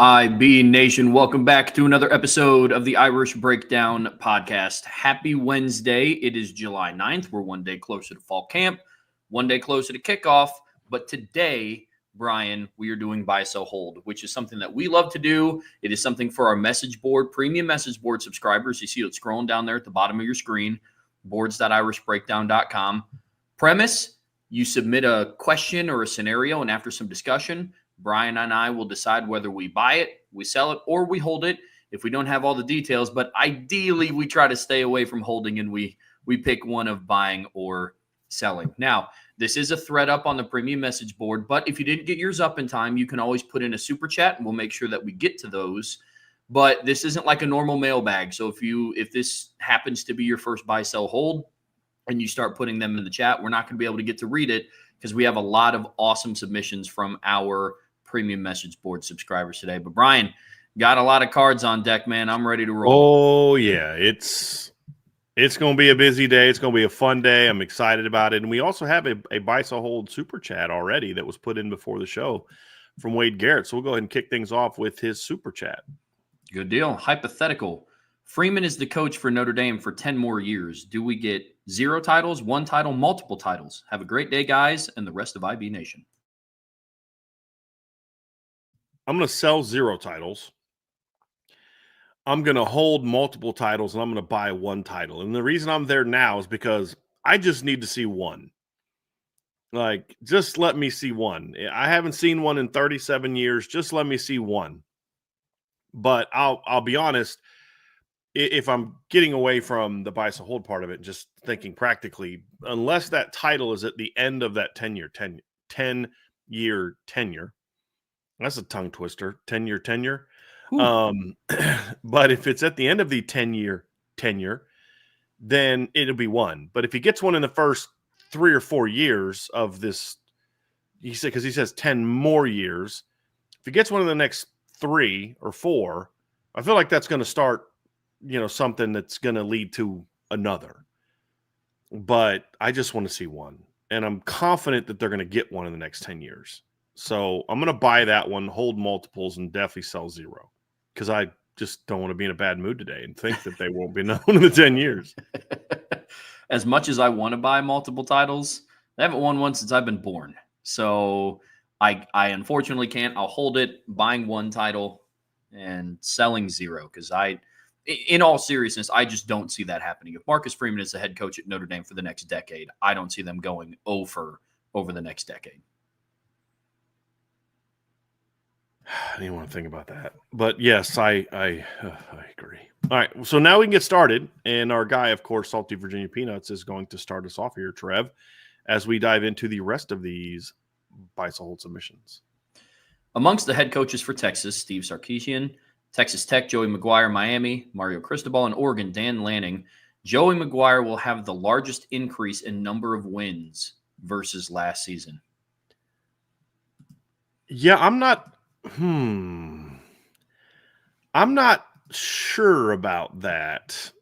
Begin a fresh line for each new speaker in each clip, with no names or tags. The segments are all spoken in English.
IB Nation, welcome back to another episode of the Irish Breakdown podcast. Happy Wednesday. It is July 9th. We're one day closer to fall camp, one day closer to kickoff. But today, Brian, we are doing buy, sell, hold, which is something that we love to do. It is something for our message board, premium message board subscribers. You see it scrolling down there at the bottom of your screen, boards.irishbreakdown.com. Premise, you submit a question or a scenario, and after some discussion, Brian and I will decide whether we buy it, we sell it, or we hold it if we don't have all the details. But ideally, we try to stay away from holding and we pick one of buying or selling. Now, this is a thread up on the premium message board, but if you didn't get yours up in time, you can always put in a super chat and we'll make sure that we get to those. But this isn't like a normal mailbag. So if this happens to be your first buy, sell, hold, and you start putting them in the chat, we're not going to be able to get to read it because we have a lot of awesome submissions from our premium message board subscribers today. But Brian, got a lot of cards on deck, man. I'm ready to roll.
Oh yeah, it's going to be a busy day. It's going to be a fun day. I'm excited about it. And we also have a buy sell hold super chat already that was put in before the show from Wade Garrett. So we'll go ahead and kick things off with his super chat.
Good deal. Hypothetical. Freeman is the coach for Notre Dame for 10 more years. Do we get 0 titles, 1 title, multiple titles? Have a great day, guys, and the rest of IB Nation.
I'm going to sell 0 titles. I'm going to hold multiple titles, and I'm going to buy 1 title. And the reason I'm there now is because I just need to see 1. Like, just let me see 1. I haven't seen 1 in 37 years. Just let me see 1. But I'll be honest, if I'm getting away from the buy, sell, hold part of it, and just thinking practically, unless that title is at the end of that 10-year tenure, that's a tongue twister, 10-year tenure. But if it's at the end of the 10-year tenure, then it'll be 1. But if he gets 1 in the first 3 or 4 years of this, he said, because he says 10 more years, if he gets 1 in the next 3 or 4, I feel like that's going to start, something that's going to lead to another. But I just want to see 1. And I'm confident that they're going to get 1 in the next 10 years. So I'm going to buy that one, hold multiples, and definitely sell 0. Because I just don't want to be in a bad mood today and think that they won't be known in the 10 years.
As much as I want to buy multiple titles, they haven't won one since I've been born. So I unfortunately can't. I'll hold it, buying 1 title and selling 0. Because in all seriousness, I just don't see that happening. If Marcus Freeman is the head coach at Notre Dame for the next decade, I don't see them going over the next decade.
I didn't want to think about that. But yes, I agree. All right, so now we can get started. And our guy, of course, Salty Virginia Peanuts, is going to start us off here, Trev, as we dive into the rest of these buy, sell, hold submissions.
Amongst the head coaches for Texas, Steve Sarkisian, Texas Tech, Joey McGuire, Miami, Mario Cristobal, and Oregon, Dan Lanning. Joey McGuire will have the largest increase in number of wins versus last season.
Yeah, I'm not sure about that.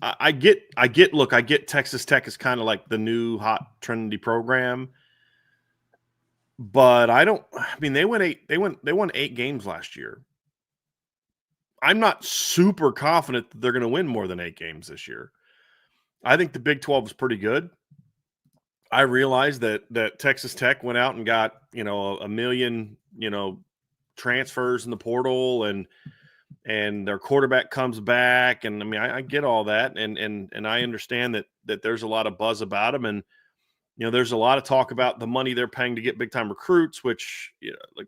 I get Texas Tech is kind of like the new hot trendy program. But they won 8 games last year. I'm not super confident that they're going to win more than 8 games this year. I think the Big 12 is pretty good. I realize that Texas Tech went out and got, a million, transfers in the portal and their quarterback comes back. And I get all that. And I understand that there's a lot of buzz about them. And, there's a lot of talk about the money they're paying to get big time recruits, which,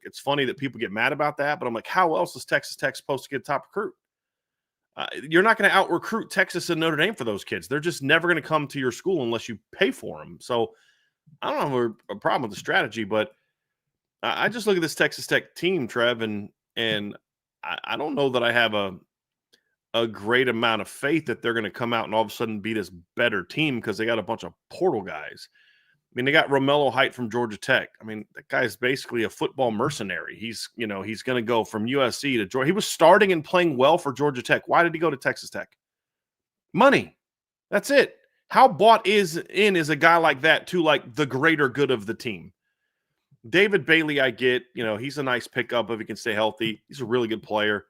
it's funny that people get mad about that, but I'm like, how else is Texas Tech supposed to get a top recruit? You're not going to out recruit Texas and Notre Dame for those kids. They're just never going to come to your school unless you pay for them. So I don't have a problem with the strategy, but I just look at this Texas Tech team, Trev, and I don't know that I have a great amount of faith that they're going to come out and all of a sudden be this better team because they got a bunch of portal guys. They got Romello Height from Georgia Tech. That guy's basically a football mercenary. He's going to go from USC to Georgia. He was starting and playing well for Georgia Tech. Why did he go to Texas Tech? Money. That's it. How bought is a guy like that to like the greater good of the team? David Bailey, I get, he's a nice pickup if he can stay healthy. He's a really good player.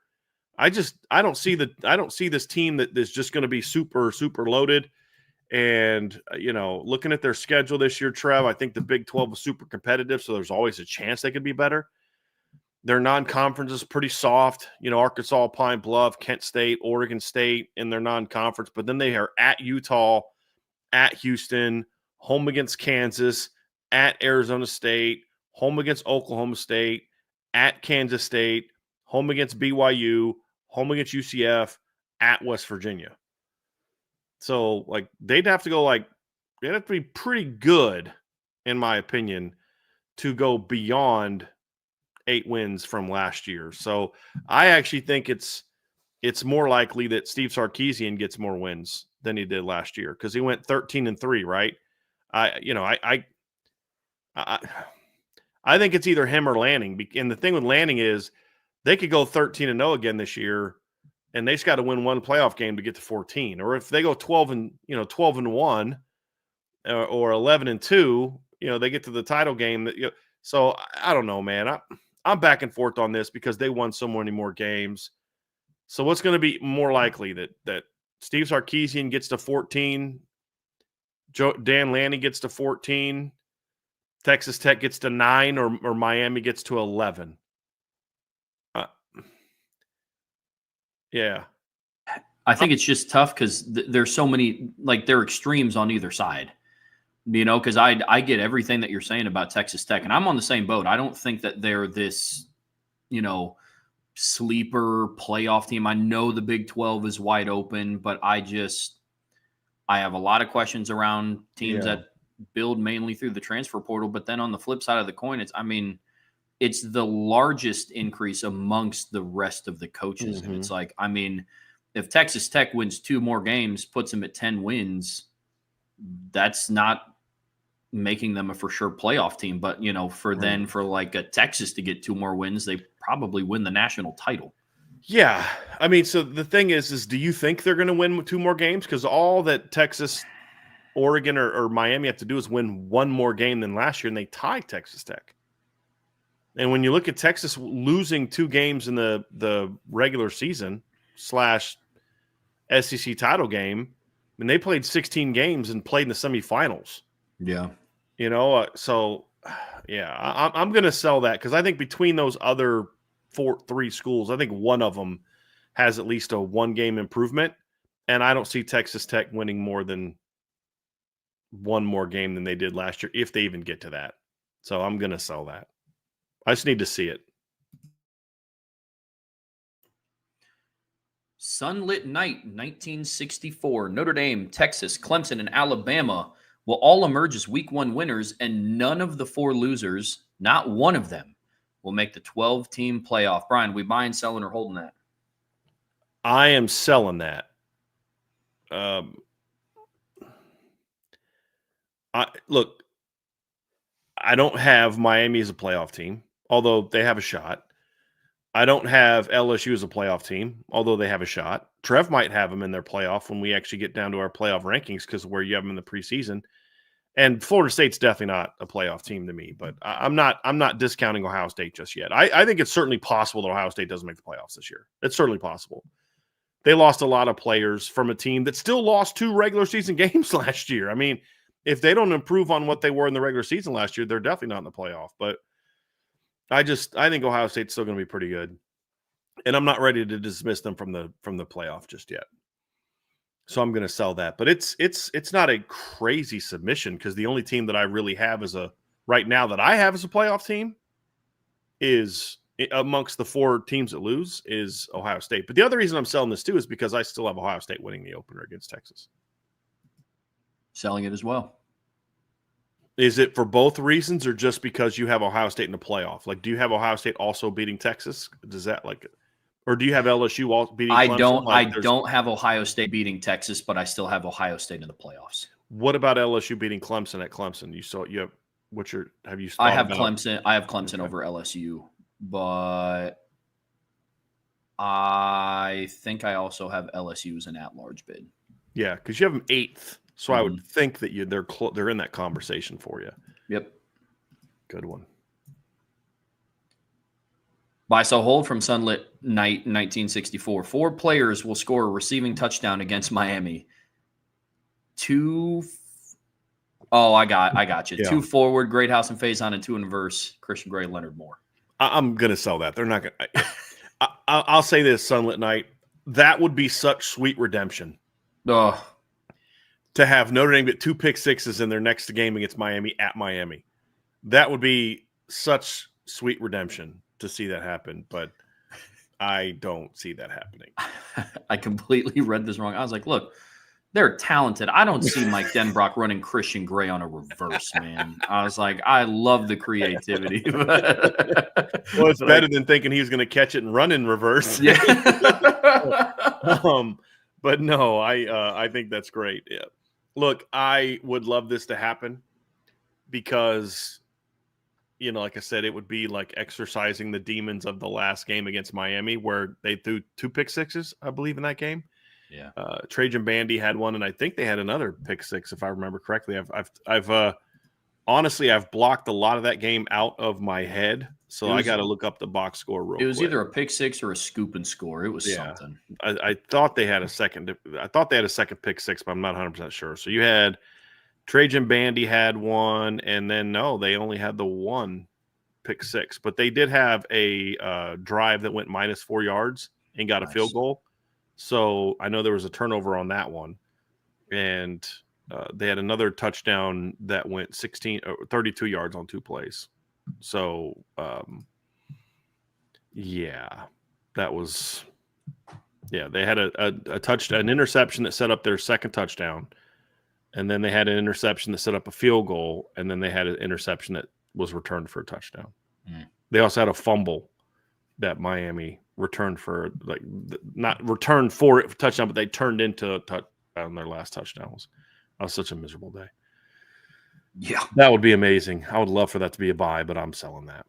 I don't see this team that is just going to be super, super loaded. And, looking at their schedule this year, Trev, I think the Big 12 is super competitive, so there's always a chance they could be better. Their non-conference is pretty soft. Arkansas, Pine Bluff, Kent State, Oregon State in their non-conference. But then they are at Utah, at Houston, home against Kansas, at Arizona State, home against Oklahoma State, at Kansas State, home against BYU, home against UCF, at West Virginia. So, they'd have to be pretty good, in my opinion, to go beyond 8 wins from last year. So I actually think it's more likely that Steve Sarkisian gets more wins than he did last year because he went 13-3, right? I think it's either him or Lanning. And the thing with Lanning is they could go 13-0 again this year, and they just got to win one playoff game to get to 14. Or if they go 12-1 or 11-2, they get to the title game. So I don't know, man. I'm back and forth on this because they won so many more games. So what's going to be more likely that Steve Sarkisian gets to 14, Dan Lanning gets to 14, Texas Tech gets to 9, or Miami gets to 11? Yeah.
I think it's just tough because there's so many, there are extremes on either side. Because I get everything that you're saying about Texas Tech, and I'm on the same boat. I don't think that they're this, sleeper playoff team. I know the Big 12 is wide open, but I have a lot of questions around teams that build mainly through the transfer portal. But then on the flip side of the coin, it's the largest increase amongst the rest of the coaches.
Mm-hmm.
And it's if Texas Tech wins 2 more games, puts them at 10 wins, that's not making them a for sure playoff team. But, for a Texas to get 2 more wins, they probably win the national title.
Yeah. So the thing is do you think they're going to win 2 more games? Because all that Texas, Oregon, or Miami have to do is win 1 more game than last year, and they tie Texas Tech. And when you look at Texas losing 2 games in the regular season / SEC title game, they played 16 games and played in the semifinals.
Yeah.
So, yeah, I'm going to sell that because I think between those other 3 schools, I think one of them has at least a 1-game improvement, and I don't see Texas Tech winning more than 1 more game than they did last year, if they even get to that. So I'm going to sell that. I just need to see it.
Sunlit night, 1964. Notre Dame, Texas, Clemson, and Alabama will all emerge as week 1 winners, and none of the 4 losers, not one of them, will make the 12-team playoff. Brian, we buying, selling, or holding that?
I am selling that. Look, I don't have Miami as a playoff team, although they have a shot. I don't have LSU as a playoff team, although they have a shot. Trev might have them in their playoff when we actually get down to our playoff rankings because of where you have them in the preseason. And Florida State's definitely not a playoff team to me, but I'm not discounting Ohio State just yet. I think it's certainly possible that Ohio State doesn't make the playoffs this year. It's certainly possible. They lost a lot of players from a team that still lost 2 regular season games last year. If they don't improve on what they were in the regular season last year, they're definitely not in the playoff. But I think Ohio State's still going to be pretty good, and I'm not ready to dismiss them from the playoff just yet. So I'm going to sell that. But it's not a crazy submission because the only team that I really have right now that I have as a playoff team is amongst the 4 teams that lose is Ohio State. But the other reason I'm selling this too is because I still have Ohio State winning the opener against Texas.
Selling it as well.
Is it for both reasons or just because you have Ohio State in the playoff? Do you have Ohio State also beating Texas? Does that or do you have LSU all beating Clemson?
I don't have Ohio State beating Texas, but I still have Ohio State in the playoffs.
What about LSU beating Clemson at Clemson?
I have Clemson okay. over LSU, but I think I also have LSU as an at-large bid.
Yeah, because you have them 8th. So I would think that they're in that conversation for you.
Yep.
Good one.
Buy, sell, hold from Sunlit Night 1964. 4 players will score a receiving touchdown against Miami. I got you.
Yeah.
2 forward, Greathouse and Faison, and 2 inverse, Christian Gray, Leonard Moore.
I'm going to sell that. They're not going to. I'll say this, Sunlit Night. That would be such sweet redemption.
Oh,
To have Notre Dame get 2 pick sixes in their next game against Miami at Miami. That would be such sweet redemption to see that happen, but I don't see that happening.
I completely read this wrong. I was like, look, they're talented. I don't see Mike Denbrock running Christian Gray on a reverse, man. I was like, I love the creativity.
Well, it's better than thinking he was going to catch it and run in reverse.
Yeah.
But no, I think that's great. Yeah. Look, I would love this to happen because, like I said, it would be like exercising the demons of the last game against Miami where they threw 2 pick sixes, I believe, in that game.
Yeah.
Trajan Bandy had one, and I think they had another pick six, if I remember correctly. I've honestly, I've blocked a lot of that game out of my head, so I got to look up the box score real quick.
It was either a pick six or a scoop and score. It was something.
I thought they had a second. I thought they had a second pick six, but I'm not 100% sure. So you had Trajan Bandy had one, and then no, they only had the 1 pick six, but they did have a drive that went -4 yards and got a field goal. So I know there was a turnover on that one, and they had another touchdown that went 32 yards on 2 plays. So, that was, they had an interception that set up their second touchdown, and then they had an interception that set up a field goal, and then they had an interception that was returned for a touchdown. They also had a fumble that Miami returned for, not returned for a touchdown, but they turned into a touchdown. Their last touchdowns. That was such a miserable day.
Yeah.
That would be amazing. I would love for that to be a buy, but I'm selling that.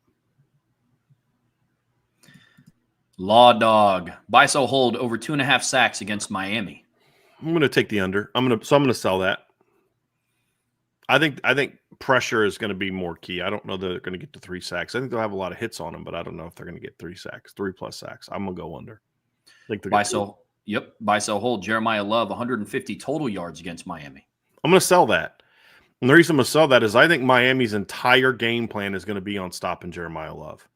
Law Dog. Buy, sell, hold over 2.5 sacks against Miami.
I'm going to take the under. I'm going to sell that. I think pressure is going to be more key. I don't know that they're going to get to 3 sacks. I think they'll have a lot of hits on them, but I don't know if they're going to get 3 sacks, 3+ sacks. I'm going to go under. I think they're
buy, sell, hold. Jeremiah Love, 150 total yards against Miami.
I'm going to sell that. And the reason I'm going to sell that is I think Miami's entire game plan is going to be on stopping Jeremiah Love.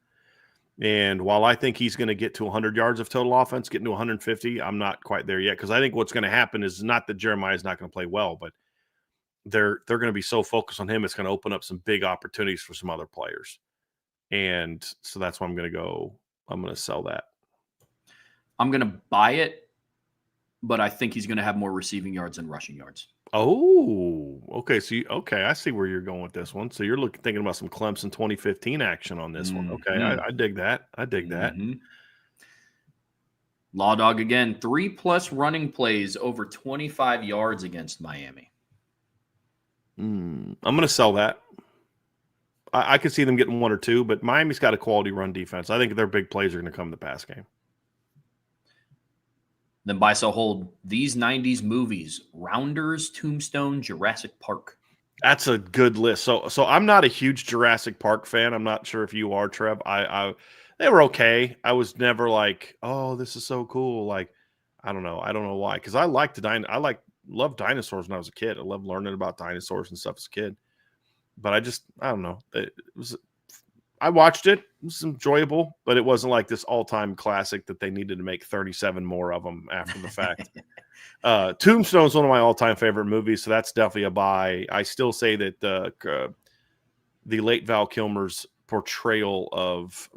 And while I think he's going to get to 100 yards of total offense, getting to 150, I'm not quite there yet, because I think what's going to happen is not that Jeremiah's not going to play well, but they're going to be so focused on him, it's going to open up some big opportunities for some other players. And so that's why I'm going to sell that.
I'm going to buy it, but I think he's going to have more receiving yards than rushing yards.
Oh, okay. So, I see where you're going with this one. So you're thinking about some Clemson 2015 action on this one. Okay, I dig that. that.
Law Dog again, 3+ running plays over 25 yards against Miami.
I'm going to sell that. I could see them getting 1 or 2, but Miami's got a quality run defense. I think their big plays are going to come in the pass game.
Then buy, sell, hold these 90s movies: Rounders, Tombstone, Jurassic Park.
That's a good list. So I'm not a huge Jurassic Park fan. I'm not sure if you are, Trev. They were okay. I was never like, oh, this is so cool. Like, I don't know why. Because I loved dinosaurs when I was a kid. I loved learning about dinosaurs and stuff as a kid. But I don't know. I watched it. It was enjoyable, but it wasn't like this all-time classic that they needed to make 37 more of them after the fact. Tombstone is one of my all-time favorite movies, so that's definitely a buy. I still say that the late Val Kilmer's portrayal of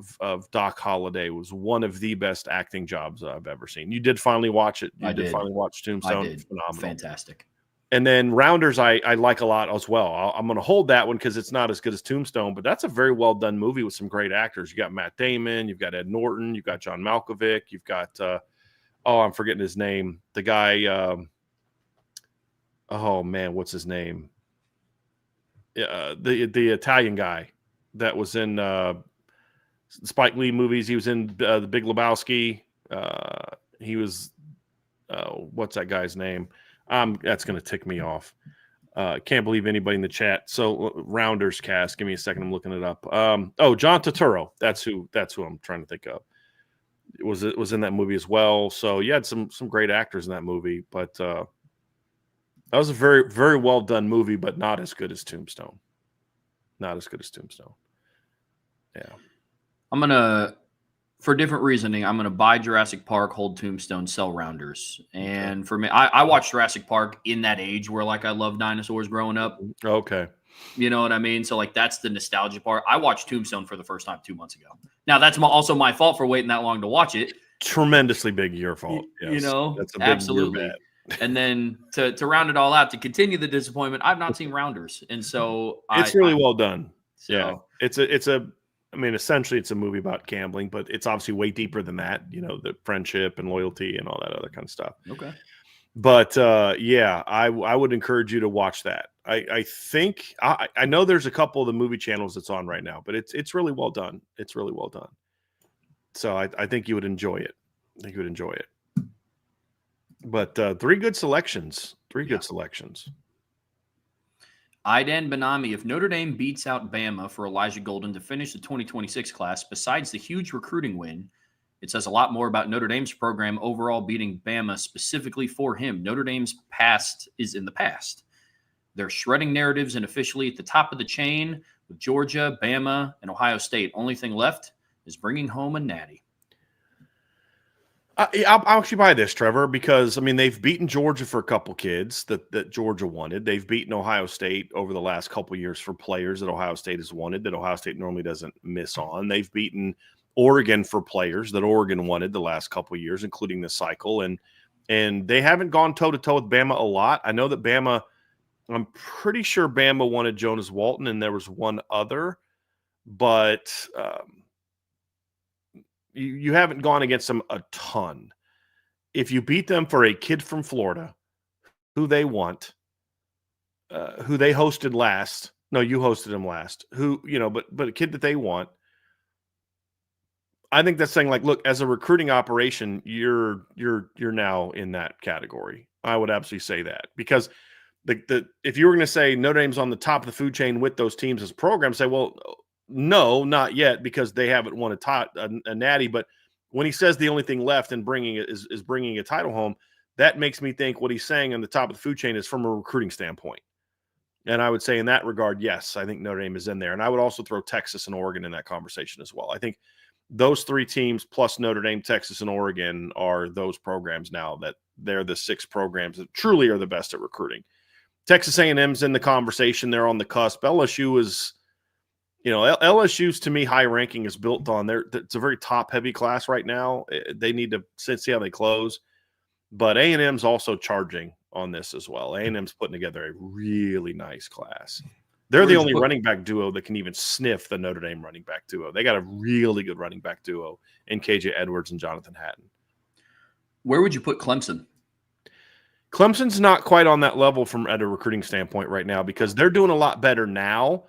Doc Holliday was one of the best acting jobs I've ever seen. You did finally watch it. You did finally watch Tombstone.
I did. Phenomenal. Fantastic.
And then Rounders, I like a lot as well. I'm going to hold that one because it's not as good as Tombstone, but that's a very well done movie with some great actors. You got Matt Damon, you've got Ed Norton, you've got John Malkovich, you've got I'm forgetting his name. The guy, what's his name? The Italian guy that was in Spike Lee movies. He was in The Big Lebowski. He was what's that guy's name? That's going to tick me off. Can't believe anybody in the chat. So Rounders cast. Give me a second. I'm looking it up. John Turturro. That's who I'm trying to think of. It was in that movie as well. So you had some great actors in that movie, but that was a very, very well done movie, but not as good as Tombstone. Not as good as Tombstone. Yeah.
For different reasoning, I'm going to buy Jurassic Park, hold Tombstone, sell Rounders. And for me, I watched Jurassic Park in that age where, like, I loved dinosaurs growing up.
Okay.
You know what I mean? So, like, that's the nostalgia part. I watched Tombstone for the first time 2 months ago. Now, that's also my fault for waiting that long to watch it.
Tremendously big your fault. Yes.
You know,
that's a big
absolutely. And then to round it all out, to continue the disappointment, I've not seen Rounders. And so
it's really well done.
So,
yeah. Essentially it's a movie about gambling, but it's obviously way deeper than that, the friendship and loyalty and all that other kind of stuff.
Okay.
But I would encourage you to watch that. I think I know there's a couple of the movie channels that's on right now, but it's really well done. It's really well done. So I think you would enjoy it. But three good selections. Good selections.
Aidan Benami, if Notre Dame beats out Bama for Elijah Golden to finish the 2026 class, besides the huge recruiting win, it says a lot more about Notre Dame's program overall beating Bama specifically for him. Notre Dame's past is in the past. They're shredding narratives and officially at the top of the chain with Georgia, Bama, and Ohio State. Only thing left is bringing home a natty.
I'll actually buy this, Trevor, because they've beaten Georgia for a couple kids that Georgia wanted. They've beaten Ohio State over the last couple years for players that Ohio State has wanted that Ohio State normally doesn't miss on. They've beaten Oregon for players that Oregon wanted the last couple years, including this cycle, and they haven't gone toe to toe with Bama a lot. I know that Bama. I'm pretty sure Bama wanted Jonas Walton, and there was one other, but. You haven't gone against them a ton. If you beat them for a kid from Florida, who they want, who they hosted last. No, you hosted them last. But a kid that they want. I think that's saying, like, look, as a recruiting operation, you're now in that category. I would absolutely say that, because if you were going to say Notre Dame's on the top of the food chain with those teams as programs, say, well, no, not yet, because they haven't won a natty. But when he says the only thing left and bringing a title home, that makes me think what he's saying on the top of the food chain is from a recruiting standpoint. And I would say in that regard, yes, I think Notre Dame is in there. And I would also throw Texas and Oregon in that conversation as well. I think those three teams plus Notre Dame, Texas, and Oregon are those programs now that they're the six programs that truly are the best at recruiting. Texas A&M's in the conversation. They're on the cusp. LSU is – LSU's, to me, high ranking is built on it's a very top heavy class right now. They need to see how they close, but A&M's also charging on this as well. A&M's putting together a really nice class. They're the only running back duo that can even sniff the Notre Dame running back duo. They got a really good running back duo in KJ Edwards and Jonathan Hatton.
Where would you put Clemson?
Clemson's not quite on that level at a recruiting standpoint right now, because they're doing a lot better now.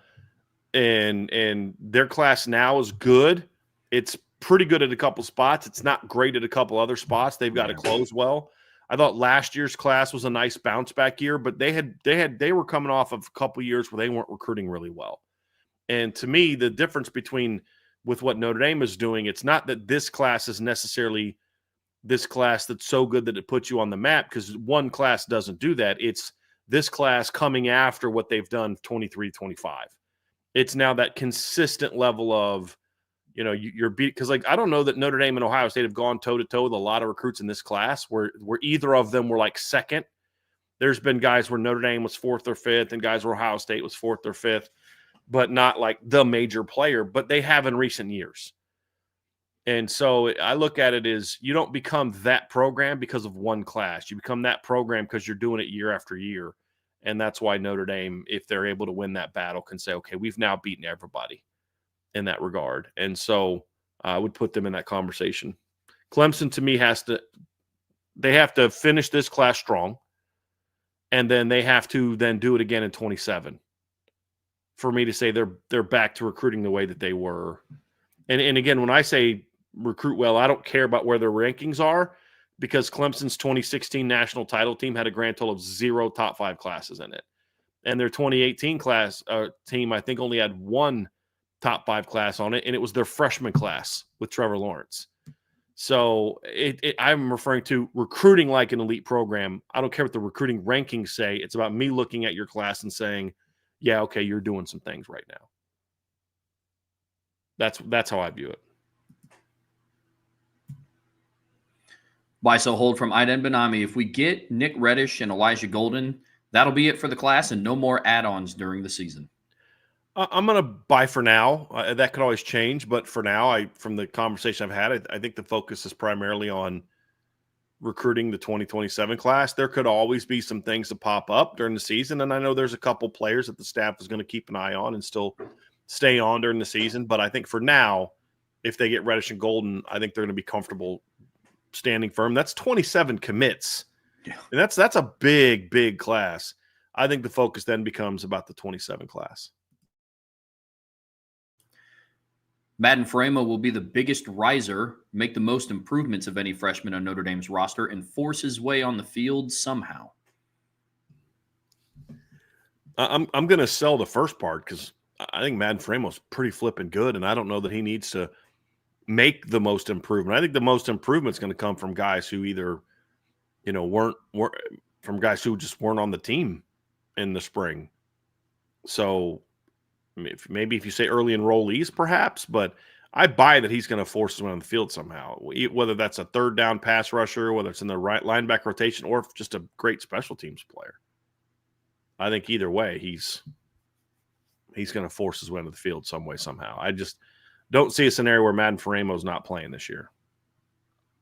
And their class now is good. It's pretty good at a couple spots. It's not great at a couple other spots. They've got to close well. I thought last year's class was a nice bounce back year, but they were coming off of a couple years where they weren't recruiting really well. And to me, the difference with what Notre Dame is doing, it's not that this class is necessarily this class that's so good that it puts you on the map, because one class doesn't do that. It's this class coming after what they've done 23-25. It's now that consistent level of, you're beat, because, like, I don't know that Notre Dame and Ohio State have gone toe to toe with a lot of recruits in this class where either of them were like second. There's been guys where Notre Dame was fourth or fifth, and guys where Ohio State was fourth or fifth, but not like the major player, but they have in recent years. And so I look at it as, you don't become that program because of one class. You become that program because you're doing it year after year. And that's why Notre Dame, if they're able to win that battle, can say, okay, we've now beaten everybody in that regard. And so I would put them in that conversation. Clemson, to me, they have to finish this class strong, and then they have to then do it again in 27 for me to say they're back to recruiting the way that they were. And again, when I say recruit well, I don't care about where their rankings are, because Clemson's 2016 national title team had a grand total of 0 top 5 classes in it. and their 2018 class team, I think, only had one top 5 class on it, and it was their freshman class with Trevor Lawrence. So I'm referring to recruiting like an elite program. I don't care what the recruiting rankings say. It's about me looking at your class and saying, yeah, okay, you're doing some things right now. That's how I view it.
Buy so hold from Aiden Benami. If we get Nick Reddish and Elijah Golden, that'll be it for the class and no more add-ons during the season.
I'm going to buy for now. That could always change, but for now, from the conversation I've had, I think the focus is primarily on recruiting the 2027 class. There could always be some things to pop up during the season, and I know there's a couple players that the staff is going to keep an eye on and still stay on during the season. But I think for now, if they get Reddish and Golden, I think they're going to be comfortable standing firm. That's 27 commits.
Yeah.
And that's a big, big class. I think the focus then becomes about the 27 class.
Madden Frema will be the biggest riser, make the most improvements of any freshman on Notre Dame's roster, and force his way on the field somehow.
I'm going to sell the first part because I think Madden Fremo's pretty flipping good, and I don't know that he needs to make the most improvement. I think the most improvement is going to come from guys who either, weren't from guys who just weren't on the team in the spring. So maybe if you say early enrollees, perhaps, but I buy that he's going to force them on the field somehow, whether that's a third down pass rusher, whether it's in the right linebacker rotation, or just a great special teams player. I think either way, he's going to force his way onto the field some way, somehow. I just don't see a scenario where Madden Fremo's not playing this year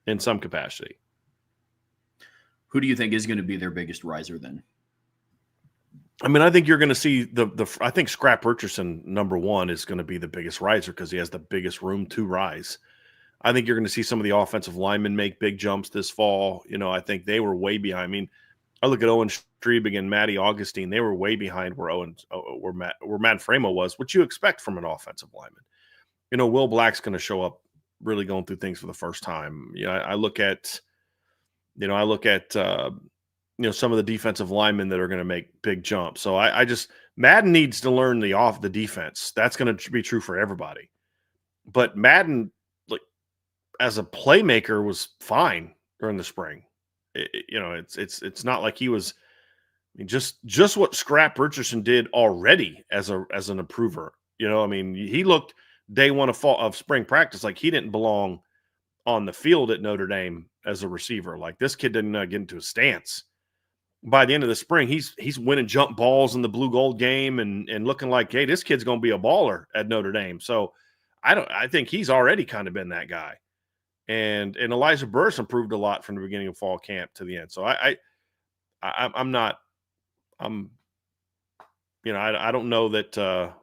in some capacity.
Who do you think is going to be their biggest riser then?
I mean, I think you're going to see I think Scrap Richardson, number one, is going to be the biggest riser because he has the biggest room to rise. I think you're going to see some of the offensive linemen make big jumps this fall. I think they were way behind. I mean, I look at Owen Streebig and Matty Augustine. They were way behind where Matt Fremo was, which you expect from an offensive lineman. Will Black's going to show up really going through things for the first time. I look at some of the defensive linemen that are going to make big jumps. So Madden needs to learn the defense. That's going to be true for everybody. But Madden, as a playmaker, was fine during the spring. It's not like he was. I mean, just what Scrap Richardson did already as an improver. He looked day one of spring practice like he didn't belong on the field at Notre Dame as a receiver. Like, this kid didn't get into a stance. By the end of the spring, he's winning jump balls in the blue gold game and looking like, hey, this kid's going to be a baller at Notre Dame. So I think he's already kind of been that guy. And Elijah Burris improved a lot from the beginning of fall camp to the end. So I don't know that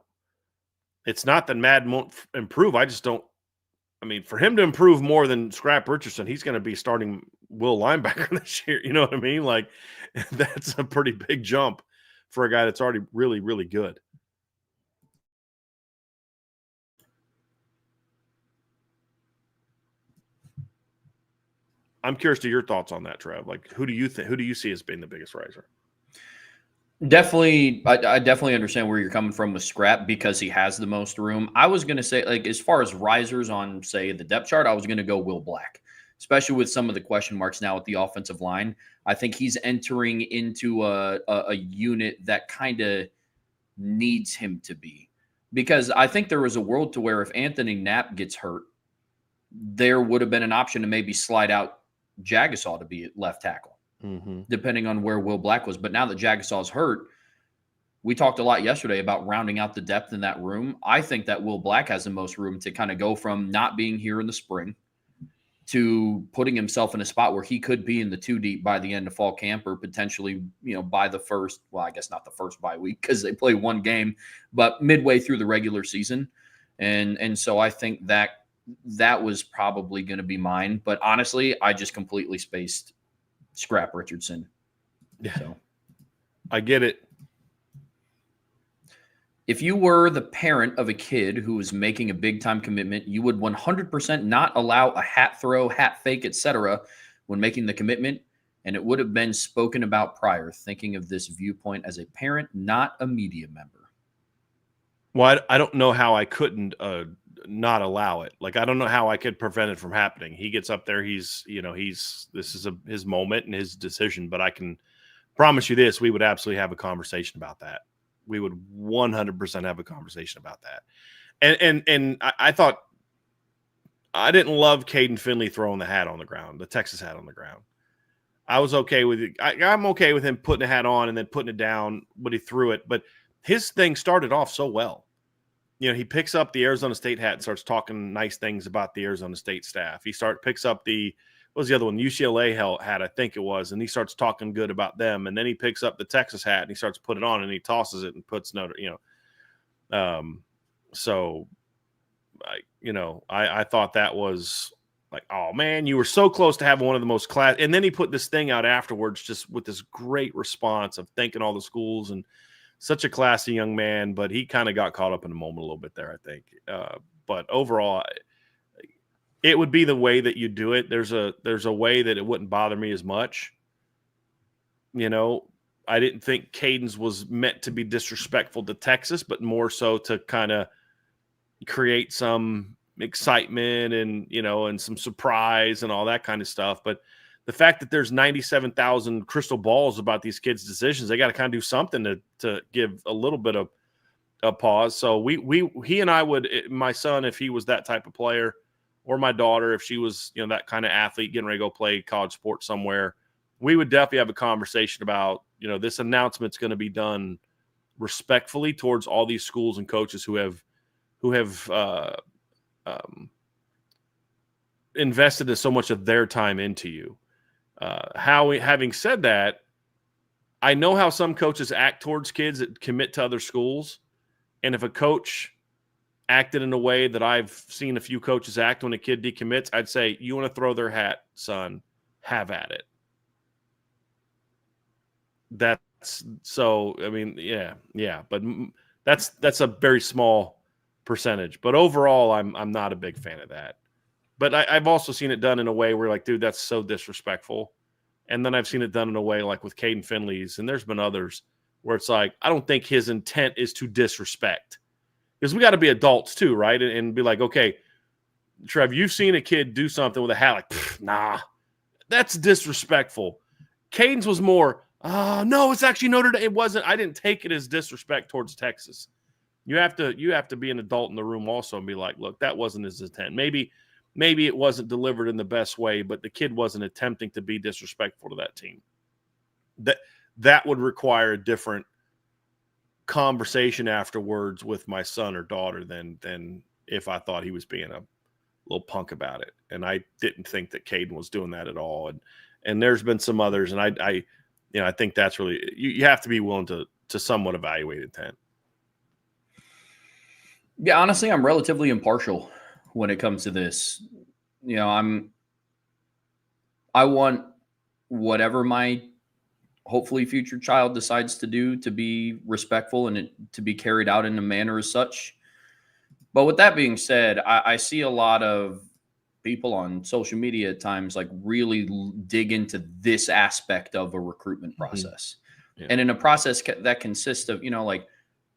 it's not that Madden won't improve. I just don't. I mean, for him to improve more than Scrap Richardson, he's going to be starting Will linebacker this year. You know what I mean? Like, that's a pretty big jump for a guy that's already really, really good. I'm curious to your thoughts on that, Trev. Like, who do you see as being the biggest riser?
Definitely, I definitely understand where you're coming from with Scrap because he has the most room. I was going to say, as far as risers on, say, the depth chart, I was going to go Will Black, especially with some of the question marks now at the offensive line. I think he's entering into a unit that kind of needs him to be, because I think there was a world to where if Anthony Knapp gets hurt, there would have been an option to maybe slide out Jagasaw to be at left tackle. Depending on where Will Black was. But now that Jagasaw's hurt, we talked a lot yesterday about rounding out the depth in that room. I think that Will Black has the most room to kind of go from not being here in the spring to putting himself in a spot where he could be in the 2 deep by the end of fall camp, or potentially, by the first, well, I guess not the first bye week because they play one game, but midway through the regular season. And so I think that was probably going to be mine. But honestly, I just completely spaced Scrap Richardson.
Yeah.
So
I get it.
If you were the parent of a kid who was making a big-time commitment, you would 100% not allow a hat throw, hat fake, etc. when making the commitment. and it would have been spoken about prior, thinking of this viewpoint as a parent, not a media member.
Well, I don't know how I couldn't not allow it. Like, I don't know how I could prevent it from happening. He gets up there. This is his moment and his decision, but I can promise you this, we would absolutely have a conversation about that. We would 100% have a conversation about that. And I thought, I didn't love Caden Finley throwing the hat on the ground, the Texas hat on the ground. I was okay with it. I'm okay with him putting the hat on and then putting it down when he threw it. But his thing started off so well. He picks up the Arizona State hat and starts talking nice things about the Arizona State staff. He picks up what was the other one? UCLA hat, I think it was, and he starts talking good about them. And then he picks up the Texas hat and he starts putting it on and he tosses it and puts So I thought that was like, oh man, you were so close to having one of the most class. And then he put this thing out afterwards, just with this great response of thanking all the schools, and such a classy young man. But he kind of got caught up in the moment a little bit there, I think. But overall, it would be the way that you do it. There's a way that it wouldn't bother me as much. I didn't think Caden's was meant to be disrespectful to Texas, but more so to kind of create some excitement and some surprise and all that kind of stuff. But the fact that there's 97,000 crystal balls about these kids' decisions, they got to kind of do something to give a little bit of a pause. So he and I would, my son, if he was that type of player, or my daughter, if she was, that kind of athlete getting ready to go play college sports somewhere, we would definitely have a conversation about, this announcement's going to be done respectfully towards all these schools and coaches who have invested so much of their time into you. Having said that, I know how some coaches act towards kids that commit to other schools. And if a coach acted in a way that I've seen a few coaches act when a kid decommits, I'd say, you want to throw their hat, son, have at it. That's so, I mean, yeah, but that's a very small percentage. But overall, I'm not a big fan of that. But I've also seen it done in a way where, like, dude, that's so disrespectful. And then I've seen it done in a way like with Caden Finley's, and there's been others where it's like, I don't think his intent is to disrespect. Because we got to be adults too, right? And be like, okay, Trev, you've seen a kid do something with a hat, like, nah, that's disrespectful. Caden's was more, no, it's actually Notre Dame. It wasn't. I didn't take it as disrespect towards Texas. You have to be an adult in the room also and be like, look, that wasn't his intent. Maybe it wasn't delivered in the best way, but the kid wasn't attempting to be disrespectful to that team. That would require a different conversation afterwards with my son or daughter than if I thought he was being a little punk about it. And I didn't think that Caden was doing that at all. And there's been some others, and I think that's really, you have to be willing to somewhat evaluate intent.
Yeah, honestly, I'm relatively impartial when it comes to this. I want whatever my hopefully future child decides to do to be respectful and to be carried out in a manner as such. But with that being said, I see a lot of people on social media at times like really dig into this aspect of a recruitment process. Mm-hmm. Yeah. And in a process that consists of, like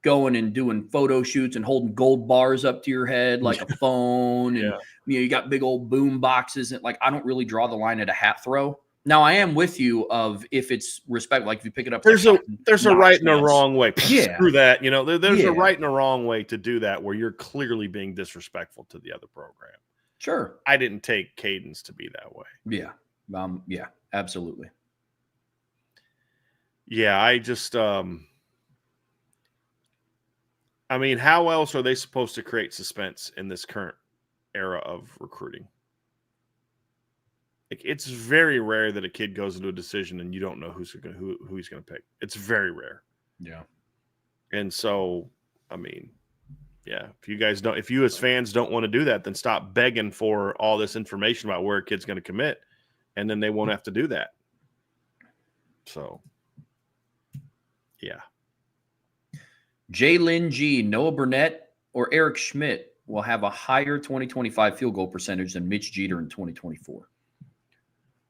going and doing photo shoots and holding gold bars up to your head like a phone. And, you got big old boom boxes. And like, I don't really draw the line at a hat throw. Now, I am with you of if it's respect, like if you pick it up.
There's a right and a wrong way.
Yeah.
Screw that. There's a right and a wrong way to do that where you're clearly being disrespectful to the other program.
Sure.
I didn't take Caden's to be that way.
Yeah. Yeah, absolutely.
Yeah, I just I mean, how else are they supposed to create suspense in this current era of recruiting? Like, it's very rare that a kid goes into a decision and you don't know who he's going to pick. It's very rare.
Yeah.
And so, I mean, yeah, if you as fans don't want to do that, then stop begging for all this information about where a kid's going to commit, and then they won't have to do that. So, yeah.
Jalen G, Noah Burnett, or Eric Schmidt will have a higher 2025 field goal percentage than Mitch Jeter in 2024.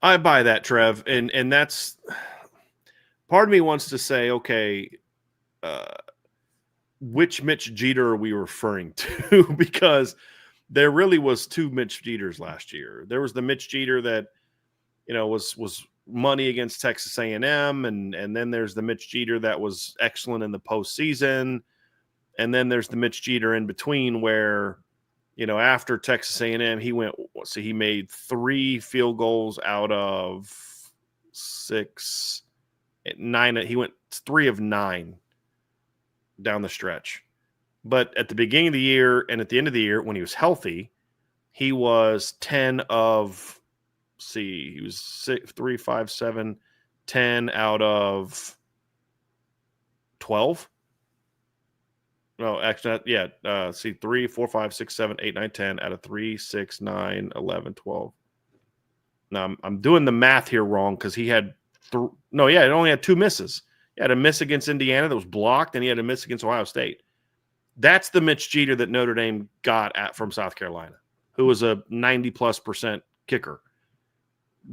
I buy that, Trev, and that's part of me wants to say, okay, which Mitch Jeter are we referring to? Because there really was two Mitch Jeters last year. There was the Mitch Jeter that was money against Texas A&M, and then there's the Mitch Jeter that was excellent in the postseason, and then there's the Mitch Jeter in between where after Texas A&M he made 3 field goals out of 6, 9. He went 3 of 9 down the stretch. But at the beginning of the year and at the end of the year, when he was healthy, he was 10 of, he was 6, 3, 5, 7, 10 out of 12. No, actually, yeah. 3, 4, 5, 6, 7, 8, 9, 10 out of 3, 6, 9, 11, 12. Now, I'm doing the math here wrong because he had he only had 2 misses. He had a miss against Indiana that was blocked, and he had a miss against Ohio State. That's the Mitch Jeter that Notre Dame got from South Carolina, who was a 90+% kicker.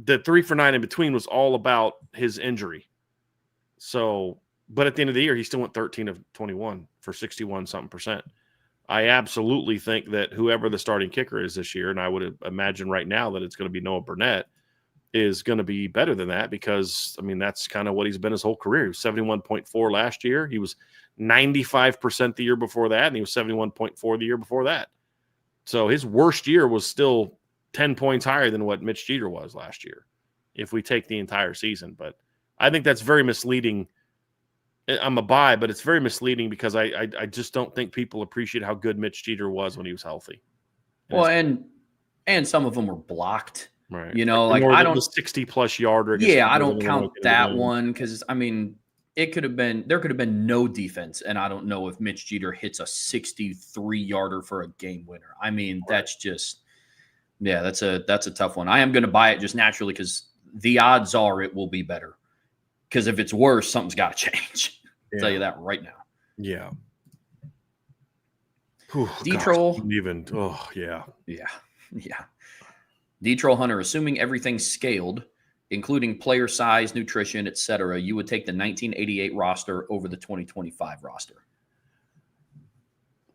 The 3 for 9 in between was all about his injury. So, but at the end of the year, he still went 13 of 21 for 61-something%. I absolutely think that whoever the starting kicker is this year, and I would imagine right now that it's going to be Noah Burnett, is going to be better than that because, that's kind of what he's been his whole career. He was 71.4 last year. He was 95% the year before that, and he was 71.4 the year before that. So his worst year was still 10 points higher than what Mitch Jeter was last year, if we take the entire season. But I think that's very misleading. I'm a buy, but it's very misleading because I just don't think people appreciate how good Mitch Jeter was when he was healthy.
And some of them were blocked.
Right.
I don't
the 60+ yarder.
Yeah, I don't count that one because there could have been no defense, and I don't know if Mitch Jeter hits a 63-yarder for a game winner. That's just that's a tough one. I am going to buy it just naturally because the odds are it will be better. Because if it's worse, something's got to change. I'll tell you that right now.
Yeah.
D-Troll.
Yeah.
D-Troll Hunter, assuming everything's scaled, including player size, nutrition, etc., you would take the 1988 roster over the 2025 roster.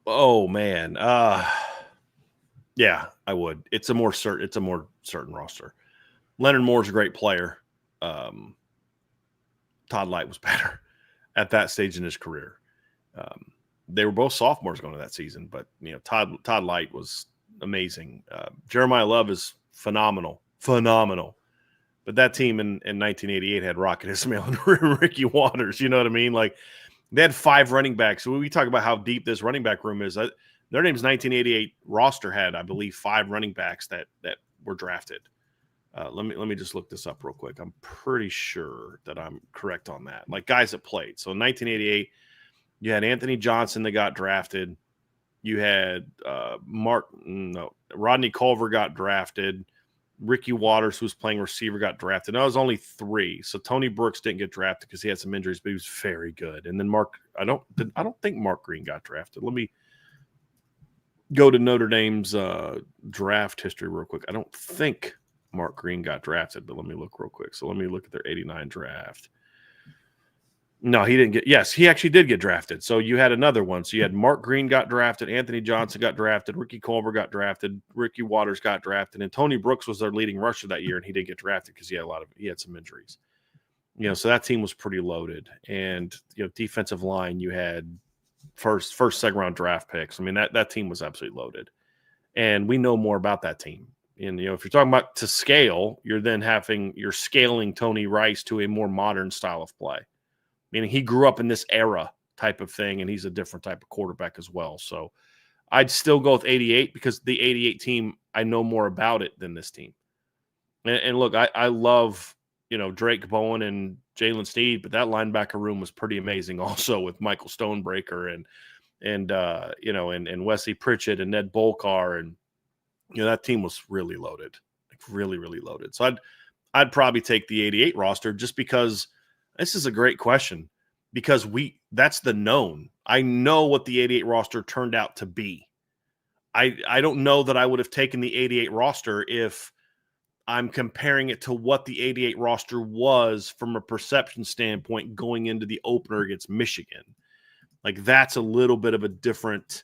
Oh man. Yeah, I would. It's a more certain roster. Leonard Moore's a great player. Todd Light was better at that stage in his career. They were both sophomores going to that season, but Todd Light was amazing. Jeremiah Love is phenomenal. But that team in 1988 had Rocket Ismail and Ricky Waters. You know what I mean? Like they had 5 running backs. So when we talk about how deep this running back room is, Notre Dame's 1988 roster had, I believe, 5 running backs that were drafted. Let me just look this up real quick. I'm pretty sure that I'm correct on that. Like guys that played. So in 1988, you had Anthony Johnson that got drafted. You had Rodney Culver got drafted. Ricky Waters, who was playing receiver, got drafted. That was only 3. So Tony Brooks didn't get drafted because he had some injuries, but he was very good. And then I don't think Mark Green got drafted. Let me go to Notre Dame's draft history real quick. I don't think Mark Green got drafted, but let me look real quick. So let me look at their 89 draft. No, he didn't get. Yes, he actually did get drafted. So you had another one. So you had Mark Green got drafted, Anthony Johnson got drafted, Ricky Culver got drafted, Ricky Waters got drafted, and Tony Brooks was their leading rusher that year, and he didn't get drafted because he had some injuries. So that team was pretty loaded. And defensive line, you had first second round draft picks. That team was absolutely loaded, and we know more about that team. And if you're talking about to scale, you're scaling Tony Rice to a more modern style of play. Meaning he grew up in this era type of thing, and he's a different type of quarterback as well. So I'd still go with 88 because the 88 team, I know more about it than this team. And look, I love, Drake Bowen and Jalen Sneed, but that linebacker room was pretty amazing also with Michael Stonebreaker and Wesley Pritchett and Ned Bolkar. And, that team was really loaded, like really, really loaded. So I'd probably take the 88 roster just because this is a great question because that's the known. I know what the 88 roster turned out to be. I don't know that I would have taken the 88 roster if I'm comparing it to what the 88 roster was from a perception standpoint going into the opener against Michigan. Like, that's a little bit of a different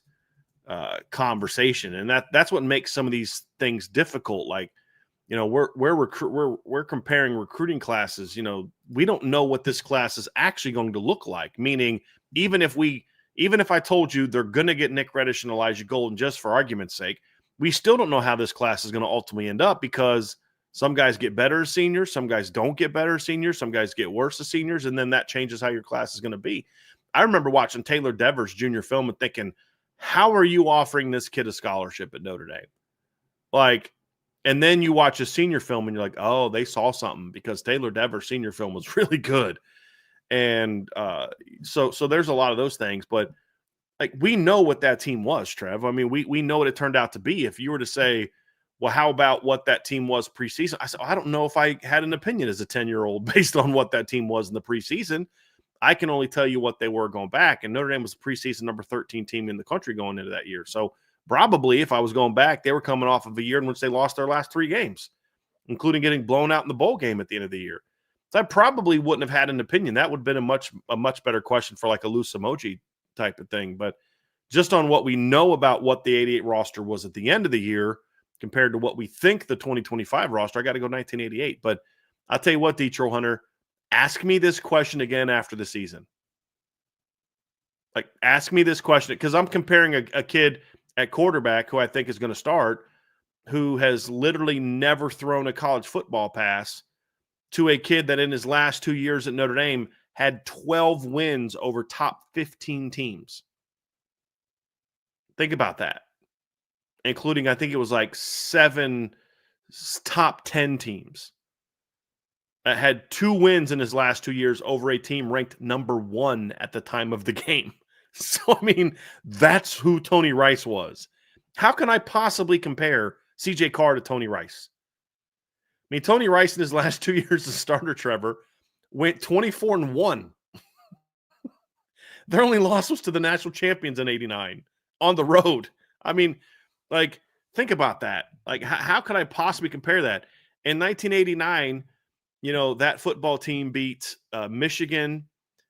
conversation, and that's what makes some of these things difficult. Like, we're comparing recruiting classes. We don't know what this class is actually going to look like. Meaning, even if I told you they're going to get Nick Reddish and Elijah Golden, just for argument's sake, we still don't know how this class is going to ultimately end up, because some guys get better as seniors, some guys don't get better as seniors, some guys get worse as seniors, and then that changes how your class is going to be. I remember watching Taylor Devers' junior film and thinking, how are you offering this kid a scholarship at Notre Dame? Like, and then you watch a senior film and you're like, oh, they saw something, because Taylor Devers' senior film was really good. And so there's a lot of those things. But, like, we know what that team was, Trev. I mean, we know what it turned out to be. If you were to say, well, how about what that team was preseason? I said, I don't know if I had an opinion as a 10-year-old based on what that team was in the preseason. I can only tell you what they were going back. And Notre Dame was the preseason number 13 team in the country going into that year. So probably if I was going back, they were coming off of a year in which they lost their last 3 games, including getting blown out in the bowl game at the end of the year. So I probably wouldn't have had an opinion. That would have been a much better question for like a loose emoji type of thing. But just on what we know about what the 88 roster was at the end of the year compared to what we think the 2025 roster, I got to go 1988. But I'll tell you what, Detroit Hunter, ask me this question again after the season. Like, ask me this question, because I'm comparing a kid at quarterback who I think is going to start, who has literally never thrown a college football pass, to a kid that in his last 2 years at Notre Dame had 12 wins over top 15 teams. Think about that. Including, I think it was like 7 top 10 teams. That had 2 wins in his last 2 years over a team ranked number 1 at the time of the game. So, I mean, that's who Tony Rice was. How can I possibly compare CJ Carr to Tony Rice? I mean, Tony Rice in his last 2 years as starter, Trevor, went 24-1. Their only loss was to the national champions in 89 on the road. I mean, like, think about that. Like, how can I possibly compare that? In 1989, that football team beat Michigan.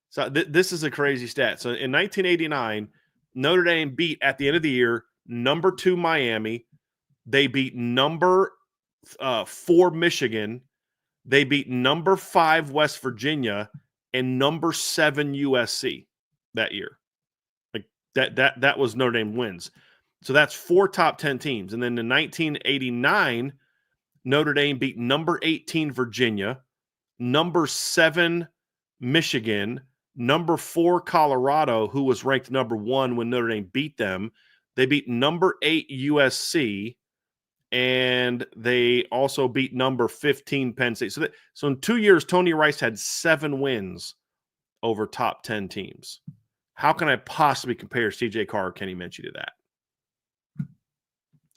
So this is a crazy stat. So in 1989, Notre Dame beat, at the end of the year, number 2 Miami. They beat number 4 Michigan. They beat number 5 West Virginia and number 7 USC that year. Like, that was Notre Dame wins. So that's 4 top 10 teams. And then in 1989, Notre Dame beat number 18 Virginia, number 7 Michigan, number 4 Colorado, who was ranked number 1 when Notre Dame beat them. They beat number 8 USC, and they also beat number 15 Penn State. So in 2 years, Tony Rice had 7 wins over top 10 teams. How can I possibly compare CJ Carr or Kenny Minchey to that?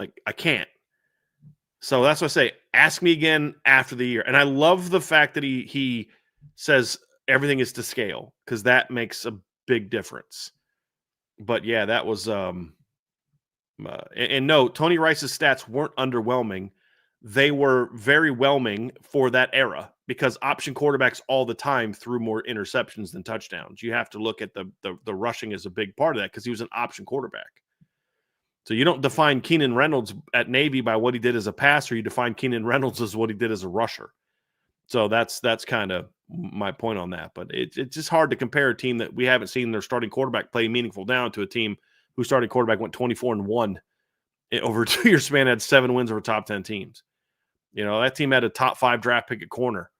Like, I can't. So that's what I say. Ask me again after the year. And I love the fact that he says everything is to scale, because that makes a big difference. But yeah, that was and no, Tony Rice's stats weren't underwhelming. They were very whelming for that era, because option quarterbacks all the time threw more interceptions than touchdowns. You have to look at the rushing as a big part of that, because he was an option quarterback. So you don't define Keenan Reynolds at Navy by what he did as a passer. You define Keenan Reynolds as what he did as a rusher. So that's kind of my point on that. But it's just hard to compare a team that we haven't seen their starting quarterback play meaningful down to a team whose starting quarterback went 24-1 over a 2-year span, had 7 wins over top 10 teams. That team had a top 5 draft pick at corner.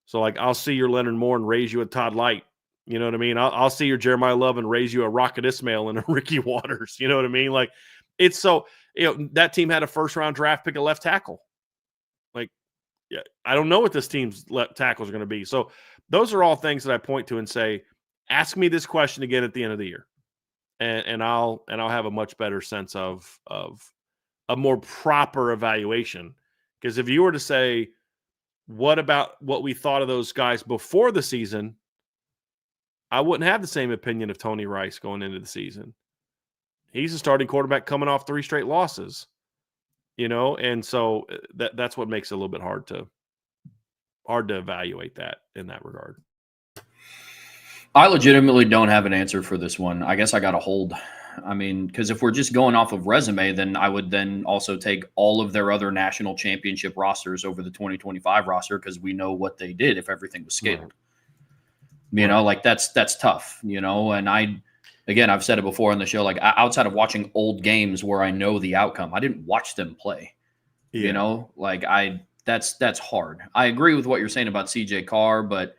So, like, I'll see your Leonard Moore and raise you a Todd Light. You know what I mean? I'll see your Jeremiah Love and raise you a Rocket Ismail and a Ricky Waters. You know what I mean? Like, it's so, that team had a first-round draft pick at left tackle. Like, yeah, I don't know what this team's left tackles are going to be. So those are all things that I point to and say, ask me this question again at the end of the year, and I'll have a much better sense of a more proper evaluation. Because if you were to say, what about what we thought of those guys before the season, I wouldn't have the same opinion of Tony Rice going into the season. He's a starting quarterback coming off 3 straight losses. and so that's what makes it a little bit hard to evaluate that in that regard.
I legitimately don't have an answer for this one. I guess I got to hold. I mean, because if we're just going off of resume, then I would then also take all of their other national championship rosters over the 2025 roster because we know what they did if everything was scaled.
Right.
Like that's tough, and I've said it before on the show, like outside of watching old games where I know the outcome, I didn't watch them play. Like that's hard. I agree with what you're saying about CJ Carr, but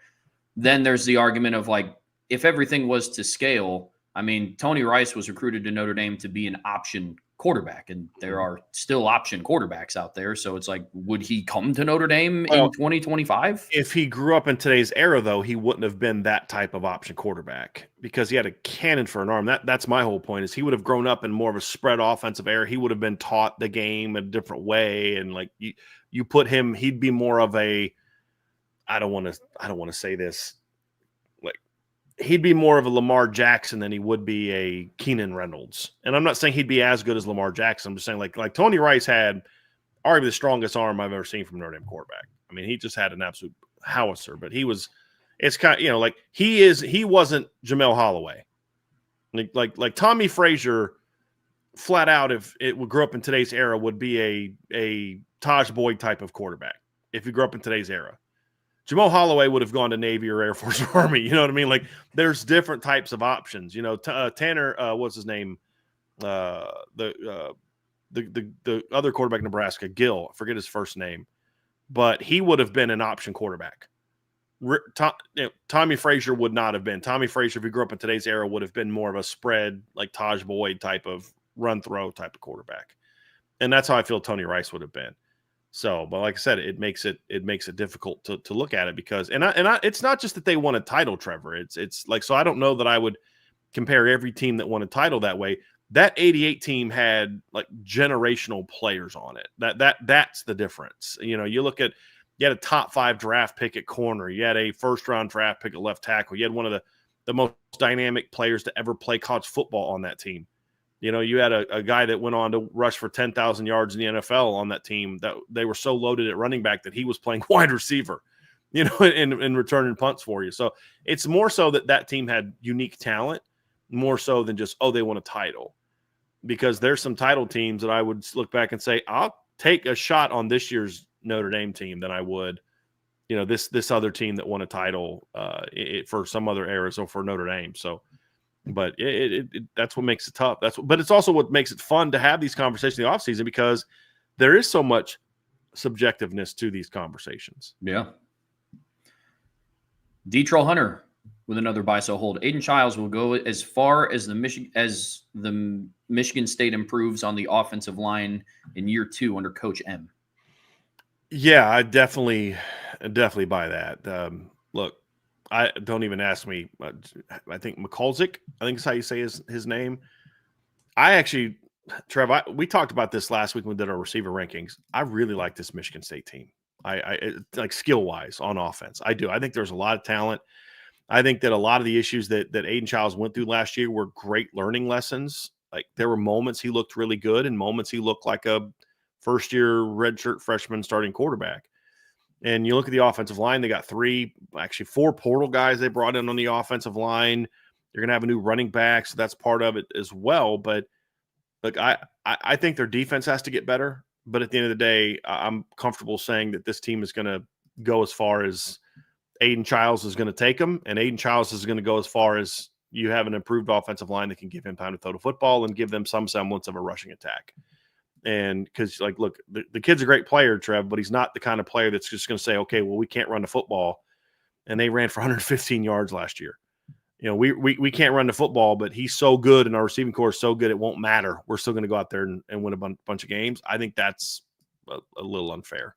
then there's the argument of like, if everything was to scale, I mean, Tony Rice was recruited to Notre Dame to be an option quarterback, and there are still option quarterbacks out there. So it's like, would he come to Notre Dame in 2025?
If he grew up in today's era, though, he wouldn't have been that type of option quarterback because he had a cannon for an arm. That's my whole point, is he would have grown up in more of a spread offensive era. He would have been taught the game a different way. And like you put him, he'd be more of a, I don't want to say this, like he'd be more of a Lamar Jackson than he would be a Keenan Reynolds. And I'm not saying he'd be as good as Lamar Jackson. I'm just saying like Tony Rice had arguably the strongest arm I've ever seen from Notre Dame quarterback. I mean, he just had an absolute howitzer, but it's kind of, like he wasn't Jamel Holloway. Like Tommy Frazier flat out, if it would grow up in today's era, would be a Taj Boyd type of quarterback. If he grew up in today's era, Jamal Holloway would have gone to Navy or Air Force or Army. You know what I mean? Like there's different types of options, Tanner, what's his name? The other quarterback in Nebraska, Gill, I forget his first name, but he would have been an option quarterback. Tommy Frazier would not have been. Tommy Frazier, if he grew up in today's era, would have been more of a spread, like Taj Boyd type of run throw type of quarterback. And that's how I feel Tony Rice would have been. So, but like I said, it makes it difficult to look at it because, and it's not just that they won a title, Trevor. It's like, so I don't know that I would compare every team that won a title that way. That 88 team had like generational players on it. That's the difference. You look at, you had a top 5 draft pick at corner. You had a first round draft pick at left tackle. You had one of the most dynamic players to ever play college football on that team. You had a guy that went on to rush for 10,000 yards in the NFL on that team, that they were so loaded at running back that he was playing wide receiver, and returning punts for you. So it's more so that team had unique talent, more so than just, they won a title. Because there's some title teams that I would look back and say, I'll take a shot on this year's Notre Dame team than I would, this other team that won a title for some other eras or for Notre Dame. So, but that's what makes it tough. But it's also what makes it fun to have these conversations in the offseason, because there is so much subjectiveness to these conversations.
Yeah. Detroit Hunter with another buy so hold. Aiden Childs will go as far as the Michigan State improves on the offensive line in year 2 under Coach M.
Yeah, I definitely buy that. Look, I don't even ask me. I think McCulsick, I think is how you say his name. I actually, Trev, we talked about this last week when we did our receiver rankings. I really like this Michigan State team. I like skill wise on offense. I do. I think there's a lot of talent. I think that a lot of the issues that Aiden Childs went through last year were great learning lessons. Like there were moments he looked really good and moments he looked like a first-year redshirt freshman starting quarterback. And you look at the offensive line, they got 4 portal guys they brought in on the offensive line. You're going to have a new running back, so that's part of it as well. But look, I think their defense has to get better. But at the end of the day, I'm comfortable saying that this team is going to go as far as Aiden Childs is going to take them, and Aiden Childs is going to go as far as you have an improved offensive line that can give him time to throw the football and give them some semblance of a rushing attack. And because, like, look, the kid's a great player, Trev, but he's not the kind of player that's just going to say, okay, well, we can't run the football. And they ran for 115 yards last year. We can't run the football, but he's so good and our receiving core is so good it won't matter. We're still going to go out there and win a bunch of games. I think that's a little unfair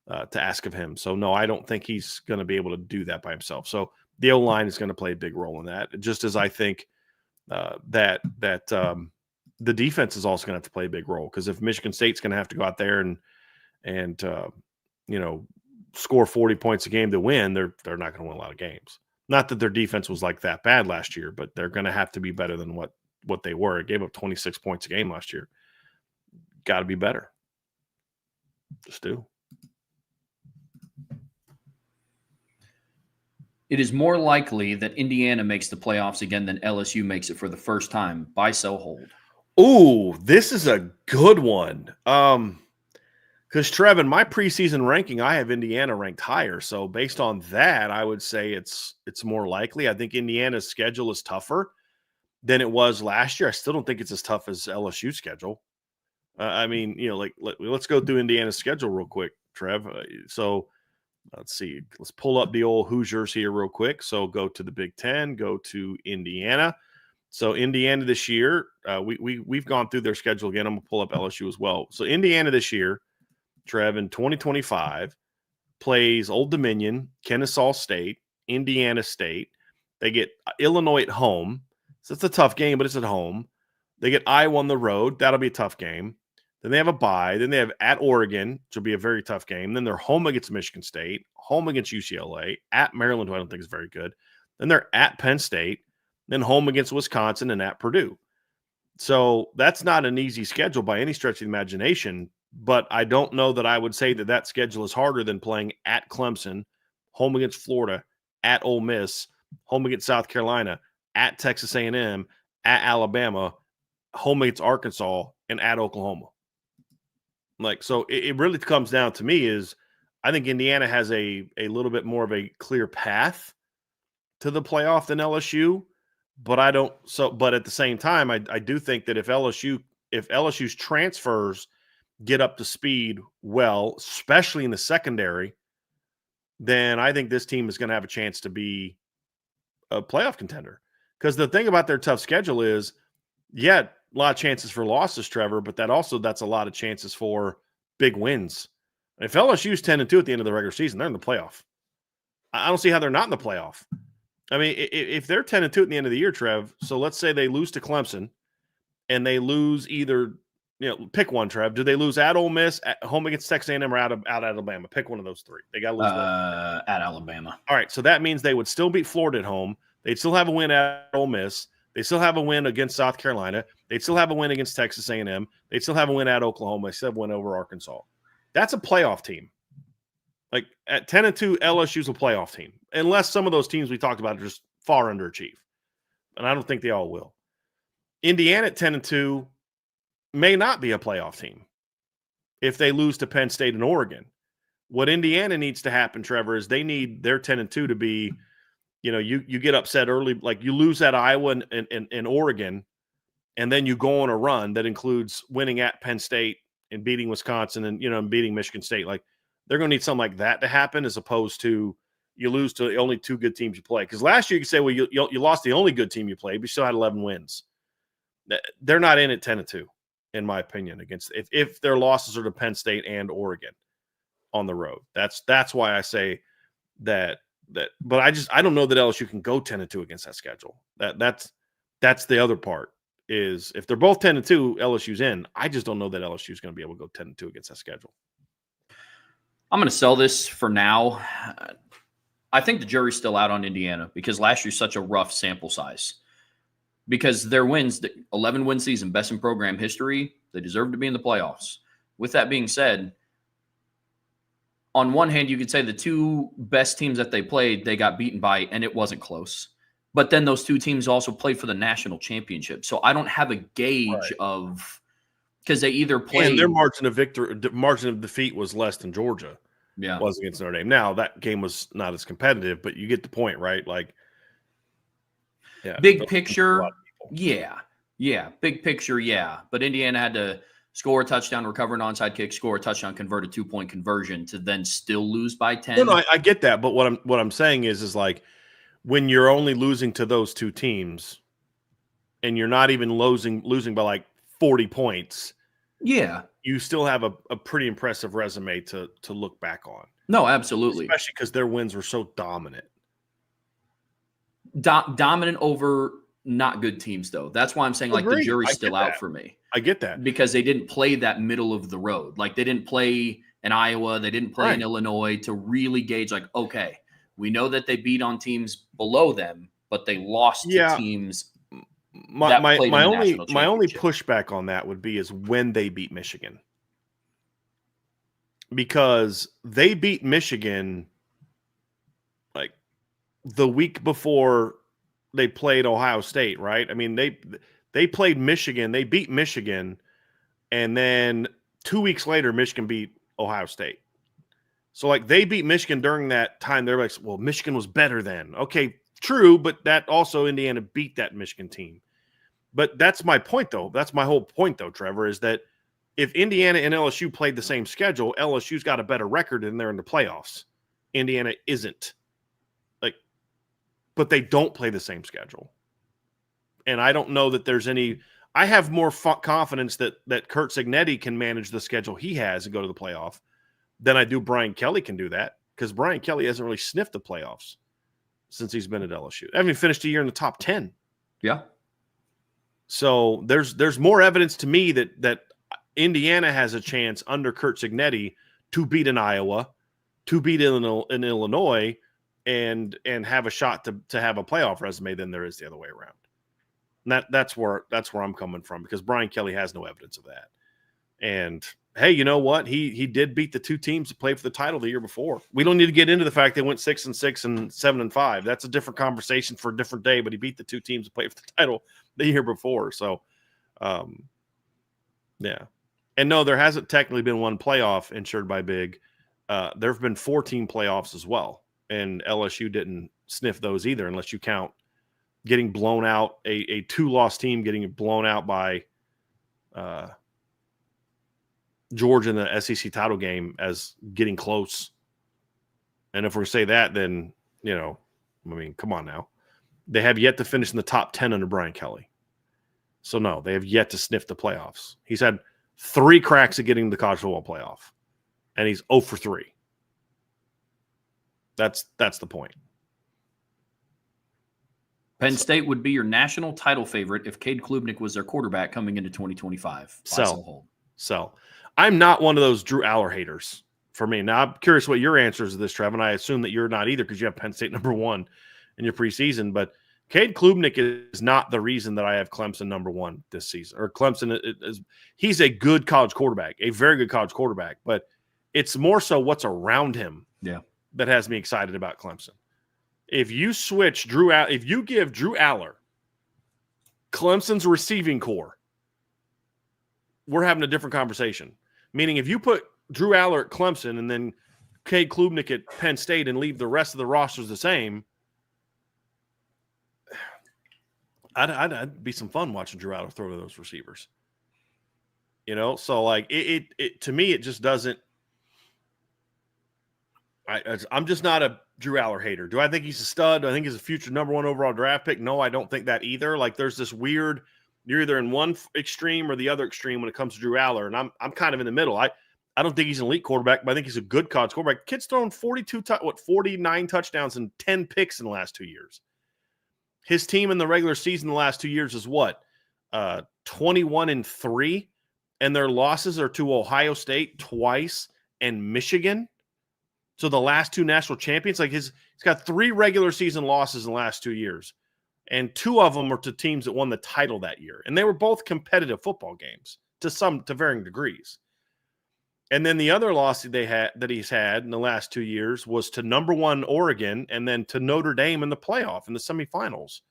to ask of him. So, no, I don't think he's going to be able to do that by himself. So the O-line is going to play a big role in that, just as I think that the defense is also going to have to play a big role, because if Michigan State's going to have to go out there and score 40 points a game to win, they're not going to win a lot of games. Not that their defense was like that bad last year, but they're going to have to be better than what they were. It gave up 26 points a game last year. Got to be better. Just do.
It is more likely that Indiana makes the playoffs again than LSU makes it for the first time. Buy, sell, hold.
Ooh, this is a good one. Because Trevin, my preseason ranking, I have Indiana ranked higher. So based on that, I would say it's more likely. I think Indiana's schedule is tougher than it was last year. I still don't think it's as tough as LSU's schedule. I mean, let's go through Indiana's schedule real quick, Trev. So let's see. Let's pull up the old Hoosiers here real quick. So go to the Big Ten, go to Indiana. So Indiana this year, we've gone through their schedule again. I'm going to pull up LSU as well. So Indiana this year, Trev, in 2025, plays Old Dominion, Kennesaw State, Indiana State. They get Illinois at home. So it's a tough game, but it's at home. They get Iowa on the road. That'll be a tough game. Then they have a bye. Then they have at Oregon, which will be a very tough game. Then they're home against Michigan State, home against UCLA, at Maryland, who I don't think is very good. Then they're at Penn State, then home against Wisconsin and at Purdue. So that's not an easy schedule by any stretch of the imagination, but I don't know that I would say that that schedule is harder than playing at Clemson, home against Florida, at Ole Miss, home against South Carolina, at Texas A&M, at Alabama, home against Arkansas, and at Oklahoma. So it really comes down to me is I think Indiana has a little bit more of a clear path to the playoff than LSU, but but at the same time, I do think that if LSU's transfers get up to speed well, especially in the secondary, then I think this team is going to have a chance to be a playoff contender. Because the thing about their tough schedule is, a lot of chances for losses, Trevor, but that's a lot of chances for big wins. If LSU's 10-2 at the end of the regular season, they're in the playoff. I don't see how they're not in the playoff. I mean, if they're 10-2 at the end of the year, Trev, so let's say they lose to Clemson and they lose either, pick one, Trev. Do they lose at Ole Miss, at home against Texas A&M, or out Alabama? Pick one of those three. They got to lose one.
At Alabama.
All right, so that means they would still beat Florida at home. They'd still have a win at Ole Miss. They still have a win against South Carolina. They'd still have a win against Texas A&M. They'd still have a win at Oklahoma. They still have a win over Arkansas. That's a playoff team. Like at 10-2, LSU's a playoff team, unless some of those teams we talked about are just far underachieve. And I don't think they all will. Indiana at 10-2 may not be a playoff team if they lose to Penn State and Oregon. What Indiana needs to happen, Trevor, is they need their 10-2 to be, you get upset early, like you lose at Iowa and Oregon, and then you go on a run that includes winning at Penn State and beating Wisconsin and beating Michigan State. Like they're going to need something like that to happen, as opposed to you lose to the only two good teams you play. Because last year you could say, well, you lost the only good team you played, but you still had 11 wins. They're not in at 10-2, in my opinion, against if their losses are to Penn State and Oregon on the road. That's why I say that. But I don't know that LSU can go 10-2 against that schedule. That's the other part. Is if they're both 10-2, LSU's in. I just don't know that LSU is going to be able to go 10-2 against that schedule.
I'm going to sell this for now. I think the jury's still out on Indiana because last year's such a rough sample size. Because their wins, the 11-win season, best in program history, they deserve to be in the playoffs. With that being said, on one hand, you could say the two best teams that they played, they got beaten by, and it wasn't close. But then those two teams also played for the national championship. So I don't have a gauge of – because they either played –
and their margin of defeat was less than Georgia was against Notre Dame. Now, that game was not as competitive, but you get the point, right? Like,
big picture, big picture, but Indiana had to score a touchdown, recover an onside kick, score a touchdown, convert a 2-point conversion to then still lose by 10.
No, I get that, but what I'm saying is like when you're only losing to those two teams, and you're not even losing by like 40 points, you still have a pretty impressive resume to look back on.
No, absolutely,
especially because their wins were so dominant.
Dominant over not good teams, though. That's why I'm saying like the jury's still out for me.
I get that.
Because they didn't play that middle of the road. Like they didn't play in Iowa. They didn't play in Illinois to really gauge like, okay, we know that they beat on teams below them, but they lost to teams.
My only pushback on that would be is when they beat Michigan. because they beat Michigan like the week before they played Ohio State, right? I mean, they played Michigan, they beat Michigan, and then 2 weeks later, Michigan beat Ohio State. So, like, they beat Michigan during that time. They're like, well, Michigan was better then. Okay, true, but that also Indiana beat that Michigan team. But that's my point, though. That's my whole point, though, Trevor, is that if Indiana and LSU played the same schedule, LSU's got a better record and they're in the playoffs. Indiana isn't. Like, but they don't play the same schedule. And I don't know that there's any – I have more confidence that Kurt Cignetti can manage the schedule he has and go to the playoff than I do Brian Kelly can do that, because Brian Kelly hasn't really sniffed the playoffs since he's been at LSU. I haven't finished a year in the top 10.
Yeah.
So there's more evidence to me that Indiana has a chance under Kurt Cignetti to beat an Iowa, to beat an Illinois, and have a shot to have a playoff resume than there is the other way around. And that's where I'm coming from, because Brian Kelly has no evidence of that. And hey, you know what? He did beat the two teams that played for the title the year before. We don't need to get into the fact they went 6-6 and 7-5. That's a different conversation for a different day. But he beat the two teams that played for the title the year before. So, yeah. And no, there hasn't technically been one playoff insured by Big. There have been 14 playoffs as well, and LSU didn't sniff those either, unless you count getting blown out, a two-loss team getting blown out by Georgia in the SEC title game as getting close. And if we're going to say that, then, you know, I mean, come on now. They have yet to finish in the top 10 under Brian Kelly. So, no, they have yet to sniff the playoffs. He's had 3 cracks at getting the college football playoff, and he's 0 for 3. That's the point.
Penn State would be your national title favorite if Cade Klubnik was their quarterback coming into 2025.
So I'm not one of those Drew Aller haters for me. Now, I'm curious what your answer is to this, Trev, and I assume that you're not either, because you have Penn State number 1 in your preseason. But Cade Klubnik is not the reason that I have Clemson number 1 this season. Or Clemson he's a good college quarterback, a very good college quarterback, but it's more so what's around him that has me excited about Clemson. If you switch if you give Drew Aller Clemson's receiving core, we're having a different conversation. Meaning, if you put Drew Aller at Clemson and then Cade Klubnik at Penn State and leave the rest of the rosters the same, I'd be some fun watching Drew Aller throw to those receivers. You know, so like it to me, it just doesn't. I'm just not a Drew Aller hater. Do I think he's a stud? Do I think he's a future number 1 overall draft pick? No, I don't think that either. Like, there's this weird, you're either in one extreme or the other extreme when it comes to Drew Aller, and I'm kind of in the middle. I don't think he's an elite quarterback, but I think he's a good college quarterback. Kid's thrown 49 touchdowns and 10 picks in the last 2 years. His team in the regular season the last 2 years is what? 21-3, and their losses are to Ohio State twice and Michigan. So the last 2 national champions, like he's got 3 regular season losses in the last 2 years, and 2 of them are to teams that won the title that year, and they were both competitive football games to varying degrees. And then the other loss that he's had in the last 2 years was to number 1 Oregon, and then to Notre Dame in the playoff in the semifinals.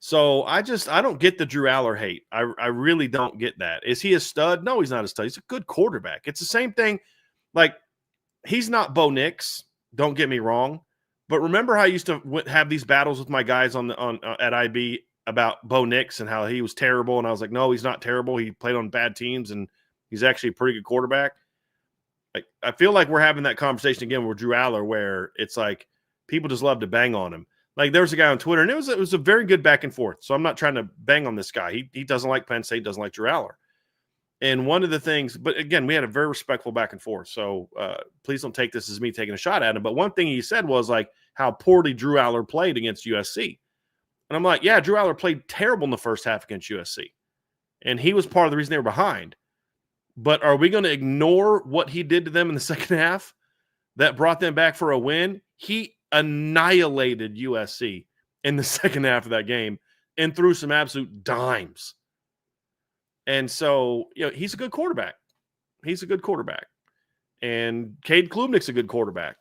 So I don't get the Drew Aller hate. I really don't get that. Is he a stud? No, he's not a stud. He's a good quarterback. It's the same thing. Like, he's not Bo Nix, don't get me wrong, but remember how I used to have these battles with my guys at IB about Bo Nix and how he was terrible, and I was like, no, he's not terrible. He played on bad teams, and he's actually a pretty good quarterback. Like, I feel like we're having that conversation again with Drew Aller, where it's like people just love to bang on him. Like, there was a guy on Twitter, and it was a very good back and forth. So I'm not trying to bang on this guy. He doesn't like Penn State, doesn't like Drew Aller. And one of the things, but again, we had a very respectful back and forth. So please don't take this as me taking a shot at him. But one thing he said was like how poorly Drew Aller played against USC. And I'm like, yeah, Drew Aller played terrible in the first half against USC. And he was part of the reason they were behind. But are we going to ignore what he did to them in the second half that brought them back for a win? He annihilated USC in the second half of that game and threw some absolute dimes. And so, you know, he's a good quarterback. He's a good quarterback. and Cade Klubnik's a good quarterback,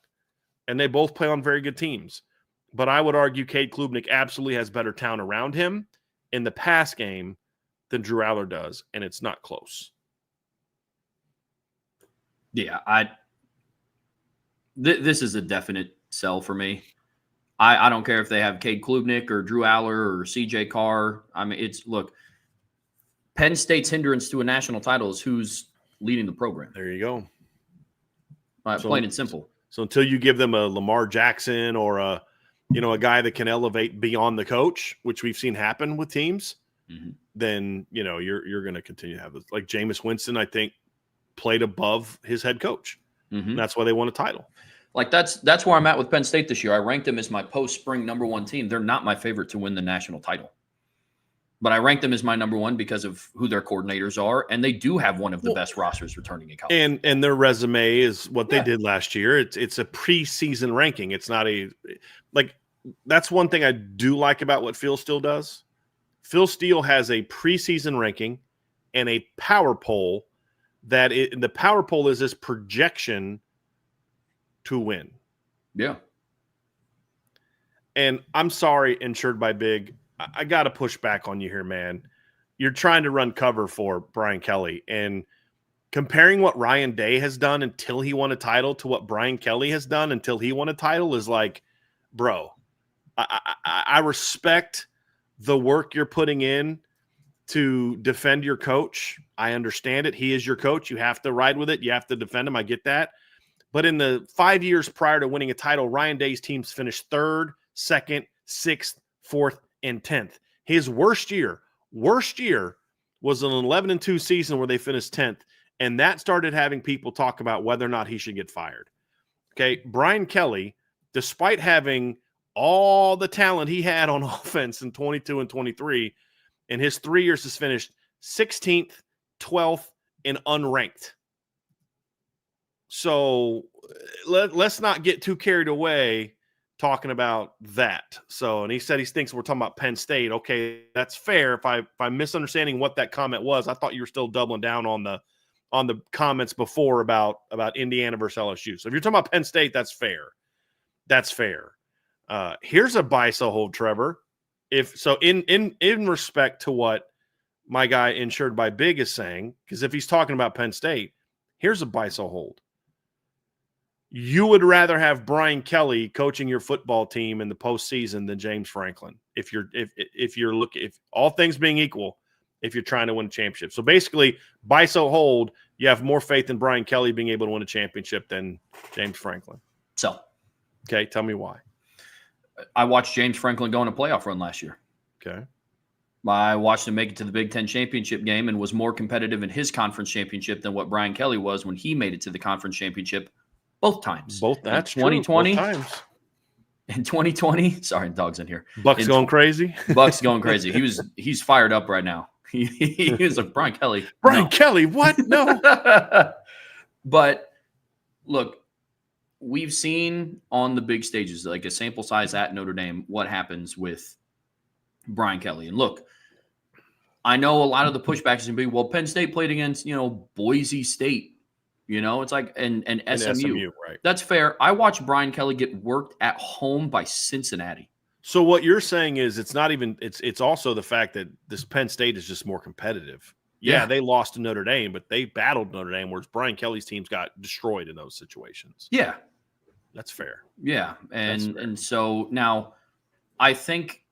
and they both play on very good teams. But I would argue Cade Klubnik absolutely has better talent around him in the pass game than Drew Aller does, and it's not close.
Yeah, this is a definite sell for me. I don't care if they have Cade Klubnik or Drew Aller or CJ Carr. I mean, look, Penn State's hindrance to a national title is who's leading the program.
There you go.
Plain and simple.
So until you give them a Lamar Jackson or a guy that can elevate beyond the coach, which we've seen happen with teams, then you're going to continue to have this. Like Jameis Winston, I think, played above his head coach. And that's why they won a title.
Like that's where I'm at with Penn State this year. I ranked them as my post-spring number one team. They're not my favorite to win the national title, but I ranked them as my number one because of who their coordinators are, and they do have one of the best rosters returning in college.
And their resume is what they did last year. It's a preseason ranking. It's not that's one thing I do like about what Phil Steele does. Phil Steele has a preseason ranking and a power poll the power poll is this projection to win.
Yeah.
And I'm sorry, Insured by Big, I got to push back on you here, man. You're trying to run cover for Brian Kelly, and comparing what Ryan Day has done until he won a title to what Brian Kelly has done until he won a title is like, bro, I respect the work you're putting in to defend your coach. I understand it. He is your coach. You have to ride with it. You have to defend him. I get that. But in the 5 years prior to winning a title, Ryan Day's teams finished 3rd, 2nd, 6th, 4th, and 10th. His worst year was an 11-2 season where they finished 10th. And that started having people talk about whether or not he should get fired. Okay. Brian Kelly, despite having all the talent he had on offense in 22 and 23, in his 3 years has finished 16th, 12th, and unranked. So let's not get too carried away talking about that. So, and he said he thinks we're talking about Penn State. Okay, that's fair. If I'm misunderstanding what that comment was, I thought you were still doubling down on the comments before about Indiana versus LSU. So if you're talking about Penn State, that's fair. That's fair. Here's a buy so hold, Trevor. In respect to what my guy Insured by Big is saying, because if he's talking about Penn State, here's a buy so hold. You would rather have Brian Kelly coaching your football team in the postseason than James Franklin. If all things being equal, if you're trying to win a championship. So basically, buy so hold, you have more faith in Brian Kelly being able to win a championship than James Franklin.
So,
okay, tell me why.
I watched James Franklin go on a playoff run last year.
Okay.
I watched him make it to the Big Ten championship game and was more competitive in his conference championship than what Brian Kelly was when he made it to the conference championship both times.
That's
2020.
True. Both times.
In 2020, sorry, dog's in here.
Buck's going crazy.
Buck's going crazy. He's fired up right now. He was like, Brian Kelly.
Brian Kelly, what? No.
But look, we've seen on the big stages, like a sample size at Notre Dame, what happens with Brian Kelly. And look, I know a lot of the pushback is going to be, well, Penn State played against, Boise State. It's like and SMU.
Right.
That's fair. I watched Brian Kelly get worked at home by Cincinnati.
So what you're saying is it's also the fact that this Penn State is just more competitive. Yeah, they lost to Notre Dame, but they battled Notre Dame, whereas Brian Kelly's teams got destroyed in those situations.
Yeah.
That's fair.
Yeah. And so now I think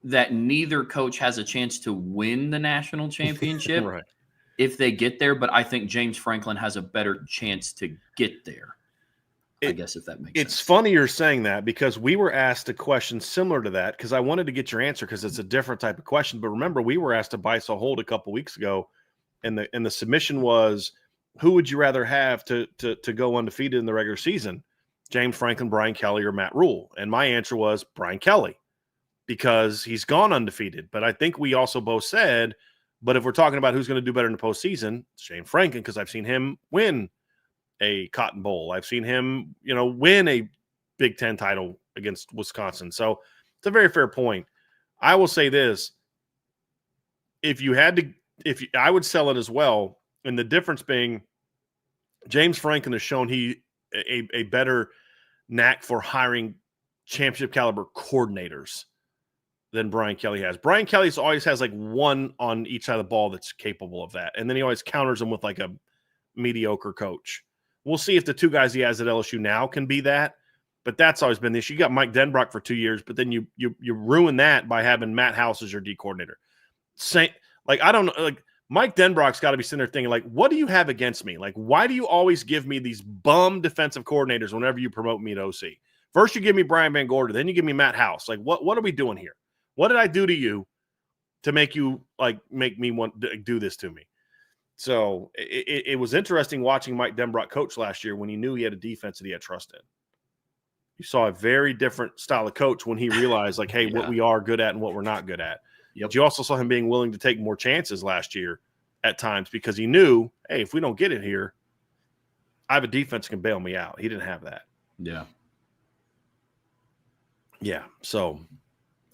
that neither coach has a chance to win the national championship
right.
if they get there, but I think James Franklin has a better chance to get there. I guess if that makes sense.
It's funny you're saying that because we were asked a question similar to that because I wanted to get your answer because it's a different type of question. But remember, we were asked to buy so hold a couple weeks ago, and the submission was, who would you rather have to go undefeated in the regular season? James Franklin, Brian Kelly, or Matt Rule? And my answer was Brian Kelly because he's gone undefeated. But I think we also both said, but if we're talking about who's going to do better in the postseason, it's James Franklin because I've seen him win a Cotton Bowl. I've seen him, win a Big Ten title against Wisconsin. So it's a very fair point. I will say this. I would sell it as well. And the difference being James Franklin has shown a better knack for hiring championship caliber coordinators than Brian Kelly has. Brian Kelly always has like one on each side of the ball that's capable of that. And then he always counters them with like a mediocre coach. We'll see if the two guys he has at LSU now can be that. But that's always been the issue. You got Mike Denbrock for 2 years, but then you ruin that by having Matt House as your D coordinator. I don't know. Like Mike Denbrock's got to be sitting there thinking, like, what do you have against me? Like, why do you always give me these bum defensive coordinators whenever you promote me to OC? First, you give me Brian Van Gorder, then you give me Matt House. Like, what are we doing here? What did I do to you to make me want to do this to me? So it was interesting watching Mike Denbrock coach last year when he knew he had a defense that he had trust in. You saw a very different style of coach when he realized, like, hey, what we are good at and what we're not good at.
Yep.
But you also saw him being willing to take more chances last year at times because he knew, hey, if we don't get it here, I have a defense that can bail me out. He didn't have that.
Yeah.
Yeah. So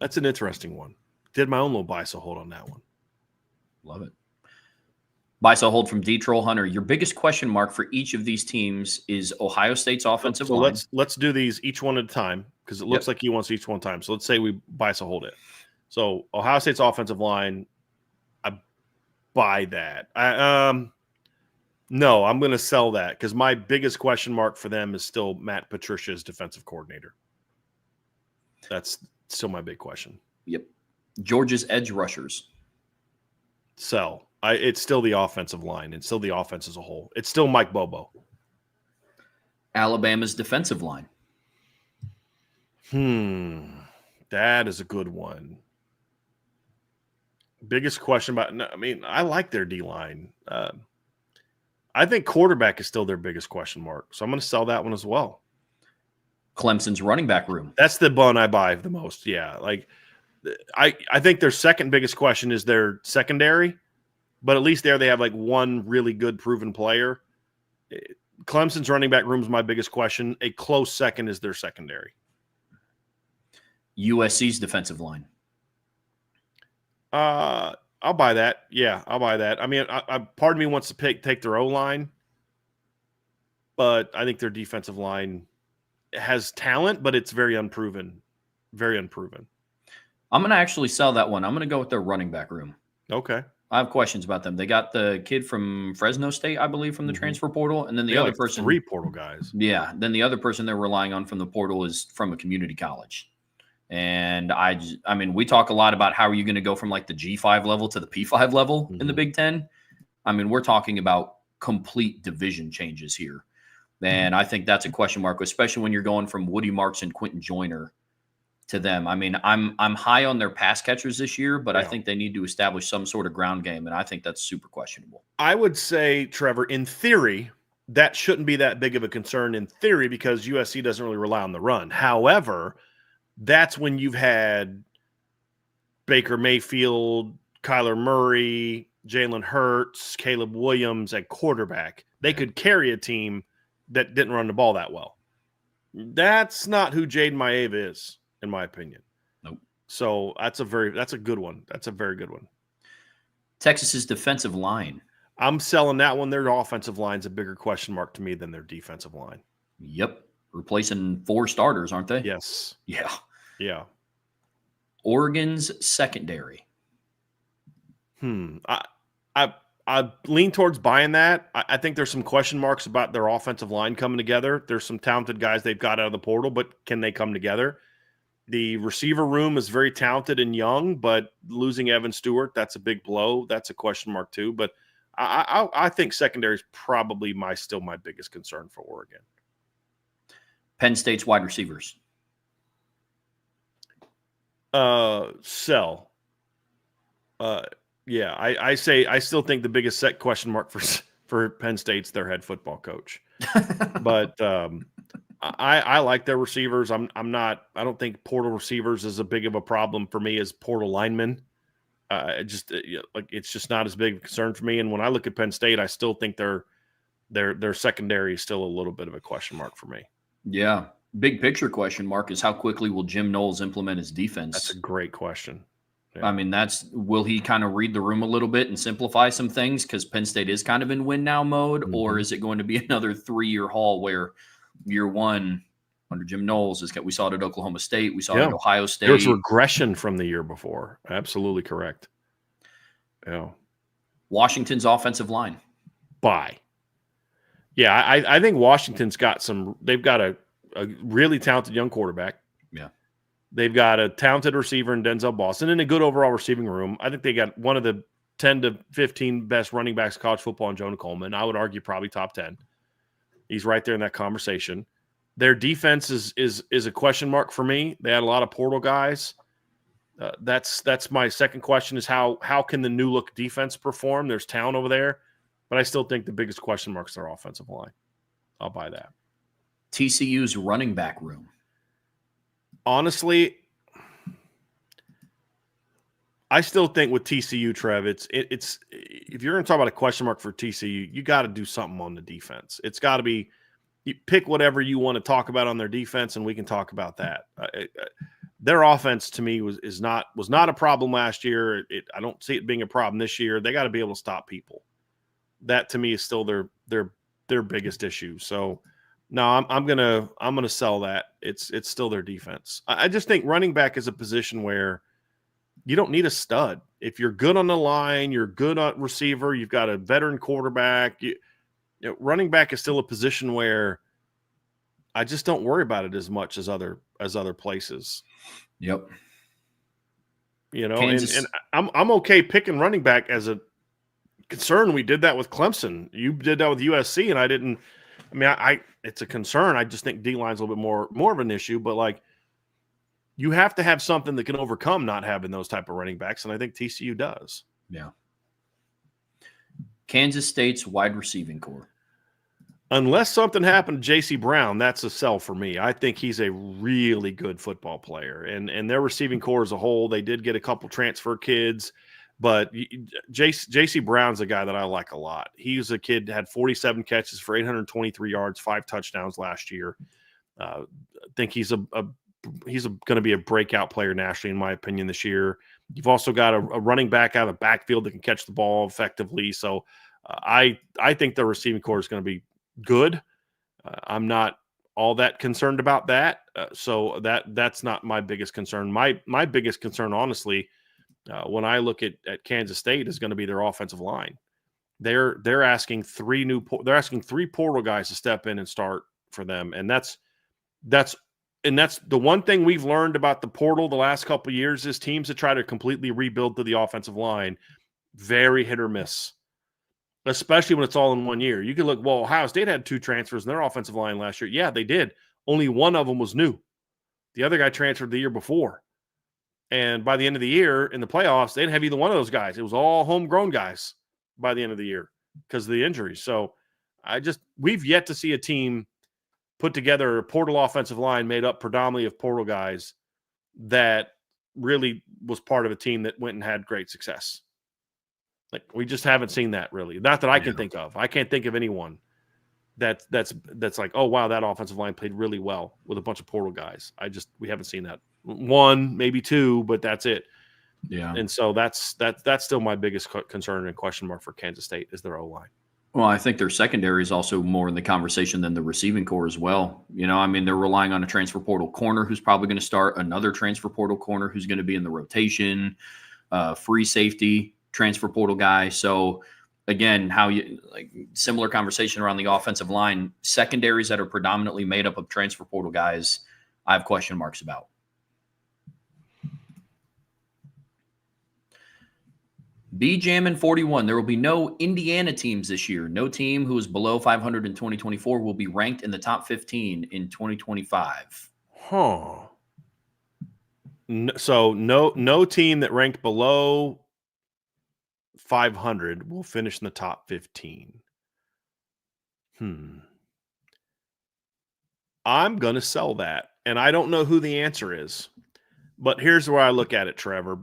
that's an interesting one. Did my own little buy so hold on that one.
Love it. Buy so hold from D Troll Hunter. Your biggest question mark for each of these teams is Ohio State's offensive line.
Let's do these each one at a time because it looks like he wants each one time. So let's say we buy so hold it. So Ohio State's offensive line, I buy that. No, I'm going to sell that because my biggest question mark for them is still Matt Patricia's defensive coordinator. That's still my big question.
Yep. Georgia's edge rushers.
Sell. It's still the offensive line. It's still the offense as a whole. It's still Mike Bobo.
Alabama's defensive line.
That is a good one. Biggest question I like their D-line. I think quarterback is still their biggest question mark. So I'm going to sell that one as well.
Clemson's running back room.
That's the one I buy the most. Yeah. Like I think their second biggest question is their secondary, but at least there they have like one really good proven player. Clemson's running back room is my biggest question. A close second is their secondary.
USC's defensive line.
I'll buy that. Yeah, I'll buy that. I mean, part of me wants to take their O-line, but I think their defensive line has talent, but it's very unproven. Very unproven.
I'm going to actually sell that one. I'm going to go with their running back room.
Okay.
I have questions about them. They got the kid from Fresno State, I believe, from the transfer portal, and then the other person.
3 portal guys.
Yeah. Then the other person they're relying on from the portal is from a community college. And I mean, we talk a lot about how are you going to go from like the G5 level to the P5 level in the Big Ten. I mean, we're talking about complete division changes here. And I think that's a question mark, especially when you're going from Woody Marks and Quentin Joyner to them. I mean, I'm high on their pass catchers this year, but I think they need to establish some sort of ground game, and I think that's super questionable.
I would say, Trevor, in theory, that shouldn't be that big of a concern in theory because USC doesn't really rely on the run. However, that's when you've had Baker Mayfield, Kyler Murray, Jalen Hurts, Caleb Williams at quarterback. They could carry a team that didn't run the ball that well. That's not who Jaden Maeva is, in my opinion.
Nope.
So that's a good one. That's a very good one.
Texas's defensive line.
I'm selling that one. Their offensive line's a bigger question mark to me than their defensive line.
Yep. Replacing 4 starters, aren't they?
Yes.
Yeah.
Yeah.
Oregon's secondary.
I lean towards buying that. I think there's some question marks about their offensive line coming together. There's some talented guys they've got out of the portal, but can they come together? The receiver room is very talented and young, but losing Evan Stewart, that's a big blow. That's a question mark too. But I think secondary is probably still my biggest concern for Oregon.
Penn State's wide receivers.
Sell. Yeah, I still think the biggest question mark for Penn State's their head football coach. But I like their receivers. I don't think portal receivers is a big of a problem for me as portal linemen. It's just not as big a concern for me. And when I look at Penn State, I still think their secondary is still a little bit of a question mark for me.
Yeah. Big picture question mark is how quickly will Jim Knowles implement his defense?
That's a great question.
I mean, will he kind of read the room a little bit and simplify some things because Penn State is kind of in win now mode, or is it going to be another 3-year haul where year one under Jim Knowles we saw it at Oklahoma State, we saw it at Ohio State.
There was regression from the year before. Absolutely correct. Yeah.
Washington's offensive line.
Bye. Yeah, I think Washington's got they've got a really talented young quarterback.
Yeah.
They've got a talented receiver in Denzel Boston and a good overall receiving room. I think they got one of the 10 to 15 best running backs in college football in Jonah Coleman. I would argue probably top 10. He's right there in that conversation. Their defense is a question mark for me. They had a lot of portal guys. That's my second question is how can the new look defense perform? There's talent over there, but I still think the biggest question mark is their offensive line. I'll buy that.
TCU's running back room.
Honestly, I still think with TCU, Trev, it's if you're going to talk about a question mark for TCU, you got to do something on the defense. It's got to be you pick whatever you want to talk about on their defense, and we can talk about that. Their offense to me was not a problem last year. I don't see it being a problem this year. They got to be able to stop people. That to me is still their biggest issue. So no, I'm gonna sell that. It's still their defense. I just think running back is a position where you don't need a stud. If you're good on the line, you're good on receiver, you've got a veteran quarterback. Running back is still a position where I just don't worry about it as much as other places.
Yep.
And I'm okay picking running back as a concern. We did that with Clemson. You did that with USC, and I didn't. I mean, it's a concern. I just think D-line's a little bit more of an issue, but like you have to have something that can overcome not having those type of running backs, and I think TCU does.
Yeah. Kansas State's wide receiving core.
Unless something happened to J.C. Brown, that's a sell for me. I think he's a really good football player, and their receiving core as a whole, they did get a couple transfer kids, but J.C. Brown's a guy that I like a lot. He was a kid that had 47 catches for 823 yards, 5 touchdowns last year. I think he's going to be a breakout player nationally, in my opinion, this year. You've also got a running back out of the backfield that can catch the ball effectively. So I think the receiving core is going to be good. I'm not all that concerned about that. So that's not my biggest concern. My biggest concern, honestly, when I look at Kansas State, is going to be their offensive line. They're asking three portal guys to step in and start for them, and that's the one thing we've learned about the portal the last couple of years is teams that try to completely rebuild to the offensive line, very hit or miss. Especially when it's all in 1 year. You can look, well, Ohio State had 2 transfers in their offensive line last year. Yeah, they did. Only one of them was new. The other guy transferred the year before. And by the end of the year, in the playoffs, they didn't have either one of those guys. It was all homegrown guys by the end of the year because of the injuries. So we've yet to see a team put together a portal offensive line made up predominantly of portal guys that really was part of a team that went and had great success. Like we just haven't seen that really. Not that I can think of. I can't think of anyone that's like, oh wow, that offensive line played really well with a bunch of portal guys. We haven't seen that. 1, maybe 2, but that's it.
Yeah.
And so that's still my biggest concern and question mark for Kansas State is their O-line.
Well, I think their secondary is also more in the conversation than the receiving core as well. I mean, they're relying on a transfer portal corner who's probably going to start, another transfer portal corner who's going to be in the rotation, free safety, transfer portal guy. So again, similar conversation around the offensive line, secondaries that are predominantly made up of transfer portal guys, I have question marks about. B-Jammin' 41. There will be no Indiana teams this year. No team who is below 500 in 2024 will be ranked in the top 15 in 2025.
Huh. So no team that ranked below 500 will finish in the top 15. I'm going to sell that. And I don't know who the answer is. But here's where I look at it, Trevor.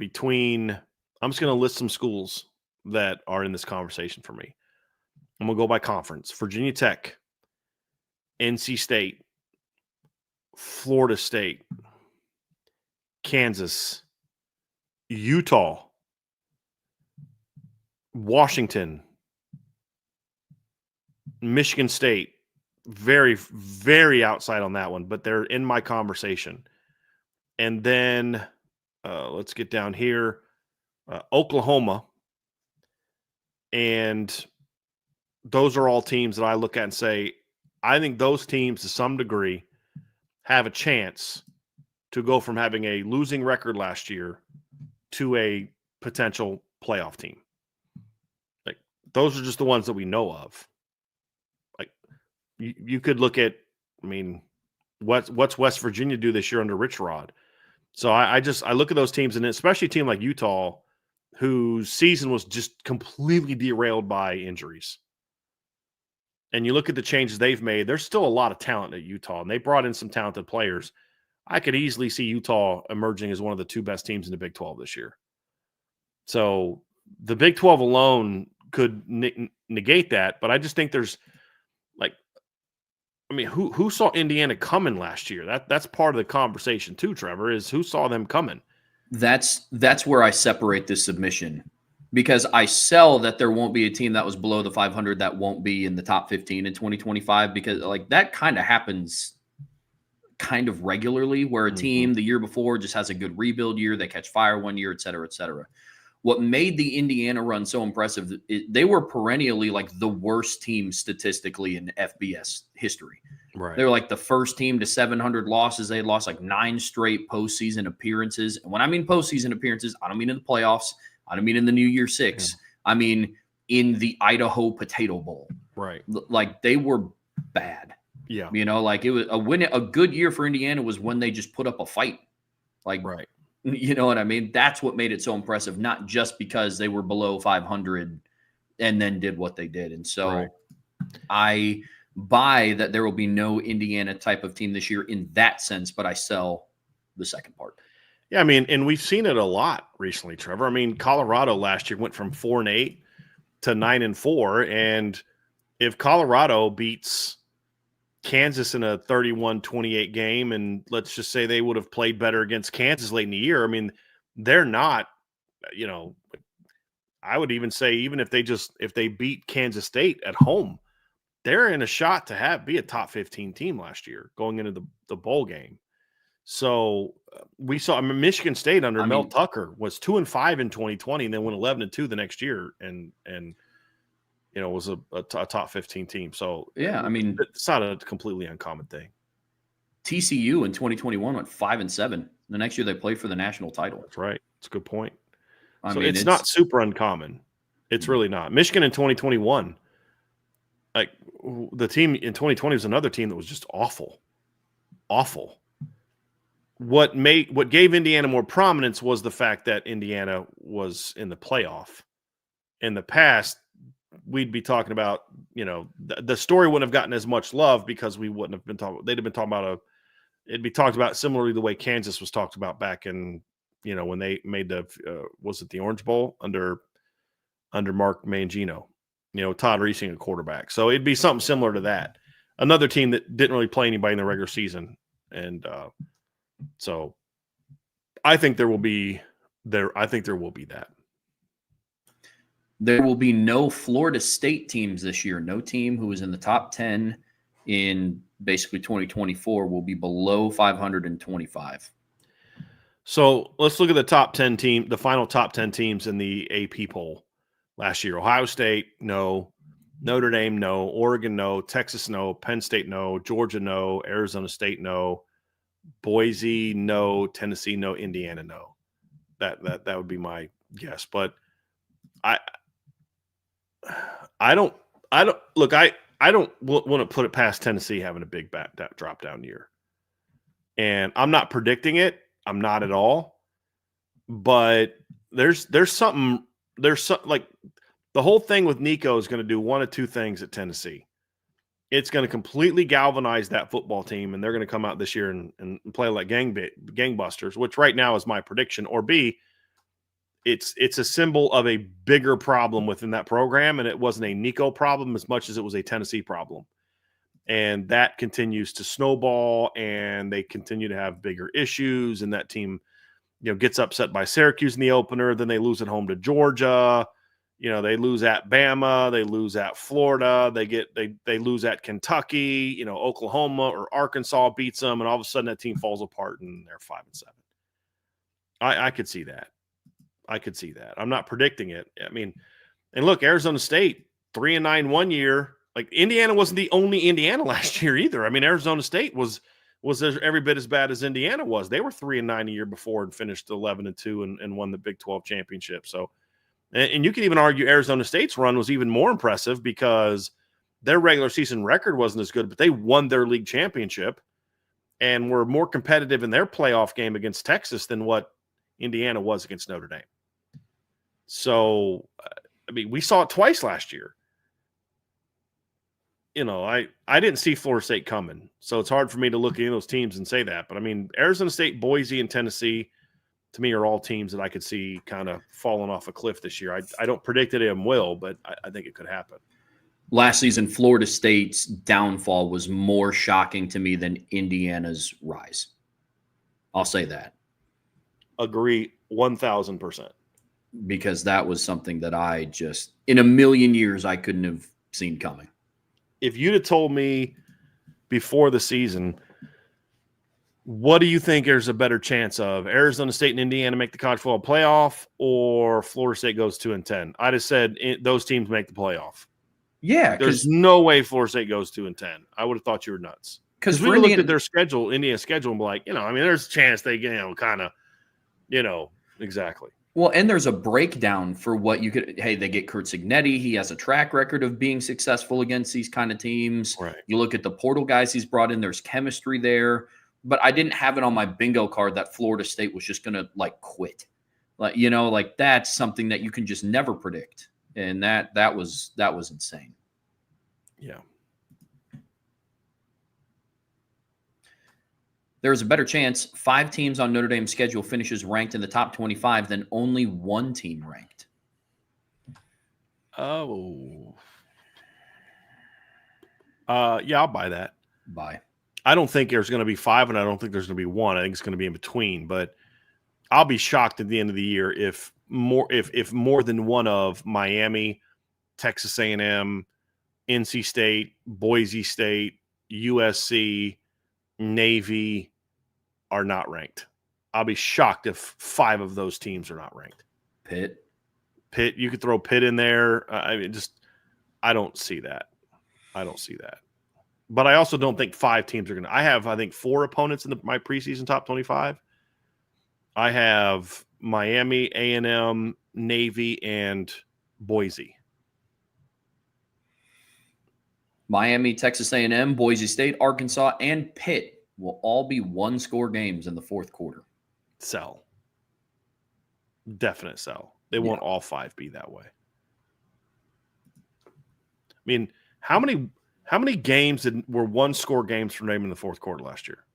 I'm just going to list some schools that are in this conversation for me. I'm going to go by conference. Virginia Tech, NC State, Florida State, Kansas, Utah, Washington, Michigan State, very, very outside on that one, but they're in my conversation. And then let's get down here. Oklahoma. And those are all teams that I look at and say, I think those teams to some degree have a chance to go from having a losing record last year to a potential playoff team. Like, those are just the ones that we know of. Like, you could look at, I mean, what's West Virginia do this year under Rich Rod? So I look at those teams, and especially a team like Utah, whose season was just completely derailed by injuries. And you look at the changes they've made, there's still a lot of talent at Utah, and they brought in some talented players. I could easily see Utah emerging as one of the two best teams in the Big 12 this year. So the Big 12 alone could negate that, but I just think there's, like, I mean, who saw Indiana coming last year? That's part of the conversation too, Trevor, is who saw them coming.
That's where I separate this submission, because I sell that there won't be a team that was below the 500 that won't be in the top 15 in 2025, because like that kind of happens kind of regularly, where a team the year before just has a good rebuild year, they catch fire one year, et cetera, et cetera. What made the Indiana run so impressive, they were perennially like the worst team statistically in FBS history.
Right.
They were like the first team to 700 losses. They had lost like 9 straight postseason appearances. And when I mean postseason appearances, I don't mean in the playoffs. I don't mean in the New Year Six. Yeah. I mean in the Idaho Potato Bowl.
Right.
Like they were bad.
Yeah.
You know, like it was a good year for Indiana was when they just put up a fight. Like,
right.
You know what I mean? That's what made it so impressive, not just because they were below 500 and then did what they did. And so I buy that there will be no Indiana type of team this year in that sense, but I sell the second part.
Yeah, I mean, and we've seen it a lot recently, Trevor. I mean, Colorado last year went from 4-8 to 9-4, and if Colorado beats Kansas in a 31-28 game, and let's just say they would have played better against Kansas late in the year, I mean, they're not, you know, I would even say even if they beat Kansas State at home, they're in a shot to be a top 15 team last year going into the bowl game. So we saw Michigan State under Mel Tucker was 2-5 in 2020, and then went 11-2 the next year, and you know, was a top 15 team. So
yeah, I mean,
it's not a completely uncommon thing.
TCU in 2021 went 5-7. The next year they played for the national title.
That's right. It's a good point.
I
mean,
it's
not super uncommon. It's really not. Michigan in 2021, like the team in 2020 was another team that was just awful. Awful. What gave Indiana more prominence was the fact that Indiana was in the playoff. In the past, we'd be talking about, you know, the story wouldn't have gotten as much love because we wouldn't have been talking. They'd have been talking about it'd be talked about similarly the way Kansas was talked about back in, you know, when they made was it the Orange Bowl under Mark Mangino, you know, Todd Reesing a quarterback. So it'd be something similar to that. Another team that didn't really play anybody in the regular season. And so I think there will be that.
There will be no Florida State teams this year. No team who is in the top 10 in basically 2024 will be below 525.
So let's look at the final top 10 teams in the AP poll last year. Ohio State, no. Notre Dame, no. Oregon, no. Texas, no. Penn State, no. Georgia, no. Arizona State, no. Boise, no. Tennessee, no. Indiana, no. That would be my guess. But I don't want to put it past Tennessee having a big drop down year. And I'm not predicting it. I'm not at all. But there's something like the whole thing with Nico is going to do one of two things at Tennessee. It's going to completely galvanize that football team, and they're going to come out this year and play like gangbusters, which right now is my prediction. Or B, it's a symbol of a bigger problem within that program, and it wasn't a Nico problem as much as it was a Tennessee problem. And that continues to snowball, and they continue to have bigger issues, and that team gets upset by Syracuse in the opener. Then they lose at home to Georgia. They lose at Bama. They lose at Florida. They lose at Kentucky. Oklahoma or Arkansas beats them, and all of a sudden that team falls apart and they're 5-7. I could see that. I'm not predicting it. I mean, and look, Arizona State 3-9 one year. Like Indiana wasn't the only Indiana last year either. I mean, Arizona State was every bit as bad as Indiana was. They were 3-9 a year before and finished 11-2 and won the Big 12 championship. So, and you can even argue Arizona State's run was even more impressive because their regular season record wasn't as good, but they won their league championship and were more competitive in their playoff game against Texas than what Indiana was against Notre Dame. So, I mean, we saw it twice last year. I didn't see Florida State coming, so it's hard for me to look at those teams and say that. But, I mean, Arizona State, Boise, and Tennessee, to me, are all teams that I could see kind of falling off a cliff this year. I don't predict that it will, but I think it could happen.
Last season, Florida State's downfall was more shocking to me than Indiana's rise. I'll say that.
Agree 1,000%.
Because that was something that I just, in a million years, I couldn't have seen coming.
If you'd have told me before the season, what do you think there's a better chance of? Arizona State and Indiana make the college football playoff, or Florida State goes 2-10? I'd have said those teams make the playoff.
Yeah.
There's no way Florida State goes 2-10. I would have thought you were nuts. Because we looked at their schedule, Indiana's schedule, and be like, I mean, there's a chance they, kind of, exactly.
Well, and there's a breakdown for what you could – hey, they get Kurt Cignetti. He has a track record of being successful against these kind of teams.
Right.
You look at the portal guys he's brought in. There's chemistry there. But I didn't have it on my bingo card that Florida State was just going to, quit. That's something that you can just never predict. And that was insane.
Yeah.
There's a better chance 5 teams on Notre Dame's schedule finishes ranked in the top 25 than only 1 team ranked.
Oh. Yeah, I'll buy that.
Buy.
I don't think there's going to be 5, and I don't think there's going to be 1. I think it's going to be in between. But I'll be shocked at the end of the year if more than one of Miami, Texas A&M, NC State, Boise State, USC, Navy are not ranked. I'll be shocked if 5 of those teams are not ranked.
Pitt,
you could throw Pitt in there. I don't see that. But I also don't think 5 teams are going to. I think 4 opponents in my preseason top 25. I have Miami, A&M, Navy, and Boise.
Miami, Texas A&M, Boise State, Arkansas, and Pitt will all be 1-score games in the fourth quarter.
Sell. Definite sell. They won't all 5 be that way. I mean, how many games were 1-score games for Notre Dame in the fourth quarter last year?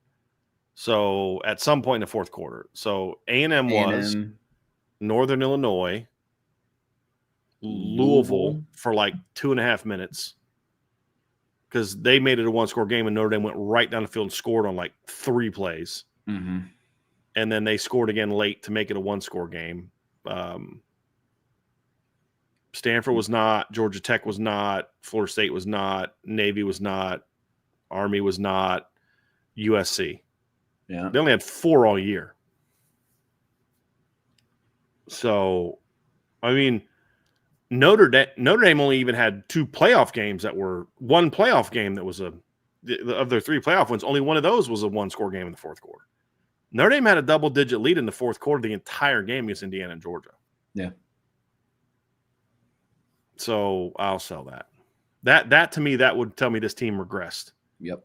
So at some point in the fourth quarter. So A&M was Northern Illinois, Louisville for 2.5 minutes. Because they made it a 1-score game, and Notre Dame went right down the field and scored on 3 plays.
Mm-hmm.
And then they scored again late to make it a 1-score game. Stanford was not. Georgia Tech was not. Florida State was not. Navy was not. Army was not. USC.
Yeah.
They only had 4 all year. So, I mean, Notre Dame only even had 2 playoff games that were – 1 playoff game that was of their 3 playoff wins, only one of those was a 1-score game in the fourth quarter. Notre Dame had a double-digit lead in the fourth quarter the entire game against Indiana and Georgia.
Yeah.
So I'll sell that. That to me, that would tell me this team regressed.
Yep.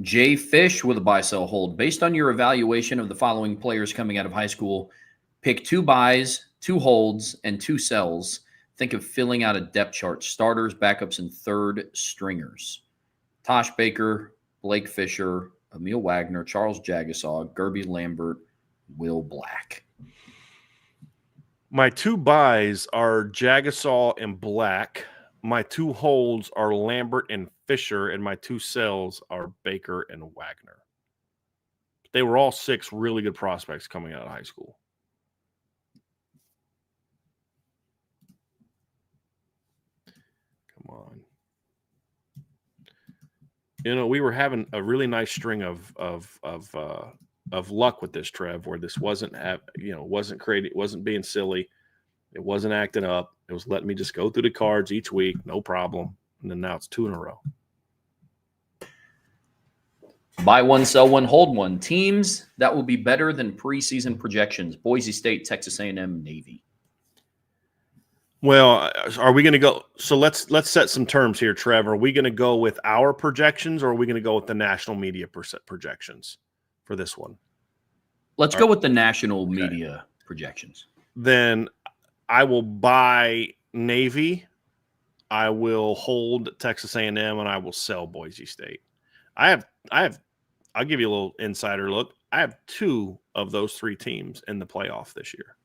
Jay Fish with a buy-sell hold. Based on your evaluation of the following players coming out of high school, pick 2 buys, 2 holds, and 2 sells. Think of filling out a depth chart. Starters, backups, and third stringers. Tosh Baker, Blake Fisher, Emil Wagner, Charles Jagasaw, Gerby Lambert, Will Black.
My 2 buys are Jagasaw and Black. My 2 holds are Lambert and Fisher, and my 2 sells are Baker and Wagner. They were all 6 really good prospects coming out of high school. Come on. We were having a really nice string of luck with this, Trev, where this wasn't being silly. It wasn't acting up. It was letting me just go through the cards each week, no problem. And then now it's 2 in a row.
Buy one, sell one, hold one. Teams that will be better than preseason projections: Boise State, Texas A&M, Navy.
Well, are we going to go? So let's set some terms here, Trevor. Are we going to go with our projections, or are we going to go with the national media projections for this one?
Let's go with the national media projections.
Then I will buy Navy. I will hold Texas A&M, and I will sell Boise State. I'll give you a little insider look. I have 2 of those 3 teams in the playoff this year.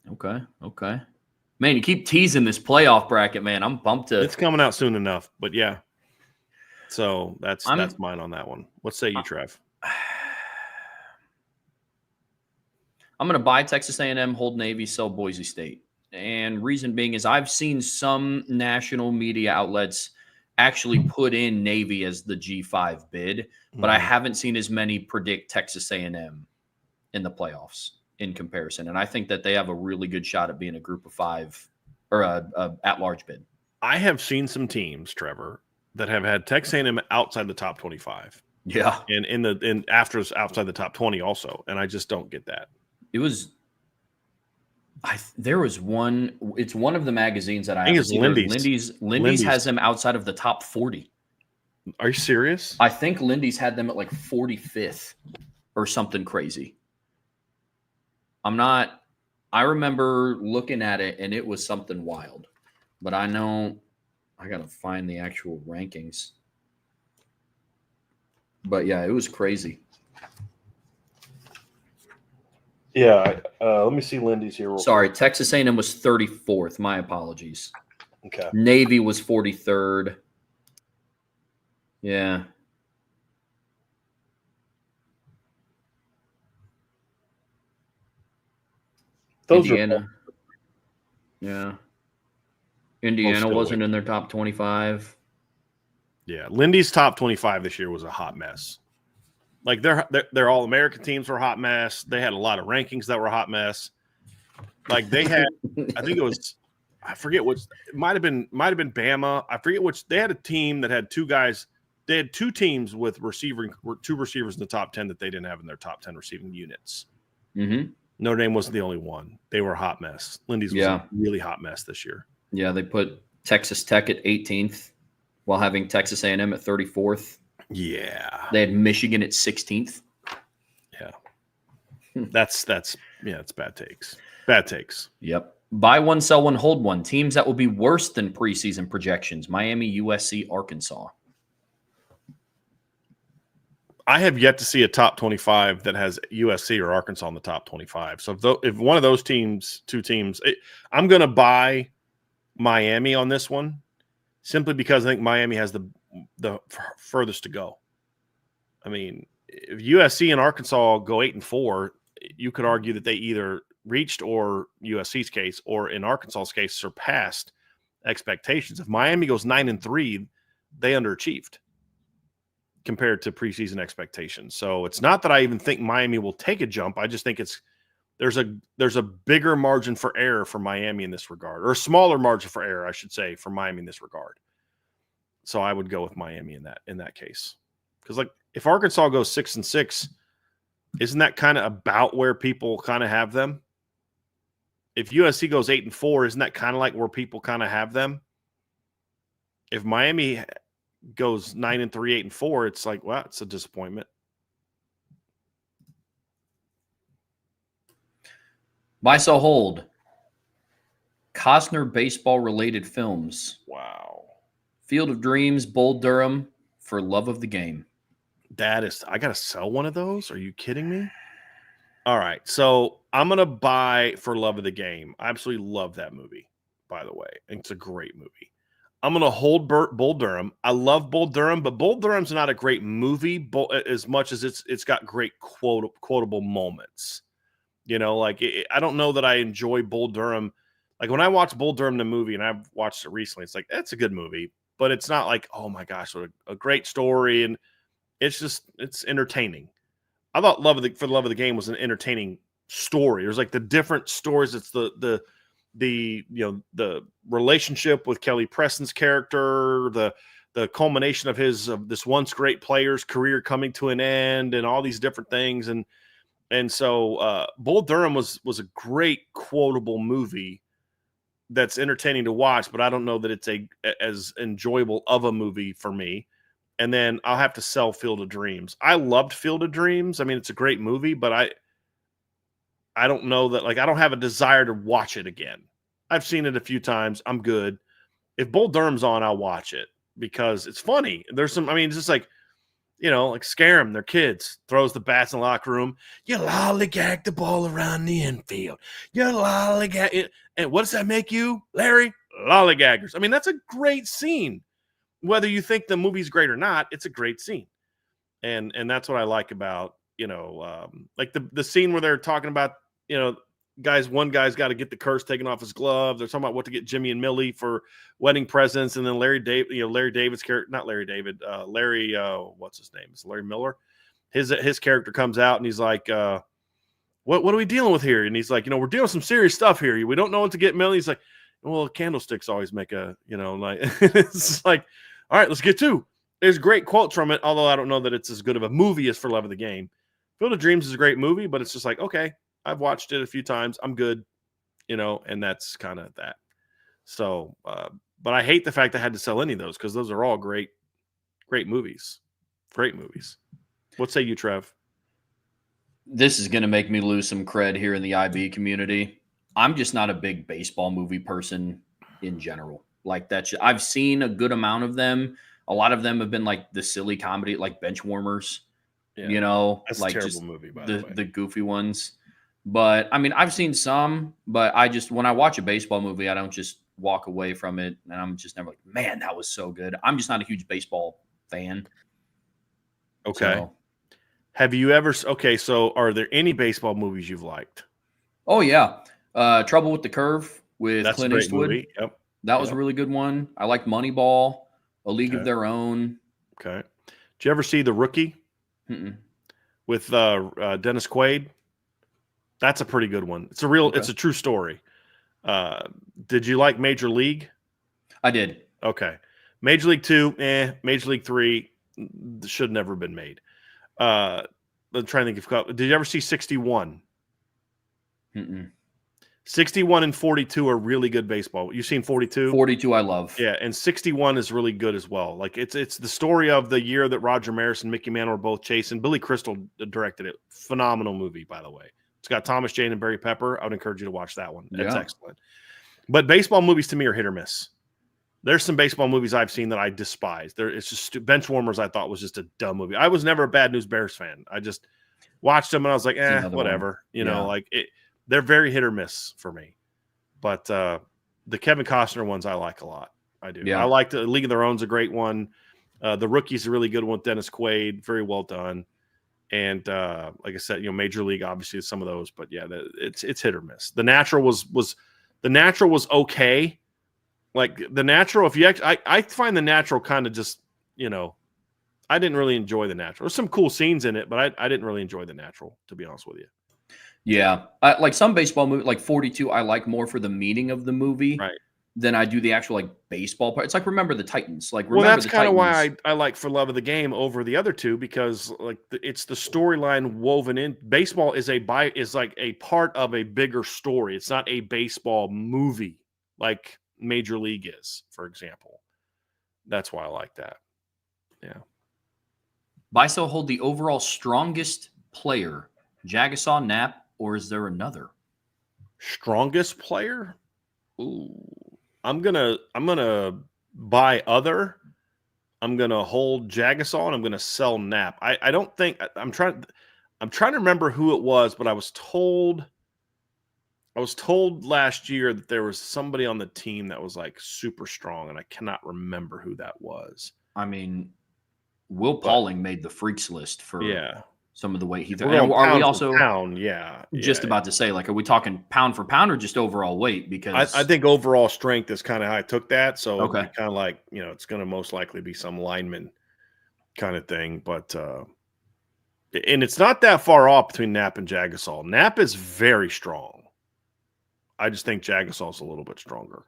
Okay. Man, you keep teasing this playoff bracket, man. I'm pumped to.
It's coming out soon enough, but yeah. So that's mine on that one. What say you, Trev?
I'm going to buy Texas A&M, hold Navy, sell Boise State. And reason being is I've seen some national media outlets actually put in Navy as the G5 bid, but I haven't seen as many predict Texas A&M in the playoffs in comparison. And I think that they have a really good shot at being a group of 5 or a at-large bid.
I have seen some teams, Trevor, that have had Texas A&M outside the top 25.
Yeah.
And after outside the top 20 also. And I just don't get that.
It was there was one. It's one of the magazines that I
think
have.
it's Lindy's.
Lindy's has them outside of the top 40.
Are you serious?
I think Lindy's had them at like 45th or something crazy. I remember looking at it and it was something wild, but I know I got to find the actual rankings. But yeah, it was crazy.
Yeah, let me see Lindy's here.
Sorry, Texas A&M was 34th. My apologies.
Okay.
Navy was 43rd. Yeah. Indiana. Yeah. Indiana wasn't in their top 25.
Yeah, Lindy's top 25 this year was a hot mess. Like their All-American teams were a hot mess. They had a lot of rankings that were a hot mess. Like they had, I think it was, I forget which. It might have been Bama. I forget which. They had a team that had 2 guys. They had 2 teams with 2 receivers in the top 10 that they didn't have in their top 10 receiving units.
Mm-hmm.
Notre Dame wasn't the only one. They were a hot mess. Lindy's was a really hot mess this year.
Yeah, they put Texas Tech at 18th while having Texas A&M at 34th.
Yeah.
They had Michigan at 16th.
Yeah. That's it's bad takes. Bad takes.
Yep. Buy one, sell one, hold one. Teams that will be worse than preseason projections: Miami, USC, Arkansas.
I have yet to see a top 25 that has USC or Arkansas in the top 25. So if one of those teams, 2 teams, I'm going to buy Miami on this one simply because I think Miami has the furthest to go. I mean, if USC and Arkansas go 8-4, you could argue that they either reached, or USC's case, or in Arkansas's case, surpassed expectations. If Miami goes 9-3, they underachieved compared to preseason expectations. So it's not that I even think Miami will take a jump. I just think there's a bigger margin for error for Miami in this regard, or a smaller margin for error, I should say, for Miami in this regard. So I would go with Miami in that case. Because like if Arkansas goes 6-6, isn't that kind of about where people kind of have them? If USC goes 8-4, isn't that kind of like where people kind of have them? If Miami goes 9-3, 8-4, it's like, well, it's a disappointment.
Buy, sell, hold. Costner baseball-related films.
Wow.
Field of Dreams, Bull Durham, For Love of the Game.
I got to sell one of those? Are you kidding me? All right. So I'm going to buy For Love of the Game. I absolutely love that movie, by the way. It's a great movie. I'm going to hold Bull Durham. I love Bull Durham, but Bull Durham's not a great movie as much as it's got great quotable moments. Like I don't know that I enjoy Bull Durham. Like when I watch Bull Durham the movie, and I've watched it recently, it's like it's a good movie, but it's not like, oh my gosh, what a great story, and it's entertaining. I thought For the Love of the Game was an entertaining story. There's like the different stories. It's the the relationship with Kelly Preston's character, the culmination of this once great player's career coming to an end, and all these different things. And so Bull Durham was a great quotable movie that's entertaining to watch, but I don't know that it's as enjoyable of a movie for me. And then I'll have to sell Field of Dreams. I loved Field of Dreams. I mean, it's a great movie, but I don't know that, like, I don't have a desire to watch it again. I've seen it a few times. I'm good. If Bull Durham's on, I'll watch it because it's funny. There's some, I mean, it's just like, like scare them. They're kids. Throws the bats in the locker room. You lollygag the ball around the infield. You lollygag it. And what does that make you, Larry? Lollygaggers. I mean, that's a great scene. Whether you think the movie's great or not, it's a great scene. And that's what I like about, like the scene where they're talking about, one guy's got to get the curse taken off his glove. They're talking about what to get Jimmy and Millie for wedding presents. And then Larry David's character, not Larry David, Larry, what's his name? It's Larry Miller. His character comes out and he's like, what are we dealing with here? And he's like, we're dealing with some serious stuff here. We don't know what to get Millie. He's like, well, candlesticks always make a, like, it's like, all right, let's get to. There's great quotes from it, although I don't know that it's as good of a movie as For Love of the Game. Field of Dreams is a great movie, but it's just like, okay, I've watched it a few times. I'm good, and that's kind of that. So, but I hate the fact I had to sell any of those because those are all great movies. Great movies. What say you, Trev?
This is going to make me lose some cred here in the IB community. I'm just not a big baseball movie person in general. Like that, I've seen a good amount of them. A lot of them have been like the silly comedy, like Benchwarmers. Yeah.
That's
like
a terrible
just
movie, by the way.
The goofy ones. But I mean, I've seen some, but when I watch a baseball movie, I don't just walk away from it, and I'm just never like, man, that was so good. I'm just not a huge baseball fan.
Okay.
So,
have you ever? Okay, so are there any baseball movies you've liked?
Oh yeah, Trouble with the Curve with
That's
Clint
a great
Eastwood.
movie. Yep.
That was a really good one. I like Moneyball, A League of Their Own.
Okay. Did you ever see The Rookie? With Dennis Quaid? That's a pretty good one. It's a true story. Did you like Major League?
I did.
Okay. Major League 2, Major League 3 should never have been made. I'm trying to think of. Did you ever see 61? 61 and 42 are really good baseball. You've seen 42?
42 I love.
Yeah, and 61 is really good as well. Like it's the story of the year that Roger Maris and Mickey Mantle were both chasing. Billy Crystal directed it. Phenomenal movie, by the way. It's got Thomas Jane and Barry Pepper. I would encourage you to watch that one. It's excellent. But baseball movies to me are hit or miss. There's some baseball movies I've seen that I despise. It's just Benchwarmers. I thought was just a dumb movie. I was never a Bad News Bears fan. I just watched them and I was like, whatever. They're very hit or miss for me. But the Kevin Costner ones I like a lot. I do. Yeah. I like the League of Their Own's a great one. The Rookie's a really good one with Dennis Quaid. Very well done. And like I said, Major League obviously is some of those, but yeah, it's hit or miss. The Natural was okay. Like The Natural, I find The Natural kind of just, I didn't really enjoy The Natural. There's some cool scenes in it, but I didn't really enjoy The Natural, to be honest with you.
Yeah. Like some baseball movie, like 42, I like more for the meaning of the movie than I do the actual like baseball part. It's like Remember the Titans.
That's kind of why I like For Love of the Game over the other two, because like it's the storyline woven in. Baseball is like a part of a bigger story. It's not a baseball movie like Major League is, for example. That's why I like that. Yeah.
Biso hold the overall strongest player, Jagasaw, Knapp, or is there another
strongest player? Ooh, I'm gonna buy other. I'm gonna hold Jagasaw and I'm gonna sell Knapp. I don't think I'm trying to remember who it was, but I was told I was told last year that there was somebody on the team that was like super strong, and I cannot remember who that was.
I mean, Will Pauling made the freaks list for some of the weight he threw.
We're going
Are we
pound
also
for pound, yeah.
just about to say, like, are we talking pound for pound or just overall weight? Because
I think overall strength is kind of how I took that. So it'd be
okay,
kind of like, it's going to most likely be some lineman kind of thing. But and it's not that far off between Knapp and Jagasol. Knapp is very strong. I just think Jagasol's a little bit stronger.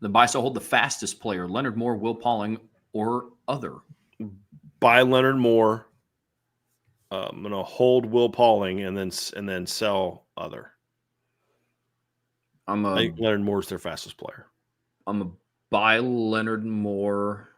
the Biso hold the fastest player: Leonard Moore, Will Pauling, or other.
Buy Leonard Moore. I'm gonna hold Will Pauling and then sell other. I think Leonard Moore's their fastest player.
I'm a buy Leonard Moore.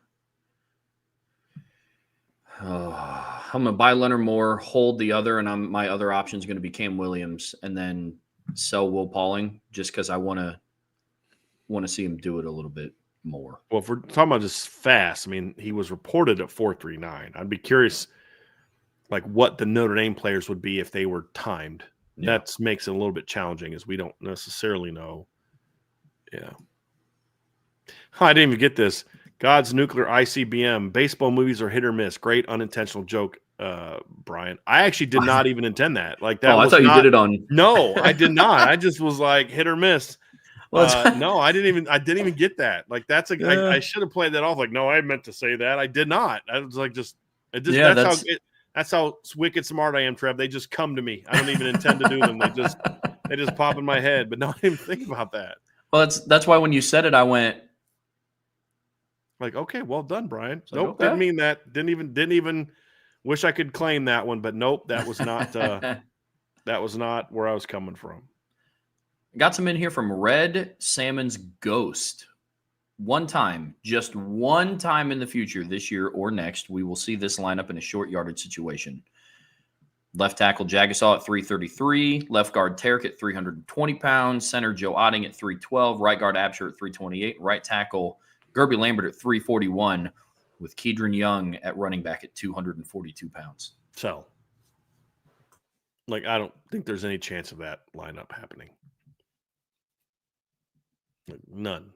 I'm gonna buy Leonard Moore, hold the other, and my other option is going to be Cam Williams, and then sell Will Pauling just because I want to see him do it a little bit more.
Well, if we're talking about just fast, I mean, he was reported at 4.39. I'd be curious, like, what the Notre Dame players would be if they were timed. Yeah. That makes it a little bit challenging, as we don't necessarily know. Yeah. I didn't even get this. God's Nuclear ICBM. Baseball movies are hit or miss. Great unintentional joke, Brian. I actually did not even intend that. Like that.
Oh, I thought you did it on.
No, I did not. I just was like hit or miss. No, I didn't even get that. Like that's I should have played that off. Like, no, I meant to say that. I did not. I was like, that's how wicked smart I am, Trev. They just come to me. I don't even intend to do them. They just pop in my head. But no, I didn't even think about that.
Well, that's why when you said it, I went
like, okay, well done, Brian.
Like,
nope,
okay.
Didn't mean that. Didn't even wish I could claim that one, but nope, that was not that was not where I was coming from.
Got some in here from Red Salmon's Ghost. Just one time in the future, this year or next, we will see this lineup in a short yardage situation. Left tackle Jagasaw at 333, left guard Tarek at 320 pounds, center Joe Otting at 312, right guard Absher at 328, right tackle Gerby Lambert at 341, with Kedron Young at running back at 242 pounds.
So, like, I don't think there's any chance of that lineup happening. Like, none.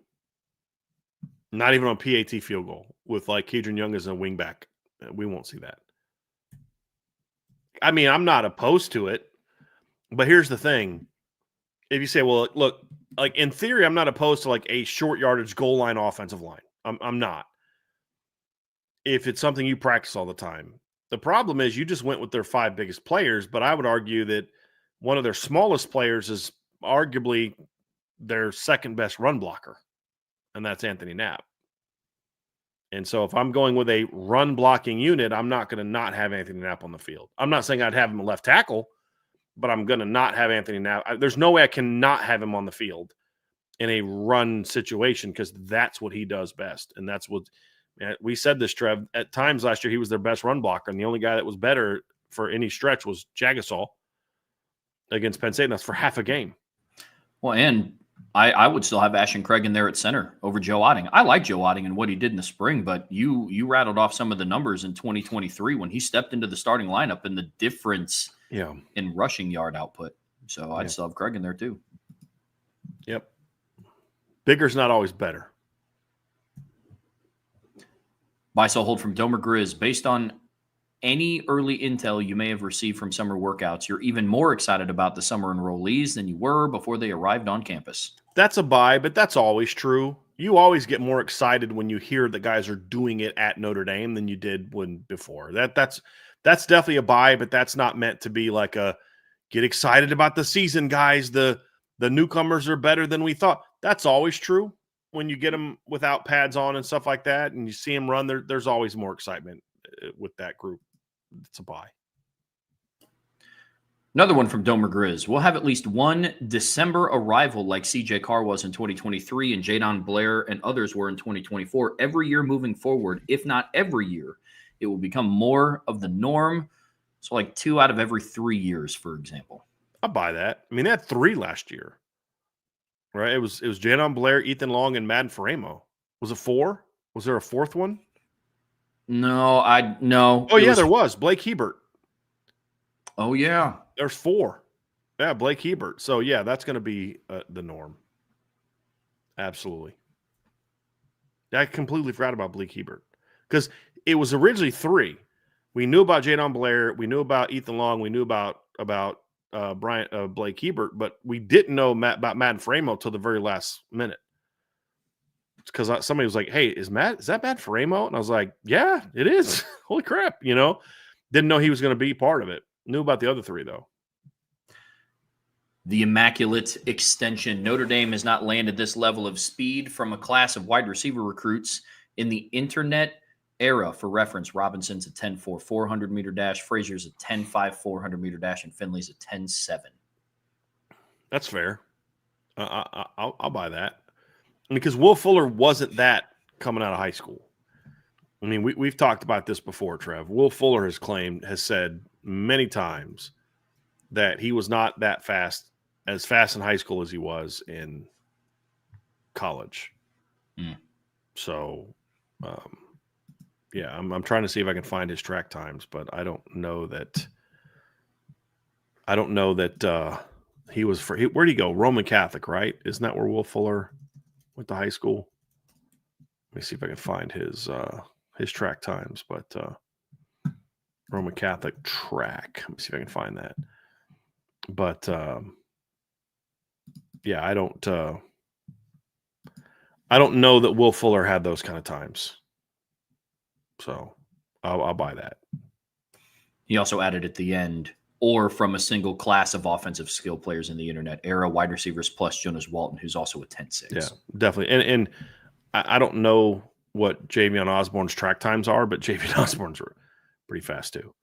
Not even on PAT field goal with like Kedron Young as a wingback. We won't see that. I mean, I'm not opposed to it, but here's the thing. If you say, well, look, like in theory, I'm not opposed to like a short yardage goal line offensive line. I'm not. If it's something you practice all the time. The problem is you just went with their 5 biggest players, but I would argue that one of their smallest players is arguably their second best run blocker, and that's Anthony Knapp. And so if I'm going with a run blocking unit, I'm not going to not have Anthony Knapp on the field. I'm not saying I'd have him left tackle, but I'm going to not have Anthony Knapp. There's no way I can not have him on the field in a run situation because that's what he does best. And that's what we said this, Trev. At times last year, he was their best run blocker. And the only guy that was better for any stretch was Jagasaw against Penn State. And that's for half a game.
Well, and I would still have Ashton Craig in there at center over Joe Otting. I like Joe Otting and what he did in the spring, but you rattled off some of the numbers in 2023 when he stepped into the starting lineup and the difference in rushing yard output. So I'd still have Craig in there too.
Yep. Bigger's not always better.
Buy, sell, hold from Domer Grizz. Based on any early intel you may have received from summer workouts, you're even more excited about the summer enrollees than you were before they arrived on campus.
That's a buy, but that's always true. You always get more excited when you hear that guys are doing it at Notre Dame than you did before. That's definitely a buy, but that's not meant to be like a get excited about the season, guys. The newcomers are better than we thought. That's always true when you get them without pads on and stuff like that, and you see them run. There's always more excitement with that group. It's a buy.
Another one from Domer Grizz. We'll have at least one December arrival like CJ Carr was in 2023 and Jadon Blair and others were in 2024. Every year moving forward, if not every year, it will become more of the norm. So like 2 out of every 3 years, for example.
I'll buy that. I mean, they had 3 last year. Right? It was Jadon Blair, Ethan Long, and Madden Faramo. Was it 4? Was there a 4th one?
No, no.
Oh, yeah, there was. Blake Hebert.
Oh, yeah.
There's 4. Yeah, Blake Hebert. So, yeah, that's going to be the norm. Absolutely. I completely forgot about Blake Hebert because it was originally 3. We knew about Jadon Blair. We knew about Ethan Long. We knew about Blake Hebert, but we didn't know about Matt Framo till the very last minute. Because somebody was like, "Hey, is that Matt Framo?" And I was like, "Yeah, it is." Holy crap! Didn't know he was going to be part of it. Knew about the other 3 though.
The immaculate extension. Notre Dame has not landed this level of speed from a class of wide receiver recruits in the internet era. For reference, Robinson's a 10.4 400-meter dash, Frazier's a 10.5 400-meter dash, and Finley's a 10.7.
That's fair. I'll buy that. Because Will Fuller wasn't that coming out of high school. I mean, we've talked about this before, Trev. Will Fuller has said many times that he was not that fast in high school as he was in college. So, yeah, I'm trying to see if I can find his track times, but I don't know that he was where'd he go? Roman Catholic, right? Isn't that where Will Fuller went to high school? Let me see if I can find his track times, but Roman Catholic track. Let me see if I can find that. But yeah, I don't know that Will Fuller had those kind of times. So I'll buy that.
He also added at the end, or from a single class of offensive skill players in the internet era, wide receivers plus Jonas Walton, who's also a 10.6.
Yeah, definitely. And I don't know what Javion Osborne's track times are, but Javion Osborne's are pretty fast too.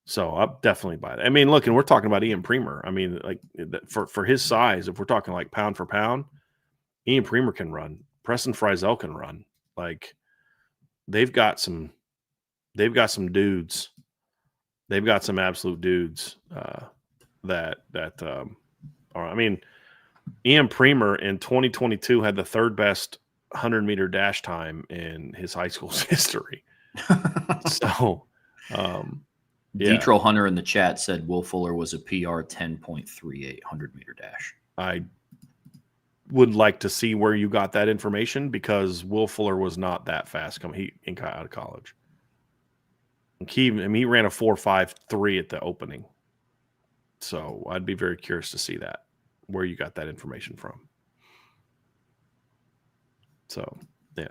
So I'll definitely buy that. I mean, look, and we're talking about Ian Premer. I mean, like for his size, if we're talking like pound for pound, Ian Premer can run. Preston Frizzell can run. Like they've got some dudes. They've got some absolute dudes that are. I mean, Ian Premer in 2022 had the third best 100-meter dash time in his high school's history. So. Yeah.
Detro Hunter in the chat said Will Fuller was a PR 10.38 100-meter dash.
I would like to see where you got that information because Will Fuller was not that fast coming out of college. He ran a 4.53 at the opening. So I'd be very curious to see that, where you got that information from. So, yeah.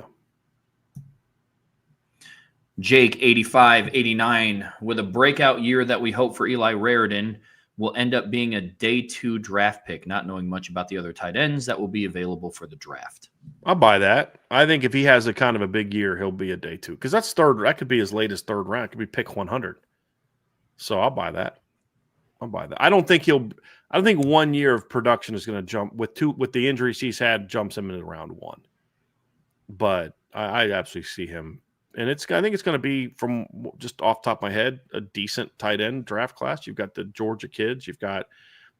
Jake, 85-89, with a breakout year that we hope for Eli Raridan, will end up being a day 2 draft pick, not knowing much about the other tight ends that will be available for the draft.
I'll buy that. I think if he has a kind of a big year, he'll be a day 2 because that's third. That could be as late as third round. It could be pick 100. So I'll buy that. I don't think 1 year of production is going to jump with the injuries he's had jumps him into round 1. But I absolutely see him. And I think it's going to be, from just off the top of my head, a decent tight end draft class. You've got the Georgia kids. You've got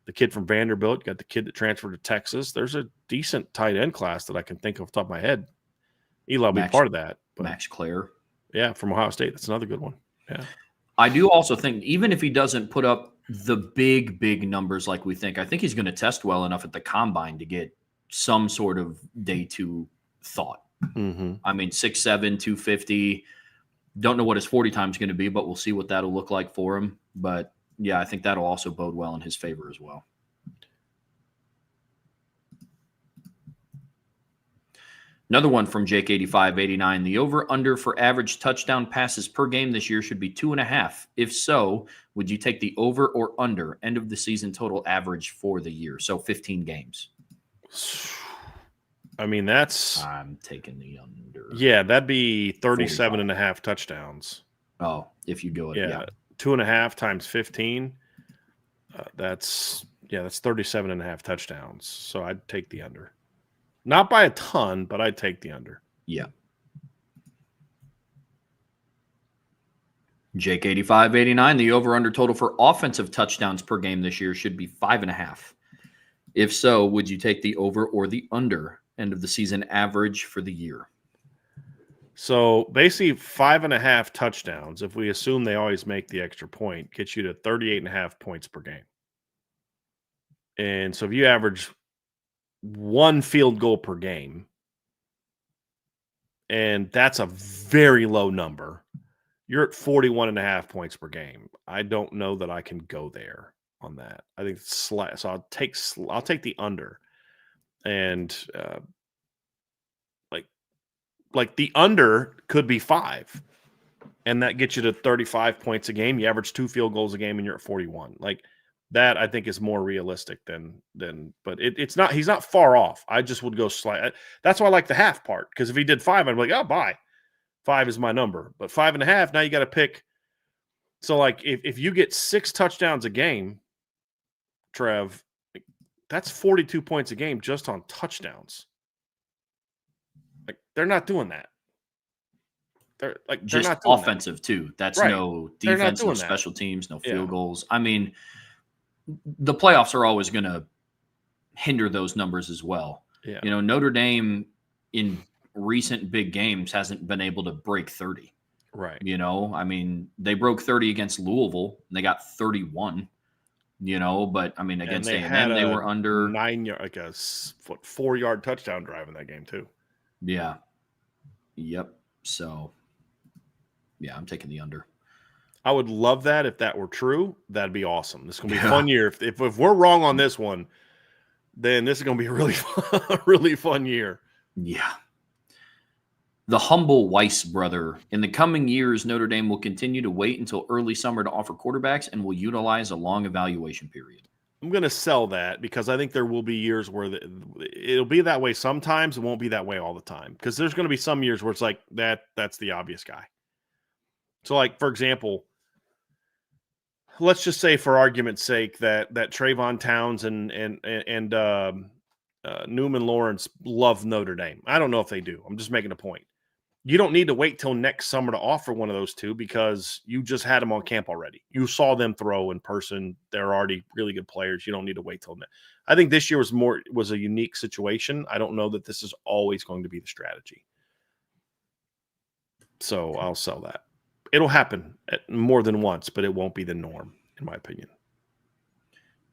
the kid from Vanderbilt. You've got the kid that transferred to Texas. There's a decent tight end class that I can think of off the top of my head. Eli will be part of that.
But Max Clare.
Yeah, from Ohio State. That's another good one. Yeah.
I do also think, even if he doesn't put up the big numbers like we think, I think he's going to test well enough at the combine to get some sort of day 2 thought.
Mm-hmm.
I mean, 6'7", 250. Don't know what his 40 time is going to be, but we'll see what that'll look like for him. But yeah, I think that'll also bode well in his favor as well. Another one from Jake 85-89. The over-under for average touchdown passes per game this year should be 2.5. If so, would you take the over or under end of the season total average for the year? So 15 games.
I mean,
I'm taking the under.
Yeah, that'd be 37.5 touchdowns.
Oh, if you go it,
yeah. 2.5 times 15. That's 37.5 touchdowns. So I'd take the under. Not by a ton, but I'd take the under.
Yeah. Jake 85-89. The over-under total for offensive touchdowns per game this year should be 5.5. If so, would you take the over or the under end of the season average for the year?
So basically 5.5 touchdowns, if we assume they always make the extra point, gets you to 38.5 points per game. And so if you average 1 field goal per game, and that's a very low number, you're at 41.5 points per game. I don't know that I can go there on that. I think it's slight. So I'll take the under. And like the under could be 5, and that gets you to 35 points a game. You average 2 field goals a game, and you're at 41. Like that, I think is more realistic than. But it's not. He's not far off. I just would go slight. That's why I like the half part, because if he did 5, I'd be like, oh, bye. 5 is my number. But 5.5, now you got to pick. So like if you get 6 touchdowns a game, Trev, that's 42 points a game just on touchdowns. Like they're not doing that. They're
just
not doing
offensive
that.
too. That's
Right.
no
They're not
defense, no
doing that.
special teams, no field
Yeah.
goals. I mean, the playoffs are always going to hinder those numbers as well.
Yeah.
You know, Notre Dame in recent big games hasn't been able to break 30.
Right.
You know, I mean, they broke 30 against Louisville and they got 31. You know, but I mean, against A&M, they were under
9-yard, like a 4-yard touchdown drive in that game too.
Yeah. Yep. So, yeah, I'm taking the under.
I would love that if that were true. That'd be awesome. This is gonna be a fun year. If we're wrong on this one, then this is gonna be a really fun, really fun year.
Yeah. The humble Weiss brother. In the coming years, Notre Dame will continue to wait until early summer to offer quarterbacks and will utilize a long evaluation period.
I'm going to sell that because I think there will be years where it'll be that way sometimes. It won't be that way all the time, because there's going to be some years where it's like that's the obvious guy. So like, for example, let's just say for argument's sake that Trayvon Towns and Newman Lawrence love Notre Dame. I don't know if they do. I'm just making a point. You don't need to wait till next summer to offer one of those two, because you just had them on camp already. You saw them throw in person. They're already really good players. You don't need to wait till next. I think this year was a unique situation. I don't know that this is always going to be the strategy. So I'll sell that. It'll happen more than once, but it won't be the norm, in my opinion.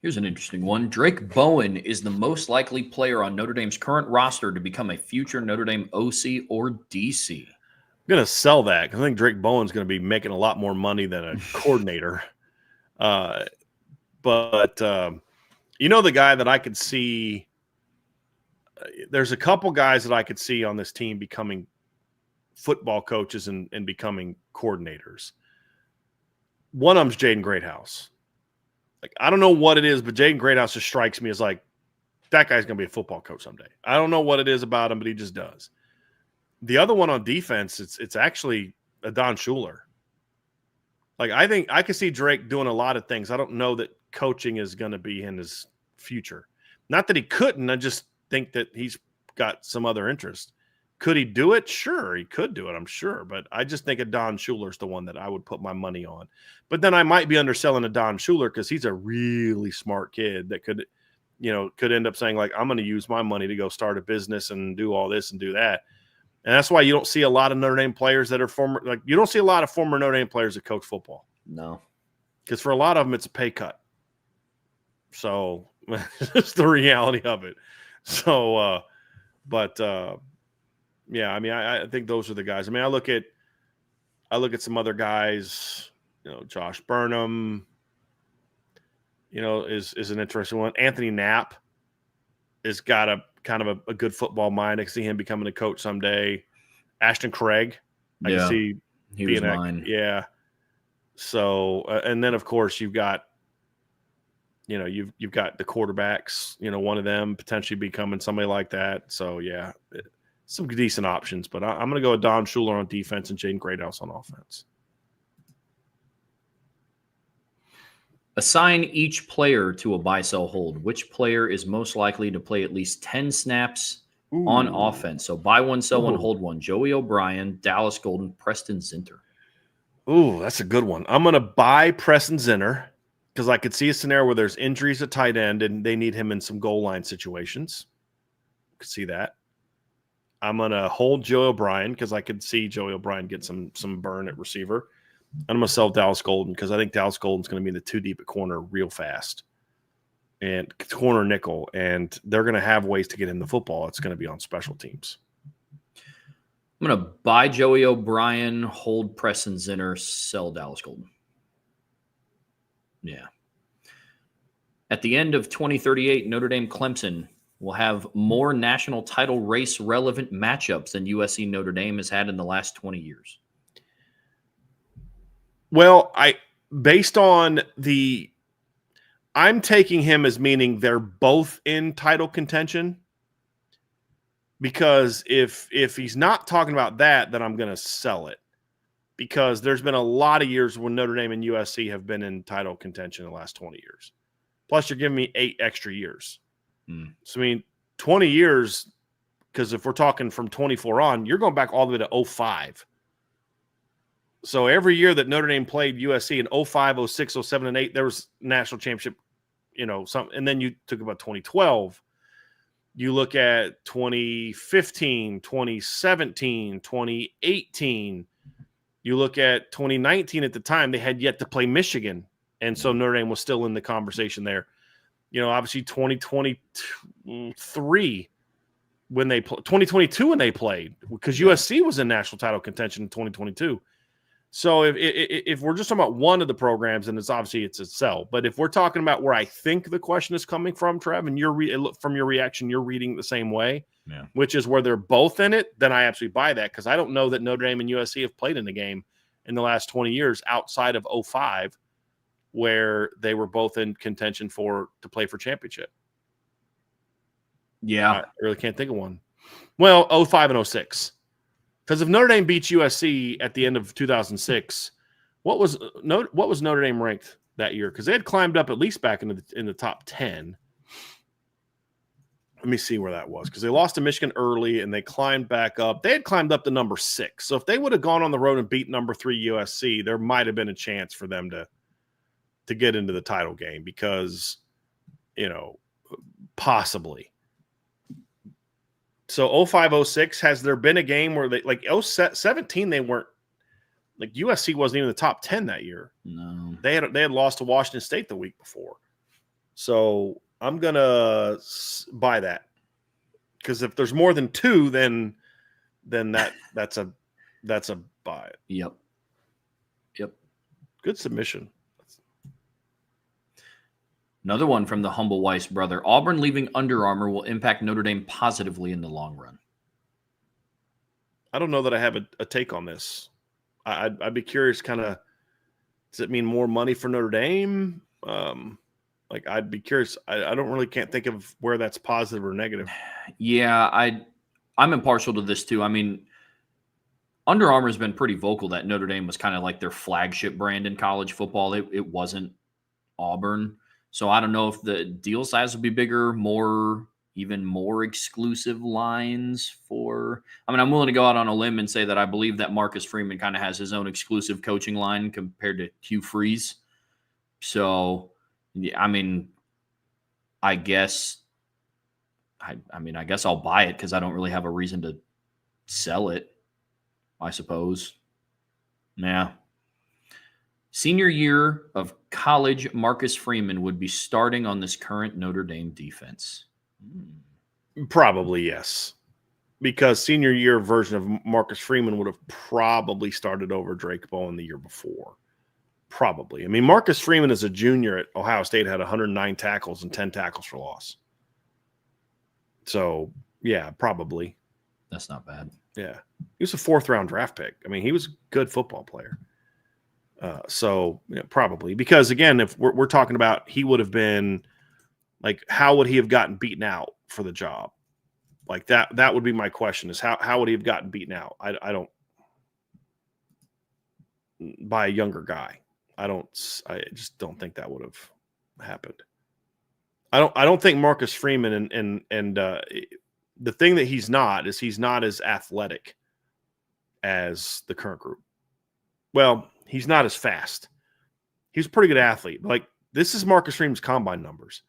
Here's an interesting one. Drake Bowen is the most likely player on Notre Dame's current roster to become a future Notre Dame OC or DC.
I'm going to sell that because I think Drake Bowen's going to be making a lot more money than a coordinator. But you know, the guy that I could see, there's a couple guys that I could see on this team becoming football coaches and becoming coordinators. One of them's Jaden Greathouse. Like, I don't know what it is, but Jaden Greathouse just strikes me as like, that guy's going to be a football coach someday. I don't know what it is about him, but he just does. The other one on defense, it's actually a Don Schuler. Like, I think I could see Drake doing a lot of things. I don't know that coaching is going to be in his future. Not that he couldn't. I just think that he's got some other interest. Could he do it? Sure, he could do it, I'm sure. But I just think a Don Schuler's the one that I would put my money on. But then I might be underselling a Don Schuler because he's a really smart kid that could end up saying, like, I'm going to use my money to go start a business and do all this and do that. And that's why you don't see a lot of Notre Dame players that are former – like, you don't see a lot of former Notre Dame players that coach football.
No. Because
for a lot of them, it's a pay cut. So it's the reality of it. So, yeah, I mean, I think those are the guys. I mean, I look at some other guys, Josh Burnham, is an interesting one. Anthony Knapp has got a kind of a good football mind. I can see him becoming a coach someday. Ashton Craig, I can see
he was mine.
Yeah. So, and then of course you've got the quarterbacks. One of them potentially becoming somebody like that. So yeah. Some decent options, but I'm going to go with Don Schuler on defense and Jaden Greathouse on offense.
Assign each player to a buy-sell hold. Which player is most likely to play at least 10 snaps on offense? So buy one, sell one, hold one. Joey O'Brien, Dallas Golden, Preston Zinter.
Ooh, that's a good one. I'm going to buy Preston Zinter because I could see a scenario where there's injuries at tight end and they need him in some goal line situations. Could see that. I'm going to hold Joey O'Brien because I could see Joey O'Brien get some burn at receiver. And I'm going to sell Dallas Golden because I think Dallas Golden's going to be in the 2 deep at corner real fast. and corner nickel, and they're going to have ways to get in the football. It's going to be on special teams.
I'm going to buy Joey O'Brien, hold Preston Zinner, sell Dallas Golden. Yeah. At the end of 2038, Notre Dame Clemson will have more national title race relevant matchups than USC Notre Dame has had in the last 20 years.
Well, based on I'm taking him as meaning they're both in title contention, because if he's not talking about that, then I'm going to sell it, because there's been a lot of years when Notre Dame and USC have been in title contention in the last 20 years. Plus, you're giving me 8 extra years. So, I mean, 20 years, because if we're talking from 24 on, you're going back all the way to 05. So every year that Notre Dame played USC in 05, 06, 07, and 8, there was national championship, and then you took about 2012. You look at 2015, 2017, 2018. You look at 2019 at the time, they had yet to play Michigan. And so Notre Dame was still in the conversation there. Obviously 2023 when they 2022 when they played, because USC was in national title contention in 2022. So if we're just talking about one of the programs, and it's a sell. But if we're talking about where I think the question is coming from, Trev, and from your reaction, you're reading it the same way, which is where they're both in it, then I absolutely buy that, because I don't know that Notre Dame and USC have played in a game in the last 20 years outside of 05, where they were both in contention to play for championship.
Yeah.
I really can't think of one. Well, 05 and 06. Because if Notre Dame beats USC at the end of 2006, what was Notre Dame ranked that year? Because they had climbed up at least back in the top 10. Let me see where that was, because they lost to Michigan early and they climbed back up. They had climbed up to number 6. So if they would have gone on the road and beat number 3 USC, there might have been a chance for them to get into the title game, because, possibly. So 05, 06, has there been a game where they, like 17, they weren't, like USC wasn't even in the top 10 that year.
No.
They had lost to Washington State the week before. So I'm going to buy that, because if there's more than 2, then that's a buy.
Yep.
Good submission.
Another one from the humble Weiss brother. Auburn leaving Under Armour will impact Notre Dame positively in the long run.
I don't know that I have a take on this. I'd be curious, kind of, does it mean more money for Notre Dame? I'd be curious. I can't think of where that's positive or negative.
Yeah, I'm impartial to this too. I mean, Under Armour has been pretty vocal that Notre Dame was kind of like their flagship brand in college football. It wasn't Auburn. So I don't know if the deal size will be bigger, even more exclusive lines for. I mean, I'm willing to go out on a limb and say that I believe that Marcus Freeman kind of has his own exclusive coaching line compared to Hugh Freeze. So, yeah, I mean, I guess I'll buy it, because I don't really have a reason to sell it, I suppose. Yeah. Senior year of college, Marcus Freeman would be starting on this current Notre Dame defense.
Probably yes, because senior year version of Marcus Freeman would have probably started over Drake Bowen the year before. Probably. I mean, Marcus Freeman as a junior at Ohio State had 109 tackles and 10 tackles for loss. So, yeah, probably.
That's not bad.
Yeah. He was a 4th-round draft pick. I mean, he was a good football player. Probably. Because, again, if we're talking about, he would have been, like, how would he have gotten beaten out for the job? Like, that would be my question, is how would he have gotten beaten out? I don't – by a younger guy. I just don't think that would have happened. I don't think Marcus Freeman and the thing that he's not as athletic as the current group. Well, he's not as fast. He's a pretty good athlete. Like, this is Marcus Freeman's combine numbers.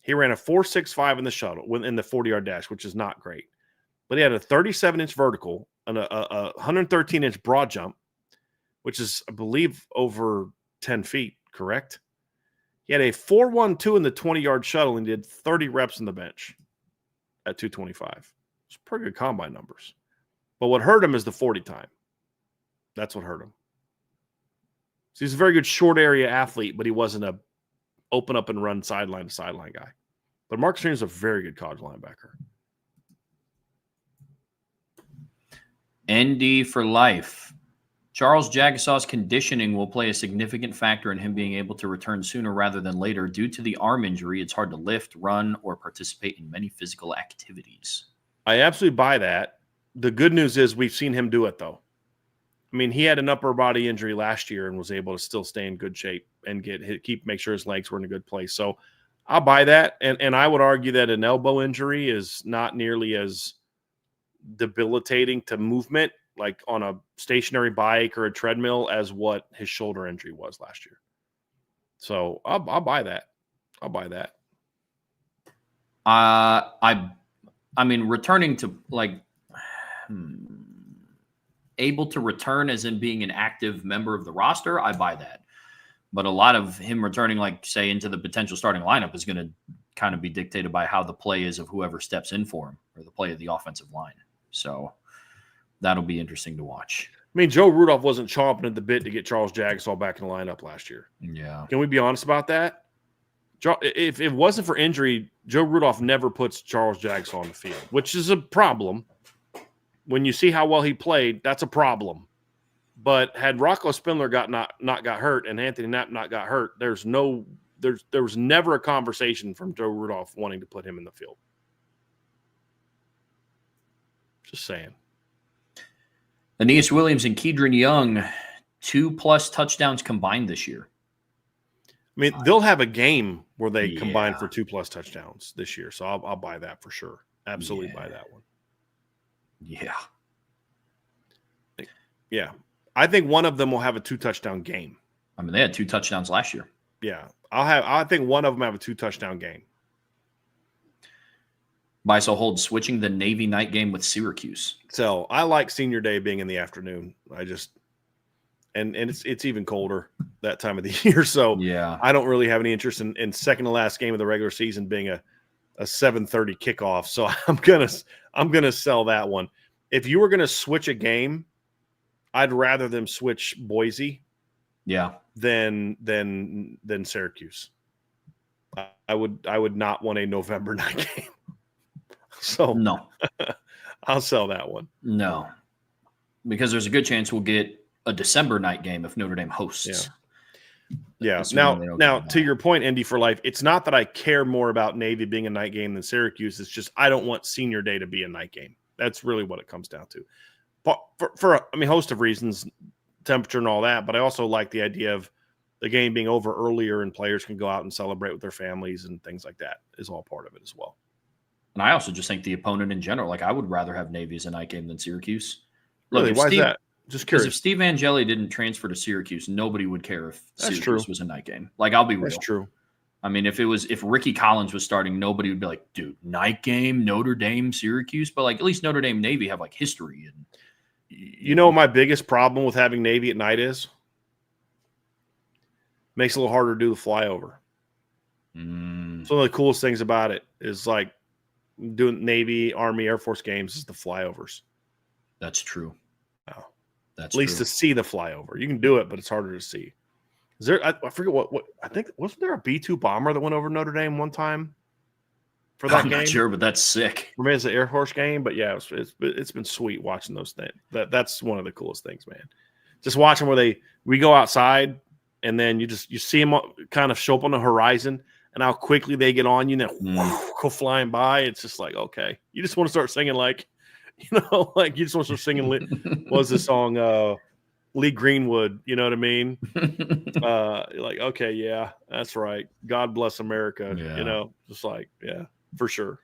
He ran a 4.65 in the shuttle, in the 40-yard dash, which is not great. But he had a 37-inch vertical and a 113-inch broad jump, which is, I believe, over 10 feet, correct? He had a 4.12 in the 20-yard shuttle and did 30 reps on the bench at 225. It's pretty good combine numbers. But what hurt him is the 40 time. That's what hurt him. So he's a very good short area athlete, but he wasn't a open up and run sideline to sideline guy. But Marcus Freeman is a very good college linebacker.
ND for life. Charles Jagasaw's conditioning will play a significant factor in him being able to return sooner rather than later. Due to the arm injury, it's hard to lift, run, or participate in many physical activities.
I absolutely buy that. The good news is we've seen him do it, though. I mean, he had an upper body injury last year and was able to still stay in good shape and make sure his legs were in a good place. So I'll buy that. And I would argue that an elbow injury is not nearly as debilitating to movement, like on a stationary bike or a treadmill, as what his shoulder injury was last year. So I'll buy that. I'll buy that.
I mean, returning to able to return as in being an active member of the roster, I buy that. But a lot of him returning, like, say, into the potential starting lineup is going to kind of be dictated by how the play is of whoever steps in for him or the play of the offensive line. So that'll be interesting to watch.
I mean, Joe Rudolph wasn't chomping at the bit to get Charles Jagasaw back in the lineup last year.
Yeah.
Can we be honest about that? If it wasn't for injury, Joe Rudolph never puts Charles Jagasaw on the field, which is a problem. When you see how well he played, that's a problem. But had Rocco Spindler not got hurt and Anthony Knapp not got hurt, there was never a conversation from Joe Rudolph wanting to put him in the field. Just saying.
Aeneas Williams and Kedron Young, 2+ touchdowns combined this year.
I mean, they'll have a game where they combine for 2+ touchdowns this year. So I'll buy that for sure. Absolutely buy that one.
Yeah.
Yeah. I think one of them will have a 2-touchdown game.
I mean, they had 2 touchdowns last year.
Yeah. I think one of them have a 2-touchdown game.
Biso holds switching the Navy night game with Syracuse.
So I like senior day being in the afternoon. And it's even colder that time of the year. So
yeah,
I don't really have any interest in second to last game of the regular season being a 7:30 kickoff. So I'm gonna sell that one. If you were gonna switch a game, I'd rather them switch Boise, than Syracuse. I would not want a November night game. So
no,
I'll sell that one.
No, because there's a good chance we'll get a December night game if Notre Dame hosts.
Yeah. Now to your point, Indy for life, it's not that I care more about Navy being a night game than Syracuse. It's just I don't want senior day to be a night game. That's really what it comes down to. For a host of reasons, temperature and all that, but I also like the idea of the game being over earlier and players can go out and celebrate with their families and things like that is all part of it as well.
And I also just think the opponent in general, like I would rather have Navy as a night game than Syracuse.
Really? Why is that? Just curious.
Because if Steve Angeli didn't transfer to Syracuse, nobody would care if Syracuse was a night game. Like, I'll be real.
That's true.
I mean, if Ricky Collins was starting, nobody would be like, dude, night game, Notre Dame, Syracuse. But like, at least Notre Dame, Navy have like history. And
you know what my biggest problem with having Navy at night is? Makes it a little harder to do the flyover. Some of the coolest things about it is like doing Navy, Army, Air Force games is the flyovers.
That's true.
Wow.
That's
at least
true.
to see the flyover. You can do it, but it's harder to see. Is there? I forget what I think. Wasn't there a B-2 bomber that went over Notre Dame one time for that game?
I'm not sure, but that's sick.
For me, it's an Air Force game, but yeah, it's been sweet watching those things. That's one of the coolest things, man. Just watching where we go outside and then you see them kind of show up on the horizon and how quickly they get on you and then go flying by. It's just like, okay, you just want to start singing like you just want to start singing. What was the song? Lee Greenwood, you know what I mean? Like, okay, yeah, that's right. God bless America.
Yeah.
Just like, yeah, for sure.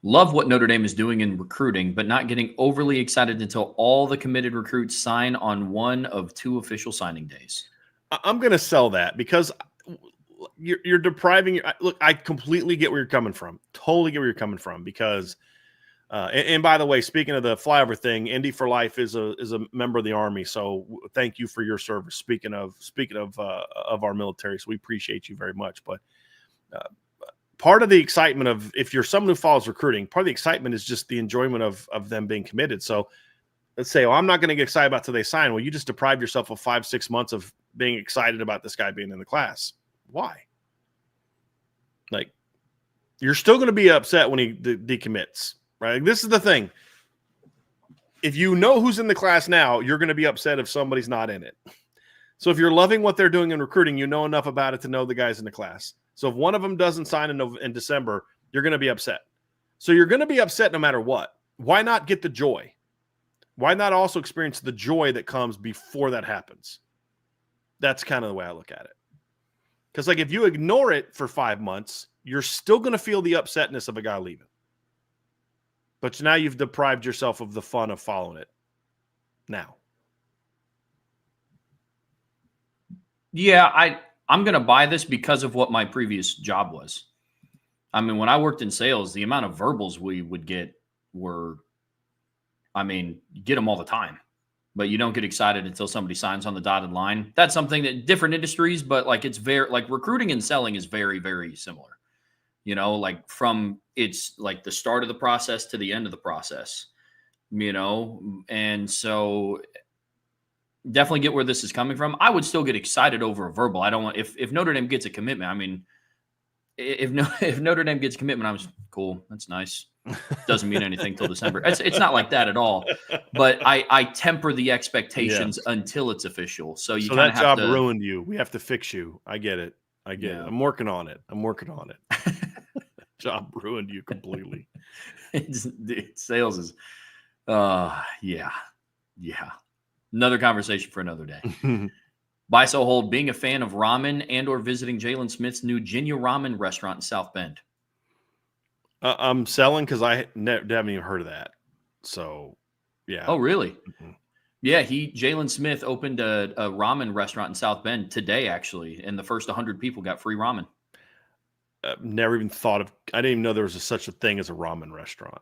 Love what Notre Dame is doing in recruiting, but not getting overly excited until all the committed recruits sign on one of 2 official signing days.
I'm going to sell that because you're depriving. Look, I completely get where you're coming from. Totally get where you're coming from because And by the way, speaking of the flyover thing, Indy for Life is a member of the Army. So thank you for your service. Speaking of our military, so we appreciate you very much. But part of the excitement of, if you're someone who follows recruiting, part of the excitement is just the enjoyment of them being committed. So let's say, I'm not going to get excited about till they sign. Well, you just deprived yourself of 5-6 months of being excited about this guy being in the class. Why? Like, you're still going to be upset when he decommits, right? This is the thing. If you know who's in the class now, you're going to be upset if somebody's not in it. So if you're loving what they're doing in recruiting, you know enough about it to know the guys in the class. So if one of them doesn't sign in December, you're going to be upset. So you're going to be upset no matter what. Why not get the joy? Why not also experience the joy that comes before that happens? That's kind of the way I look at it. Because like, if you ignore it for 5 months, you're still going to feel the upsetness of a guy leaving. But now you've deprived yourself of the fun of following it now.
Yeah, I'm going to buy this because of what my previous job was. I mean, when I worked in sales, the amount of verbals we would get were, I mean, you get them all the time, but you don't get excited until somebody signs on the dotted line. That's something that different industries, but like, it's very, like, recruiting and selling is very, very similar. You know, like, from, it's like the start of the process to the end of the process, you know? And so definitely get where this is coming from. I would still get excited over a verbal. I don't want, if Notre Dame gets a commitment, I mean, if Notre Dame gets a commitment, I'm just, cool. That's nice. Doesn't mean anything till December. It's not like that at all. But I temper the expectations until it's official. So you kind of have
job
to.
ruined you. We have to fix you. I get it. It. I'm working on it. Job ruined you completely.
Sales is, yeah. Another conversation for another day. Buy, sell, hold. Being a fan of ramen and or visiting Jalen Smith's new Jinya Ramen restaurant in South Bend.
I'm selling because I haven't even heard of that. So, yeah.
Oh, really? Mm-hmm. Yeah, Jalen Smith opened a ramen restaurant in South Bend today, actually, and the first 100 people got free ramen.
Never even thought of. I didn't even know there was such a thing as a ramen restaurant.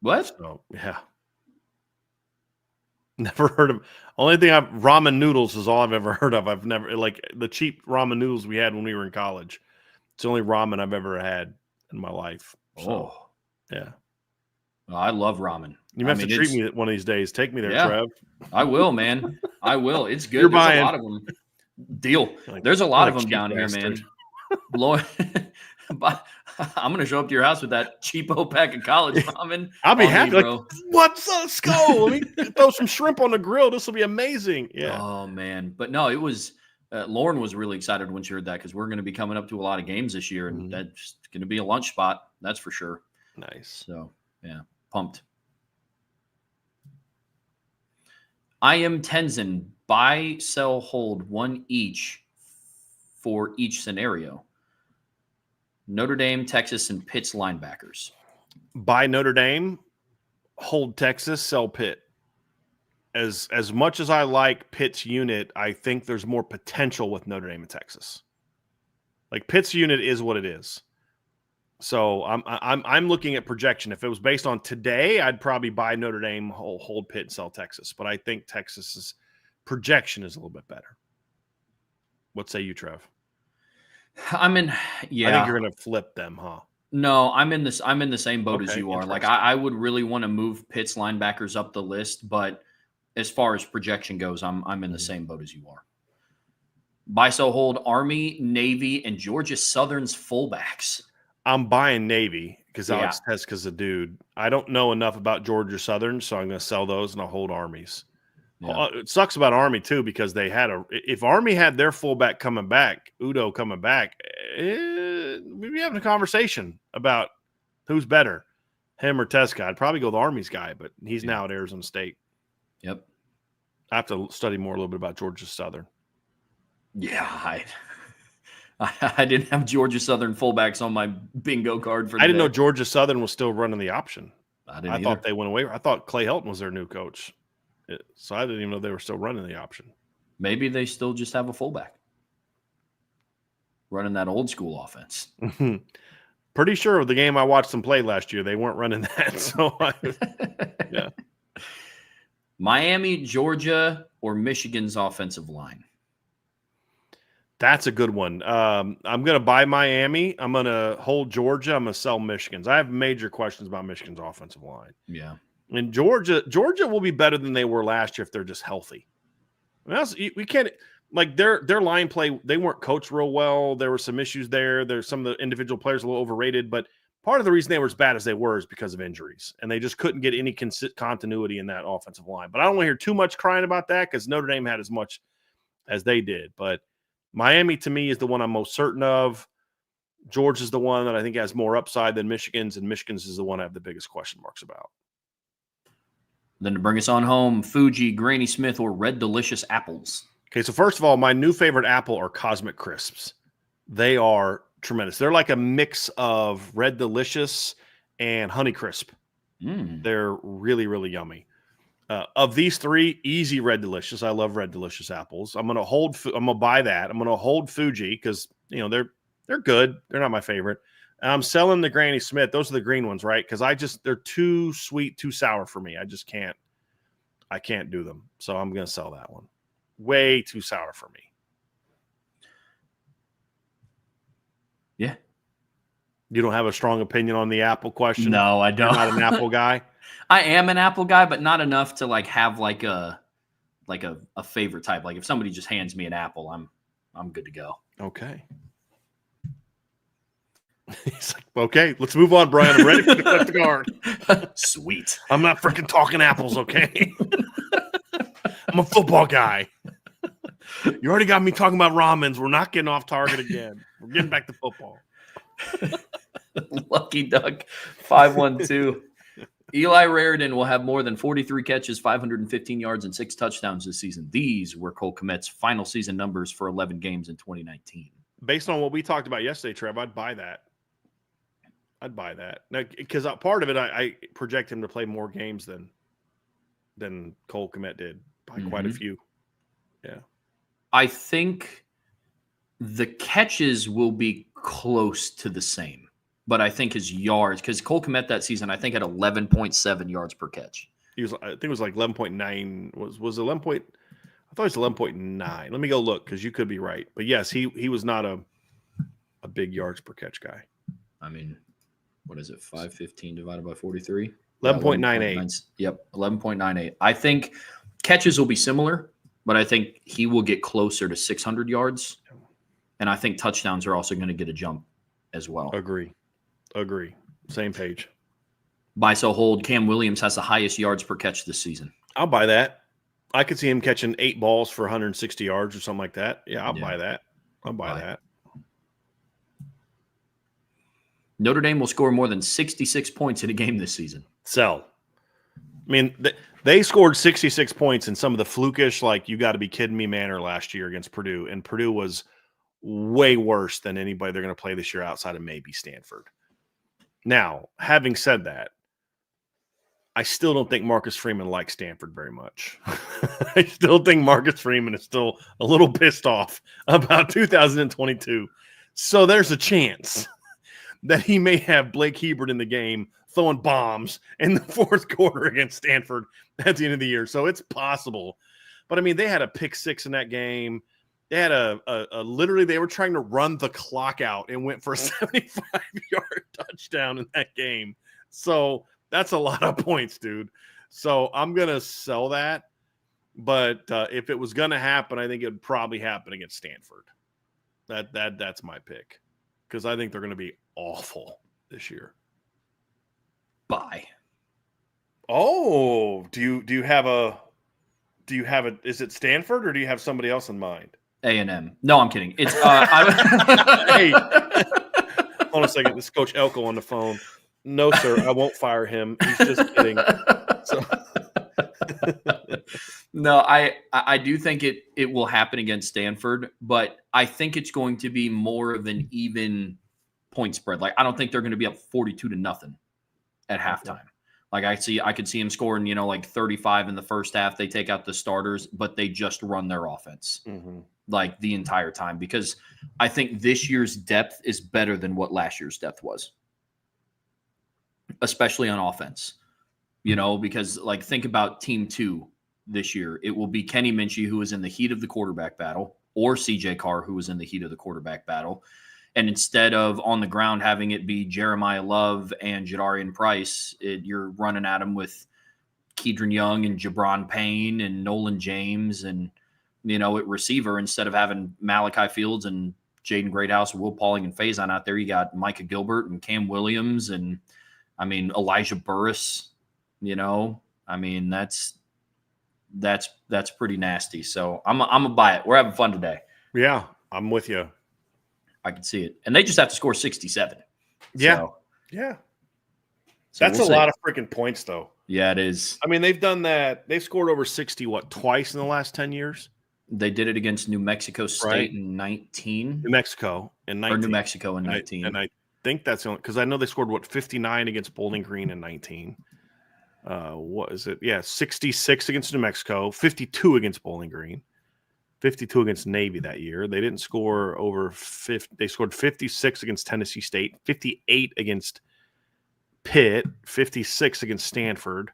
What?
So, yeah. Never heard of. Only thing ramen noodles is all I've ever heard of. I've never, like, the cheap ramen noodles we had when we were in college. It's the only ramen I've ever had in my life. So, yeah.
Well, I love ramen.
You have to treat me one of these days. Take me there, Trev.
I will, man. I will. It's good.
You're
There's
buying.
A lot of them. Deal. There's a lot of them down here, man. Lord, I'm going to show up to your house with that cheapo pack of college ramen.
I'll be happy. Like, let's go. Let me throw some shrimp on the grill. This will be amazing. Yeah.
Oh, man. But no, it was, Lauren was really excited when she heard that, because we're going to be coming up to a lot of games this year, and that's going to be a lunch spot. That's for sure.
Nice.
So, yeah, pumped. I am Tenzin. Buy, sell, hold, one each for each scenario. Notre Dame, Texas, and Pitt's linebackers.
Buy Notre Dame, hold Texas, sell Pitt. As much as I like Pitt's unit, I think there's more potential with Notre Dame and Texas. Like, Pitt's unit is what it is. So I'm looking at projection. If it was based on today, I'd probably buy Notre Dame, hold Pitt, and sell Texas. But I think Texas's projection is a little bit better. What say you, Trev?
I think you're
going to flip them, huh?
No, I'm in the same boat as you are. Like, I would really want to move Pitt's linebackers up the list, but as far as projection goes, I'm in the same boat as you are. Buy, sell, hold, Army, Navy, and Georgia Southern's fullbacks.
I'm buying Navy because Alex Tesk's a dude. I don't know enough about Georgia Southern, so I'm going to sell those and I'll hold Armies. Yeah. It sucks about Army too, because they had if Army had their fullback coming back, Udo coming back, we'd be having a conversation about who's better, him or Teska. I'd probably go the Army's guy, but he's now at Arizona State.
Yep.
I have to study more a little bit about Georgia Southern.
Yeah, I didn't have Georgia Southern fullbacks on my bingo card for.
I didn't know Georgia Southern was still running the option.
I
thought they went away. I thought Clay Helton was their new coach, so I didn't even know they were still running the option.
Maybe they still just have a fullback running that old school offense.
Pretty sure the game I watched them play last year, they weren't running that. So, yeah.
Miami, Georgia, or Michigan's offensive line?
That's a good one. I'm going to buy Miami. I'm going to hold Georgia. I'm going to sell Michigan's. I have major questions about Michigan's offensive line.
Yeah.
And Georgia will be better than they were last year if they're just healthy. We can't like their line play. They weren't coached real well. There were some issues there. There's some of the individual players a little overrated, but part of the reason they were as bad as they were is because of injuries, and they just couldn't get any continuity in that offensive line. But I don't want to hear too much crying about that because Notre Dame had as much as they did. But Miami, to me, is the one I'm most certain of. Georgia's the one that I think has more upside than Michigan's, and Michigan's is the one I have the biggest question marks about.
Then to bring us on home, Fuji, Granny Smith, or Red Delicious apples?
Okay, so first of all, my new favorite apple are Cosmic Crisps. They are tremendous. They're like a mix of Red Delicious and Honey Crisp. They're really, really yummy. Of these three, easy Red Delicious. I love Red Delicious apples. I'm gonna buy that. I'm gonna hold Fuji because they're good. They're not my favorite. And I'm selling the Granny Smith. Those are the green ones, right? Because they're too sweet, too sour for me. I can't do them. So I'm gonna sell that one. Way too sour for me.
Yeah.
You don't have a strong opinion on the apple question?
No, I don't.
You're not an apple guy?
I am an apple guy, but not enough to have a favorite type. Like if somebody just hands me an apple, I'm good to go.
Okay. He's like, okay, let's move on, Brian. I'm ready for the guard.
Sweet.
I'm not freaking talking apples, okay? I'm a football guy. You already got me talking about ramens. We're not getting off target again. We're getting back to football.
Lucky Duck 512. Eli Raridan will have more than 43 catches, 515 yards, and 6 touchdowns this season. These were Cole Kmet's final season numbers for 11 games in 2019.
Based on what we talked about yesterday, Trev, I'd buy that. Now, because part of it, I project him to play more games than Cole Kmet did by quite a few. Yeah.
I think the catches will be close to the same, but I think his yards, because Cole Kmet that season, I think had 11.7 yards per catch.
I think it was like 11.9. Was 11 point? I thought it was 11.9. Let me go look because you could be right. But yes, he was not a big yards per catch guy.
I mean, what is it? 515 divided by 43?
11.98.
Yep, 11.98. I think catches will be similar, but I think he will get closer to 600 yards. And I think touchdowns are also going to get a jump as well.
Agree. Same page.
Buy, sell, hold. Cam Williams has the highest yards per catch this season.
I'll buy that. I could see him catching 8 balls for 160 yards or something like that. Yeah, I'll buy that. I'll buy that.
Notre Dame will score more than 66 points in a game this season.
Sell. I mean, they scored 66 points in some of the flukish, like, you got to be kidding me manner last year against Purdue. And Purdue was way worse than anybody they're going to play this year outside of maybe Stanford. Now, having said that, I still don't think Marcus Freeman likes Stanford very much. I still think Marcus Freeman is still a little pissed off about 2022. So there's a chance that he may have Blake Hebert in the game throwing bombs in the fourth quarter against Stanford at the end of the year. So it's possible. But, I mean, they had a pick 6 in that game. They had literally they were trying to run the clock out and went for a 75-yard touchdown in that game. So that's a lot of points, dude. So I'm going to sell that. But if it was going to happen, I think it would probably happen against Stanford. That's my pick. Because I think they're going to be awful this year.
Buy.
Oh, do you have a is it Stanford or do you have somebody else in mind?
A&M. No, I'm kidding. It's
hey, hold on a second. This is Coach Elko on the phone. No, sir, I won't fire him. He's just kidding. So.
No, I do think it will happen against Stanford, but I think it's going to be more of an even point spread. Like, I don't think they're going to be up 42-0 at halftime. Like, I could see him scoring, like 35 in the first half. They take out the starters, but they just run their offense the entire time, because I think this year's depth is better than what last year's depth was. especially on offense. Because like think about team 2 this year. It will be Kenny Minchie, who is in the heat of the quarterback battle, or CJ Carr, who is in the heat of the quarterback battle. And instead of on the ground having it be Jeremiah Love and Jadarian Price, you're running at them with Kedron Young and Jabron Payne and Nolan James and, at receiver, instead of having Malachi Fields and Jaden Greathouse, Will Pauling, and Faison out there, you got Micah Gilbert and Cam Williams and, Elijah Burris. That's pretty nasty. So I'm a buy it. We're having fun today.
Yeah, I'm with you.
I can see it. And they just have to score 67.
Yeah.
So,
yeah.
So
that's
we'll
a lot of freaking points, though.
Yeah, it is.
They've done that. They've scored over 60, twice in the last 10 years?
They did it against New Mexico State in 19.
New Mexico in 19.
Or New Mexico in 19.
And I think that's the only, because I know they scored, 59 against Bowling Green in 19. What is it? Yeah, 66 against New Mexico, 52 against Bowling Green, 52 against Navy that year. They didn't score over 50. They scored 56 against Tennessee State, 58 against Pitt, 56 against Stanford.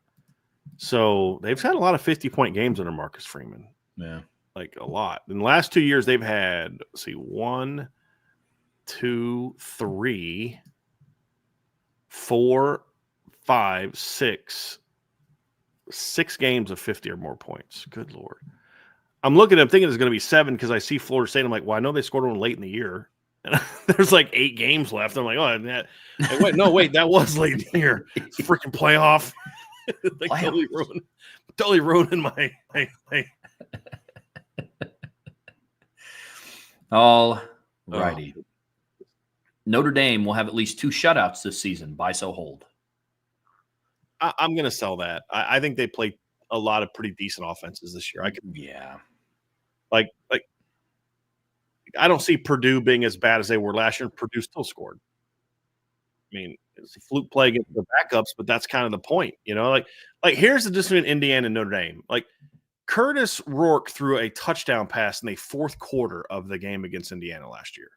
So they've had a lot of 50-point games under Marcus Freeman.
Yeah.
Like a lot. In the last 2 years, they've had, 1, 2, 3, 4, 5, 6 games of 50 or more points. Good Lord. I'm looking at them thinking it's going to be 7 because I see Florida State. I'm like, well, I know they scored one late in the year. And there's like 8 games left. I'm like, oh, wait, that was late in the year. It's a freaking playoff. Like, totally ruining my
All righty. Notre Dame will have at least 2 shutouts this season. Buy, sell, hold.
I'm going to sell that. I think they played a lot of pretty decent offenses this year. Like I don't see Purdue being as bad as they were last year. Purdue still scored. It's a fluke play against the backups, but that's kind of the point, Like here's the difference between Indiana and Notre Dame. Like Curtis Rourke threw a touchdown pass in the fourth quarter of the game against Indiana last year.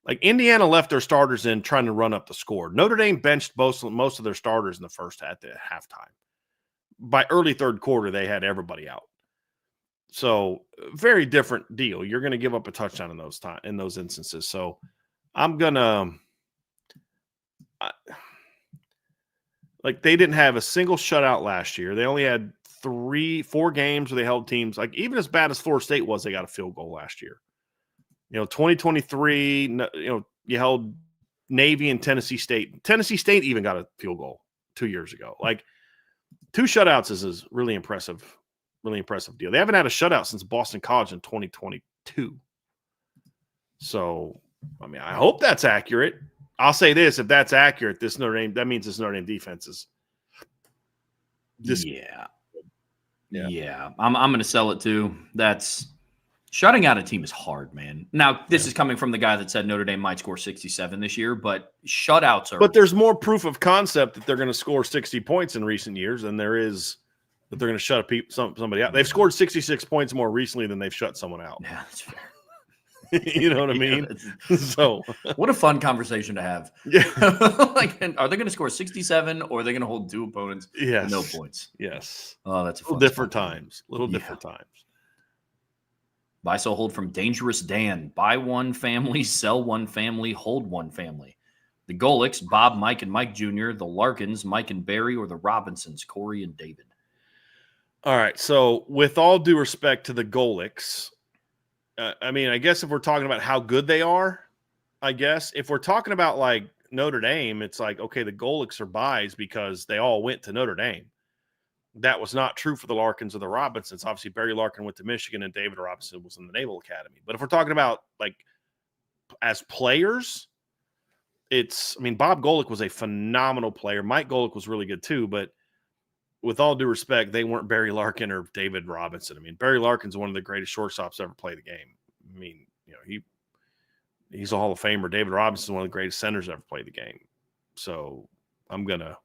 Like Indiana left their starters in trying to run up the score. Notre Dame benched most of their starters in at the halftime. By early third quarter, they had everybody out. So very different deal. You're going to give up a touchdown in those instances. So I'm gonna they didn't have a single shutout last year. They only had 3-4 games where they held teams. Like even as bad as Florida State was, they got a field goal last year. 2023, you held Navy and Tennessee State. Tennessee State even got a field goal 2 years ago. Like 2 shutouts is really impressive deal. They haven't had a shutout since Boston College in 2022. So, I hope that's accurate. I'll say this: if that's accurate, that means this Notre Dame defense is.
Yeah. I'm going to sell it too. Shutting out a team is hard, man. Now, this is coming from the guy that said Notre Dame might score 67 this year, but shutouts are.
But there's more proof of concept that they're going to score 60 points in recent years than there is that they're going to shut somebody out. They've scored 66 points more recently than they've shut someone out.
Yeah, that's fair.
You know what I mean? So,
what a fun conversation to have.
Yeah.
Are they going to score 67 or are they going to hold 2 opponents?
Yes.
No points.
Yes.
Oh, that's a
little different times. Different times.
Buy, sell, hold from Dangerous Dan. Buy one family, sell one family, hold one family. The Golics, Bob, Mike, and Mike Jr., the Larkins, Mike and Barry, or the Robinsons, Corey and David.
All right. So with all due respect to the Golics, I guess if we're talking about how good they are, if we're talking about like Notre Dame, it's like, okay, the Golics are buys because they all went to Notre Dame. That was not true for the Larkins or the Robinsons. Obviously, Barry Larkin went to Michigan and David Robinson was in the Naval Academy. But if we're talking about like as players, Bob Golick was a phenomenal player. Mike Golick was really good too. But with all due respect, they weren't Barry Larkin or David Robinson. Barry Larkin's one of the greatest shortstops ever play the game. He's a Hall of Famer. David Robinson is one of the greatest centers ever played the game. So I'm gonna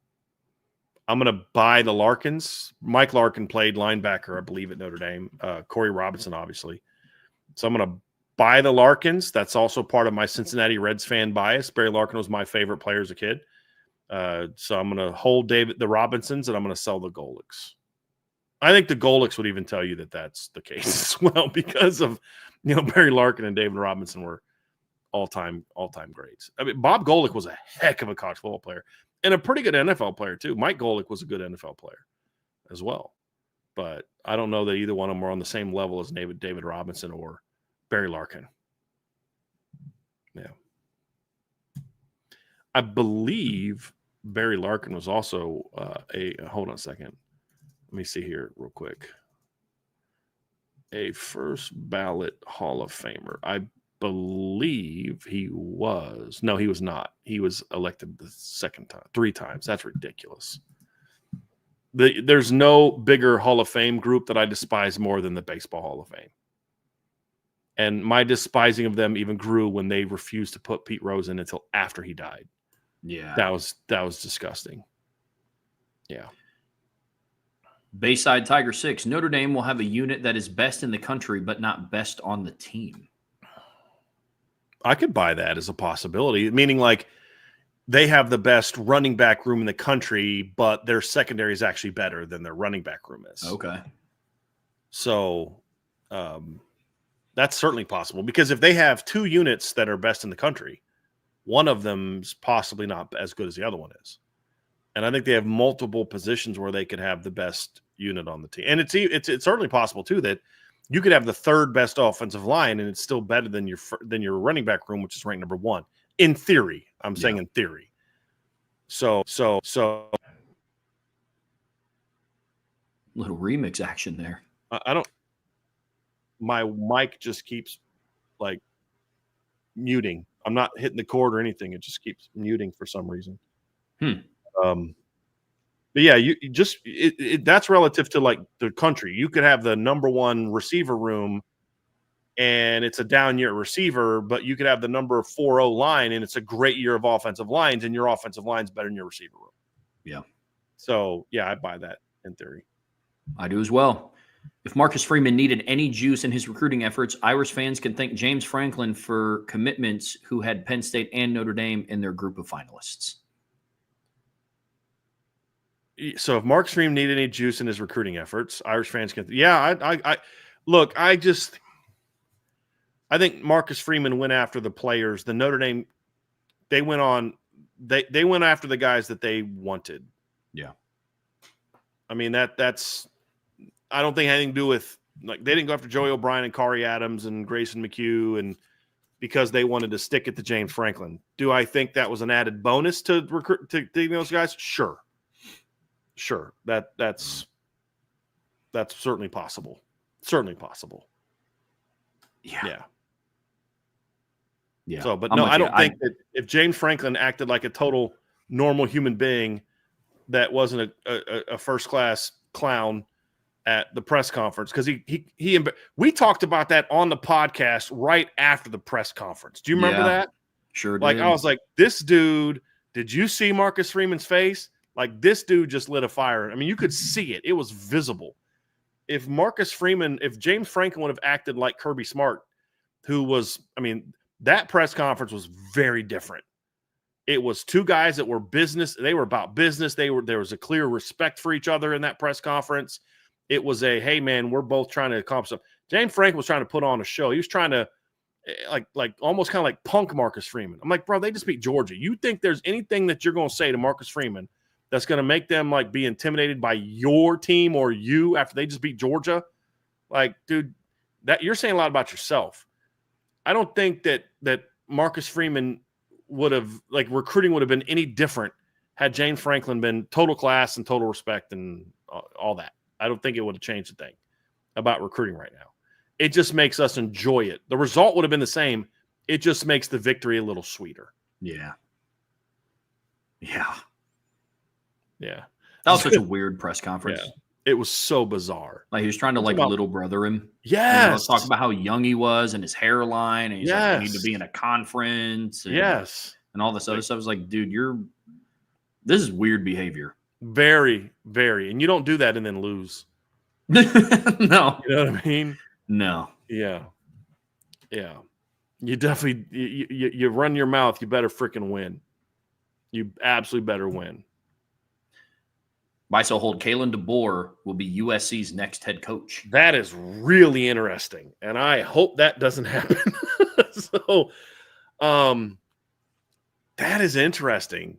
buy the Larkins. Mike Larkin played linebacker, I believe, at Notre Dame. Corey Robinson, obviously. So I'm going to buy the Larkins. That's also part of my Cincinnati Reds fan bias. Barry Larkin was my favorite player as a kid. So I'm going to hold the Robinsons, and I'm going to sell the Golics. I think the Golics would even tell you that that's the case as well, because of, Barry Larkin and David Robinson were all-time greats. I mean, Bob Golick was a heck of a college football player and a pretty good NFL player too. Mike Golick was a good NFL player as well. But I don't know that either one of them were on the same level as David Robinson or Barry Larkin. Yeah. I believe Barry Larkin was also hold on a second. Let me see here real quick. A first ballot Hall of Famer. I believe he was. No, he was not. He was elected the second time, 3 times. That's ridiculous. There's no bigger Hall of Fame group that I despise more than the Baseball Hall of Fame. And my despising of them even grew when they refused to put Pete Rose in until after he died.
Yeah.
That was disgusting. Yeah.
Bayside Tiger 6. Notre Dame will have a unit that is best in the country, but not best on the team.
I could buy that as a possibility, meaning like they have the best running back room in the country, but their secondary is actually better than their running back room is.
Okay.
So that's certainly possible, because if they have 2 units that are best in the country, one of them's possibly not as good as the other one is. And I think they have multiple positions where they could have the best unit on the team. And it's certainly possible too that you could have the 3rd best offensive line and it's still better than your running back room, which is ranked number 1. In theory, I'm saying in theory. So
little remix action there.
I don't. My mic just keeps like muting. I'm not hitting the cord or anything. It just keeps muting for some reason. But yeah, you just that's relative to like the country. You could have the number 1 receiver room, and it's a down year receiver, but you could have the number 4 line, and it's a great year of offensive lines, and your offensive line's better than your receiver room.
Yeah.
So yeah, I buy that in theory.
I do as well. If Marcus Freeman needed any juice in his recruiting efforts, Irish fans can thank James Franklin for commitments who had Penn State and Notre Dame in their group of finalists.
So if Marcus Freeman needed any juice in his recruiting efforts, Irish fans can. Yeah, I look. I think Marcus Freeman went after the players. The Notre Dame, they went after the guys that they wanted.
Yeah.
I mean, that's I don't think anything to do with, like, they didn't go after Joey O'Brien and Kari Adams and Grayson McHugh and because they wanted to stick it to James Franklin. Do I think that was an added bonus to recruit to those guys? Sure. That's certainly possible. Certainly possible.
Yeah.
So, but no, I don't think that if James Franklin acted like a total normal human being that wasn't a first-class clown at the press conference, because we talked about that on the podcast right after the press conference. Do you remember that?
Sure did.
Like, I was like, this dude, did you see Marcus Freeman's face? Like, this dude just lit a fire. I mean, you could see it. It was visible. If James Franklin would have acted like Kirby Smart, who was, I mean, that press conference was very different. It was 2 guys that were business. They were about business. There was a clear respect for each other in that press conference. It was hey man, we're both trying to accomplish something. James Franklin was trying to put on a show. He was trying to like almost kind of like punk Marcus Freeman. I'm like, bro, they just beat Georgia. You think there's anything that you're going to say to Marcus Freeman that's going to make them like be intimidated by your team or you after they just beat Georgia? Like, dude, that you're saying a lot about yourself. I don't think that Marcus Freeman would have, like, recruiting would have been any different had James Franklin been total class and total respect and all that. I don't think it would have changed a thing about recruiting right now. It just makes us enjoy it. The result would have been the same. It just makes the victory a little sweeter.
Yeah.
That
was such a weird press conference.
Yeah. It was so bizarre.
Like, he was trying to little brother him.
Yes.
Talk about how young he was and his hairline. And he's like, I need to be in a conference. And, and all this other stuff. I was like, dude, this is weird behavior.
Very, very. And you don't do that and then lose.
No.
You know what I mean?
No.
Yeah. You definitely, you run your mouth, you better freaking win. You absolutely better win.
By so hold, Kalen DeBoer will be USC's next head coach.
That is really interesting, and I hope that doesn't happen. So, that is interesting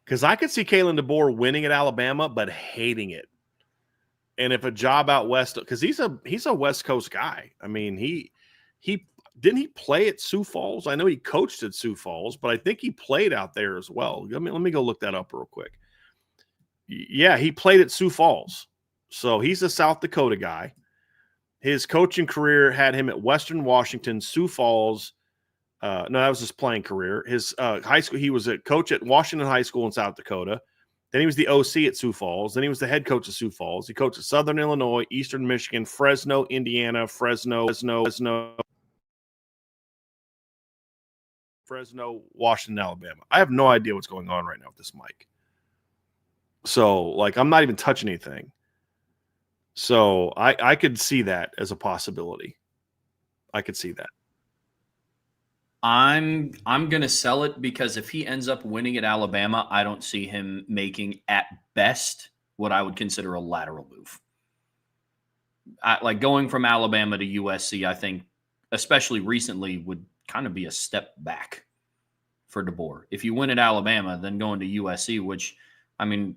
because I could see Kalen DeBoer winning at Alabama, but hating it. And if a job out west, because he's a West Coast guy. I mean, he didn't he play at Sioux Falls? I know he coached at Sioux Falls, but I think he played out there as well. Let me go look that up real quick. Yeah, he played at Sioux Falls. So he's a South Dakota guy. His coaching career had him at Western Washington, Sioux Falls. No, that was his playing career. His high school, he was a coach at Washington High School in South Dakota. Then he was the OC at Sioux Falls. Then he was the head coach of Sioux Falls. He coached at Southern Illinois, Eastern Michigan, Fresno, Indiana, Fresno, Washington, Alabama. I have no idea what's going on right now with this mic. So, like, I'm not even touching anything. So I could see that as a possibility. I could see that.
I'm going to sell it because if he ends up winning at Alabama, I don't see him making at best what I would consider a lateral move. Like going from Alabama to USC, I think, especially recently, would kind of be a step back for DeBoer. If you win at Alabama, then going to USC, which, I mean,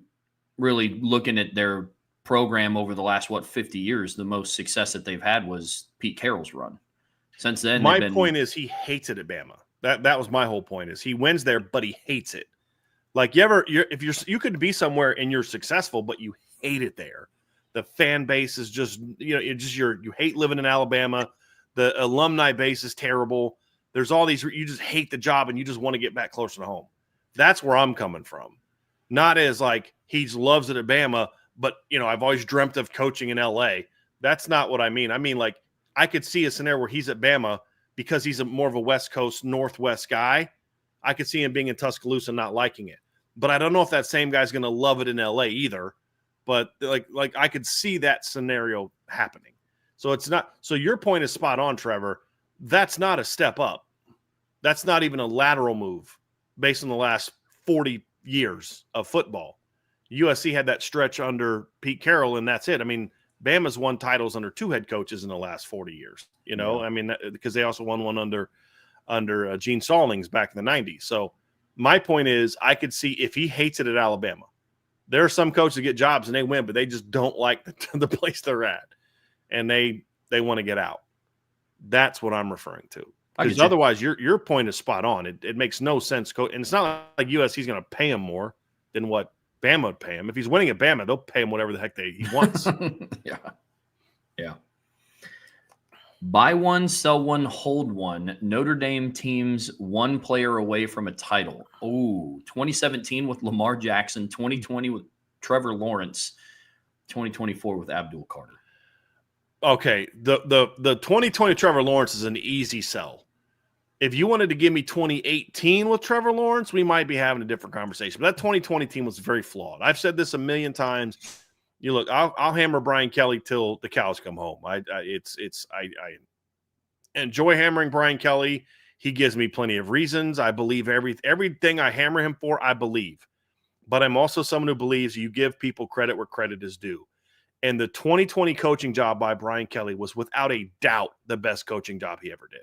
really looking at their program over the last, 50 years, the most success that they've had was Pete Carroll's run. Since then,
my point is he hates it at Bama. That was my whole point. Is he wins there, but he hates it. Like you could be somewhere and you're successful, but you hate it there. The fan base is just you hate living in Alabama. The alumni base is terrible. There's all these you just hate the job and you just want to get back closer to home. That's where I'm coming from. Not as like he loves it at Bama, but I've always dreamt of coaching in LA. That's not what I mean. I mean like. I could see a scenario where he's at Bama because he's more of a West Coast, Northwest guy. I could see him being in Tuscaloosa and not liking it. But I don't know if that same guy's going to love it in LA either. But like I could see that scenario happening. So it's not. So your point is spot on, Trevor. That's not a step up. That's not even a lateral move based on the last 40 years of football. USC had that stretch under Pete Carroll, and that's it. I mean, Bama's won titles under two head coaches in the last 40 years, Yeah. I mean, because they also won one under Gene Stallings back in the 90s. So my point is I could see if he hates it at Alabama. There are some coaches that get jobs and they win, but they just don't like the place they're at, and they want to get out. That's what I'm referring to. Because otherwise, your point is spot on. It makes no sense. And it's not like USC's going to pay him more than what Bama would pay him. If he's winning at Bama, they'll pay him whatever the heck he wants.
Yeah. Buy one, sell one, hold one. Notre Dame teams one player away from a title. Oh, 2017 with Lamar Jackson, 2020 with Trevor Lawrence, 2024 with Abdul Carter.
Okay, the 2020 Trevor Lawrence is an easy sell. If you wanted to give me 2018 with Trevor Lawrence, we might be having a different conversation. But that 2020 team was very flawed. I've said this a million times. I'll hammer Brian Kelly till the cows come home. I enjoy hammering Brian Kelly. He gives me plenty of reasons. I believe everything I hammer him for, I believe. But I'm also someone who believes you give people credit where credit is due. And the 2020 coaching job by Brian Kelly was without a doubt the best coaching job he ever did.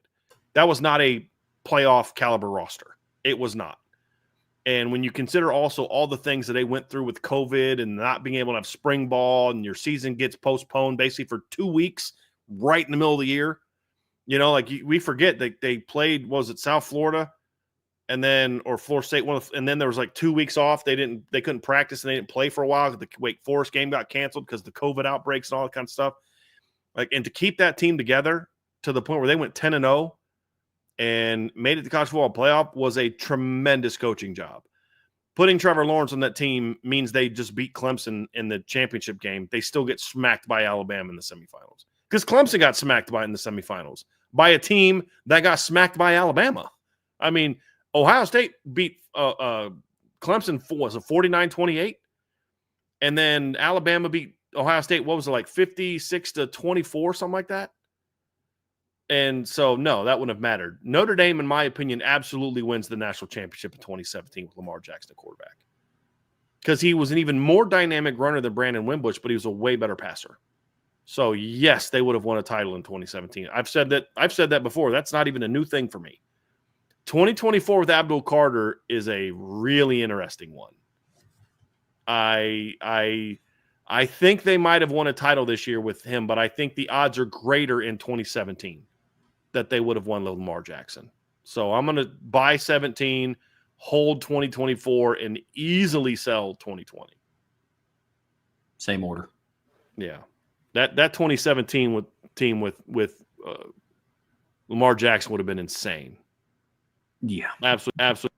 That was not a playoff caliber roster. It was not. And when you consider also all the things that they went through with COVID and not being able to have spring ball and your season gets postponed basically for 2 weeks right in the middle of the year, we forget that they played, South Florida and then, or Florida State, and then there was like 2 weeks off. They couldn't practice and they didn't play for a while. The Wake Forest game got canceled because the COVID outbreaks and all that kind of stuff. And to keep that team together to the point where they went 10-0 and made it to college football playoff was a tremendous coaching job. Putting Trevor Lawrence on that team means they just beat Clemson in the championship game. They still get smacked by Alabama in the semifinals because Clemson got smacked in the semifinals by a team that got smacked by Alabama. I mean, Ohio State beat Clemson was a 49-28, and then Alabama beat Ohio State. What was it, like 56-24, something like that? And so, no, that wouldn't have mattered. Notre Dame, in my opinion, absolutely wins the national championship in 2017 with Lamar Jackson at quarterback. Because he was an even more dynamic runner than Brandon Wimbush, but he was a way better passer. So, yes, they would have won a title in 2017. I've said that before. That's not even a new thing for me. 2024 with Abdul Carter is a really interesting one. I think they might have won a title this year with him, but I think the odds are greater in 2017 that they would have won Lamar Jackson. So I'm going to buy 17, hold 2024, and easily sell 2020.
Same order.
Yeah, that 2017 team with Lamar Jackson would have been insane.
Yeah,
absolutely.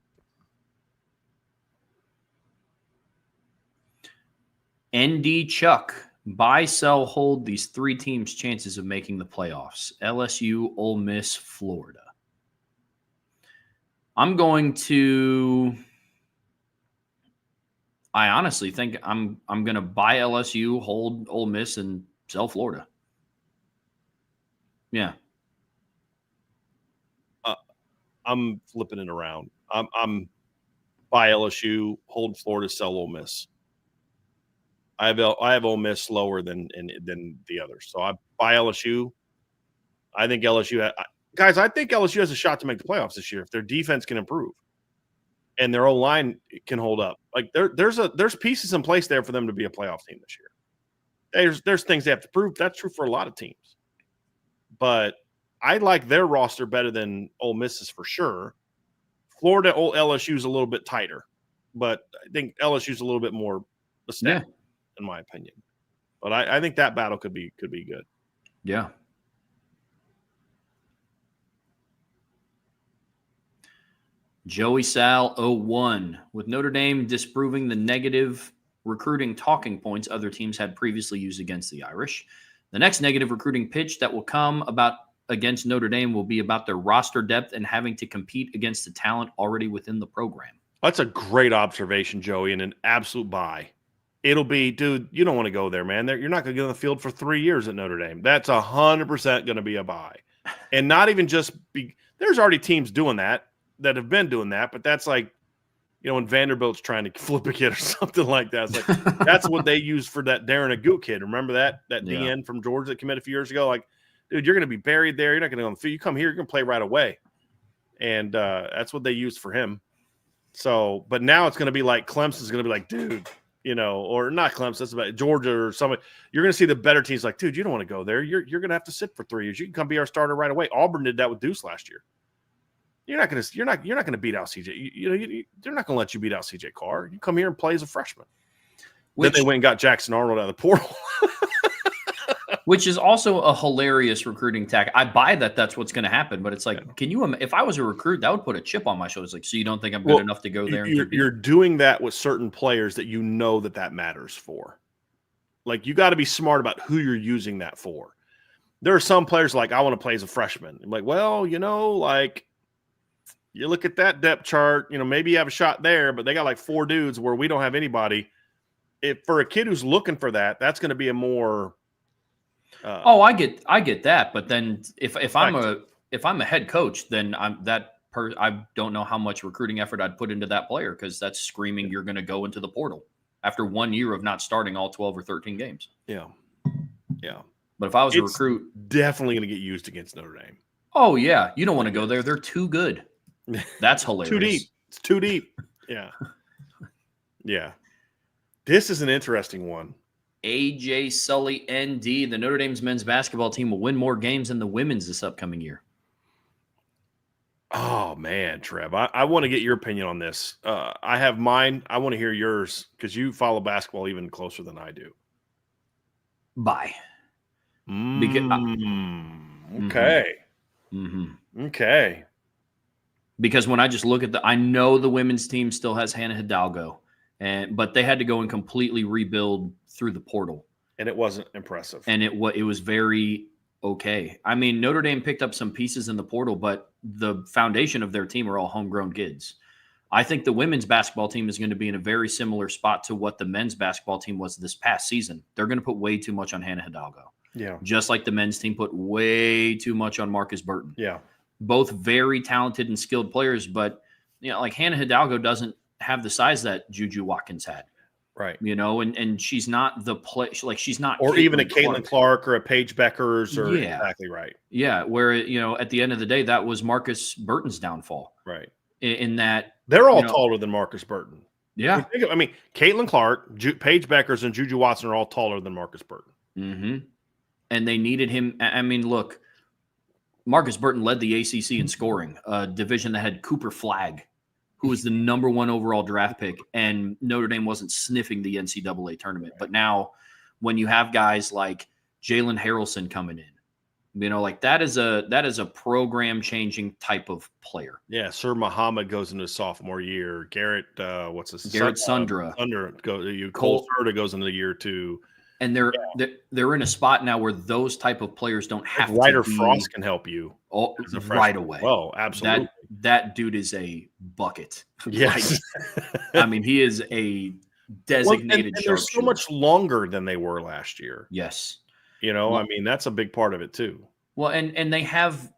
ND Chuck, buy, sell, hold these three teams' chances of making the playoffs: LSU, Ole Miss, Florida. I'm going to. I honestly think I'm going to buy LSU, hold Ole Miss, and sell Florida. Yeah.
I'm flipping it around. I'm buy LSU, hold Florida, sell Ole Miss. I have Ole Miss lower than the others, so I buy LSU. I think LSU, guys. I think LSU has a shot to make the playoffs this year if their defense can improve and their O-line can hold up. Like there's pieces in place there for them to be a playoff team this year. There's things they have to prove. That's true for a lot of teams, but I like their roster better than Ole Miss's for sure. Florida, LSU is a little bit tighter, but I think LSU is a little bit more established, in my opinion. But I think that battle could be good.
Yeah. Joey Sal 01. With Notre Dame disproving the negative recruiting talking points other teams had previously used against the Irish, the next negative recruiting pitch that will come about against Notre Dame will be about their roster depth and having to compete against the talent already within the program.
That's a great observation, Joey, and an absolute buy. It'll be, dude, you don't want to go there, man. You're not going to get on the field for 3 years at Notre Dame. That's 100% going to be a buy. And not even just there's already teams doing that have been doing that, but that's like, when Vanderbilt's trying to flip a kid or something like that. It's like, that's what they used for that Darren Agut kid. Remember that DN from Georgia that committed a few years ago? Like, dude, you're going to be buried there. You're not going to go on the field. You come here, you're going to play right away. And that's what they used for him. So, but now it's going to be like Clemson's going to be like, dude, or not Clemson, that's about Georgia or somebody. You're going to see the better teams like, dude, you don't want to go there. You're going to have to sit for 3 years. You can come be our starter right away. Auburn did that with Deuce last year. You're not going to beat out CJ. They're not going to let you beat out CJ Carr. You come here and play as a freshman. Then they went and got Jackson Arnold out of the portal.
Which is also a hilarious recruiting tack. I buy that that's what's going to happen, but it's like, if I was a recruit, that would put a chip on my shoulders. Like, so you don't think I'm good enough to go there?
You're doing that with certain players that that matters for. Like, you got to be smart about who you're using that for. There are some players like, I want to play as a freshman. I'm like, well, like, you look at that depth chart, maybe you have a shot there, but they got like 4 dudes where we don't have anybody. If for a kid who's looking for that, that's going to be a more
I get that, but then if I'm a head coach, then I don't know how much recruiting effort I'd put into that player, because that's screaming you're going to go into the portal after 1 year of not starting all 12 or 13 games.
Yeah.
But if I was a recruit,
definitely going to get used against Notre Dame.
Oh yeah, you don't want to go there. They're too good. That's hilarious.
Too deep. It's too deep. Yeah. Yeah. This is an interesting one.
AJ Sully, ND. The Notre Dame's men's basketball team will win more games than the women's this upcoming year.
Oh, man, Trev. I want to get your opinion on this. I have mine. I want to hear yours because you follow basketball even closer than I do.
Bye.
Okay. Okay.
Because when I just look at I know the women's team still has Hannah Hidalgo, but they had to go and completely rebuild through the portal,
and it wasn't impressive.
And it was very okay. I mean, Notre Dame picked up some pieces in the portal, but the foundation of their team are all homegrown kids. I think the women's basketball team is going to be in a very similar spot to what the men's basketball team was this past season. They're going to put way too much on Hannah Hidalgo.
Yeah.
just like the men's team put way too much on Marcus Burton.
Yeah.
Both very talented and skilled players, but like Hannah Hidalgo doesn't have the size that Juju Watkins had.
Right.
And she's not the play, like she's not,
or even a Caitlin Clark or a Paige Beckers, or exactly right.
Yeah, where at the end of the day, that was Marcus Burton's downfall.
Right.
In that
they're all taller than Marcus Burton.
Yeah.
I mean, Caitlin Clark, Paige Beckers, and Juju Watson are all taller than Marcus Burton.
Mm-hmm. And they needed him. I mean, look, Marcus Burton led the ACC in scoring, a division that had Cooper Flagg, who was the #1 overall draft pick, and Notre Dame wasn't sniffing the NCAA tournament. Right. But now when you have guys like Jalen Harrelson coming in, like that is a program-changing type of player.
Yeah, Sir Muhammad goes into his sophomore year. Garrett, what's his
Garrett Sundra.
Cole Serta goes into the year 2.
And they're in a spot now where those type of players don't have to
Ryder Frost can help you
right away.
Well, absolutely.
That dude is a bucket.
Yes.
I mean, he is a designated
and they're so much longer than they were last year.
Yes.
I mean, that's a big part of it too.
Well, and they have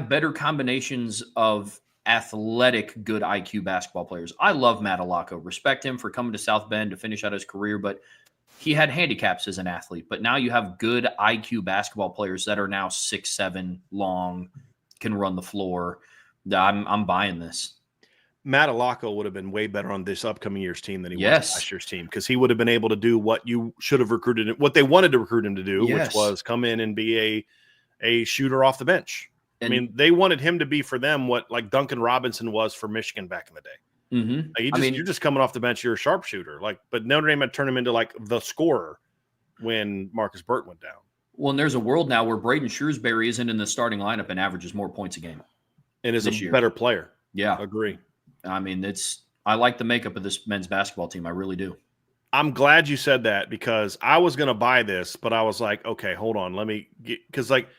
better combinations of athletic, good IQ basketball players. I love Matt Alaco. Respect him for coming to South Bend to finish out his career, but he had handicaps as an athlete. But now you have good IQ basketball players that are now 6'7", long, can run the floor. I'm buying this.
Matt Alaco would have been way better on this upcoming year's team than he was last year's team, because he would have been able to do what you should have recruited him, what they wanted to recruit him to do, which was come in and be a shooter off the bench. I mean, they wanted him to be for them what like Duncan Robinson was for Michigan back in the day.
Mm-hmm.
Like you're just coming off the bench, you're a sharpshooter. But Notre Dame had turned him into like the scorer when Marcus Burton went down.
Well, and there's a world now where Braden Shrewsbury isn't in the starting lineup and averages more points a game,
and is a better player.
Yeah,
agree.
I mean, I like the makeup of this men's basketball team. I really do.
I'm glad you said that, because I was going to buy this, but I was like, okay, hold on. Let me get, because like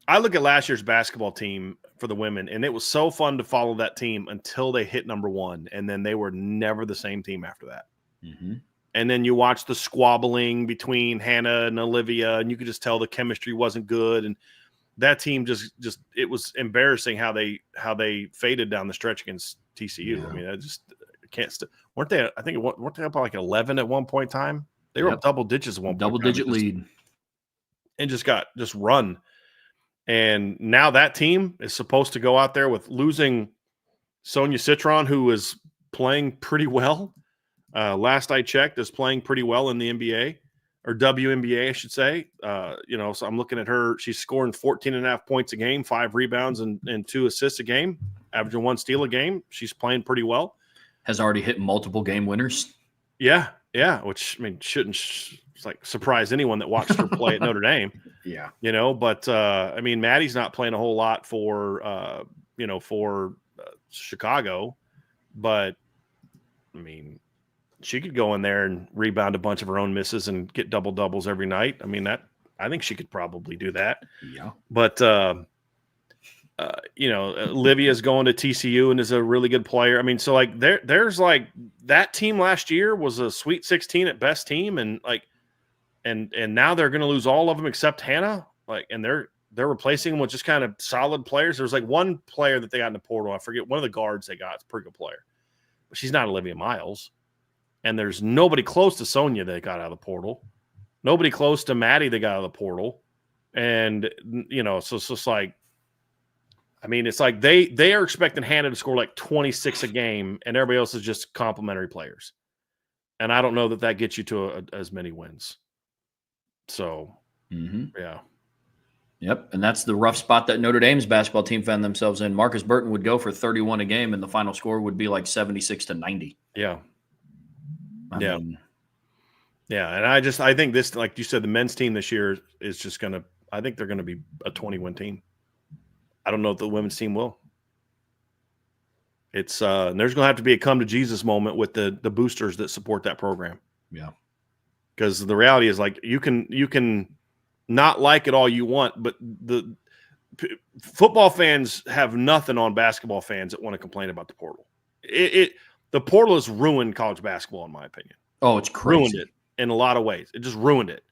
I look at last year's basketball team for the women, and it was so fun to follow that team until they hit #1. And then they were never the same team after that.
Mm-hmm.
And then you watch the squabbling between Hannah and Olivia, and you could just tell the chemistry wasn't good. And that team just it was embarrassing how they faded down the stretch against TCU. Yeah. I mean, I just can't. Weren't they? I think weren't they up by like 11 at one point in time? They were up double digits at one point.
Double-digit lead,
and just got run. And now that team is supposed to go out there with losing Sonia Citron, who is playing pretty well. Last I checked, is playing pretty well in the NBA. Or WNBA, I should say. So I'm looking at her. She's scoring 14.5 points a game, 5 rebounds, and 2 assists a game, averaging 1 steal a game. She's playing pretty well.
Has already hit multiple game winners.
Yeah. Which, I mean, shouldn't like surprise anyone that watched her play at Notre Dame.
Yeah.
But I mean, Maddie's not playing a whole lot for Chicago, but I mean, she could go in there and rebound a bunch of her own misses and get double doubles every night. I mean, I think she could probably do that.
Yeah.
But Olivia's going to TCU and is a really good player. I mean, so like there's like that team last year was a Sweet 16 at best team, and like and now they're going to lose all of them except Hannah. Like, and they're replacing them with just kind of solid players. There's like one player that they got in the portal. I forget, one of the guards they got. It's a pretty good player, but she's not Olivia Miles. And there's nobody close to Sonia they got out of the portal. Nobody close to Maddie they got out of the portal. And, so it's just like, I mean, it's like they are expecting Hannah to score like 26 a game, and everybody else is just complimentary players. And I don't know that gets you to as many wins. So, yeah.
Yep, and that's the rough spot that Notre Dame's basketball team found themselves in. Marcus Burton would go for 31 a game, and the final score would be like 76-90.
Yeah.
I mean,
and I think this, like you said, the men's team this year is just going to – I think they're going to be a 20-win team. I don't know if the women's team will. It's there's going to have to be a come-to-Jesus moment with the boosters that support that program.
Yeah.
Because the reality is, like, you can not like it all you want, but the football fans have nothing on basketball fans that want to complain about the portal. The portal has ruined college basketball, in my opinion.
Oh, it's crazy.
Ruined it in a lot of ways. It just ruined it.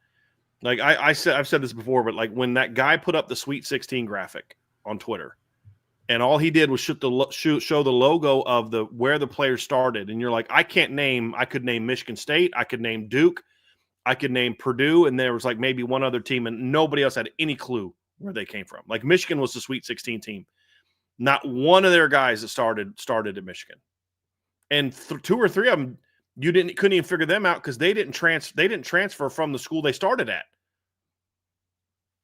Like I've said this before, but like when that guy put up the Sweet 16 graphic on Twitter, and all he did was show the logo of where the players started, and you're like, I could name Michigan State, I could name Duke, I could name Purdue, and there was like maybe one other team, and nobody else had any clue where they came from. Like Michigan was the Sweet 16 team. Not one of their guys that started at Michigan, and 2 or 3 of them couldn't even figure them out because they didn't transfer from the school they started at.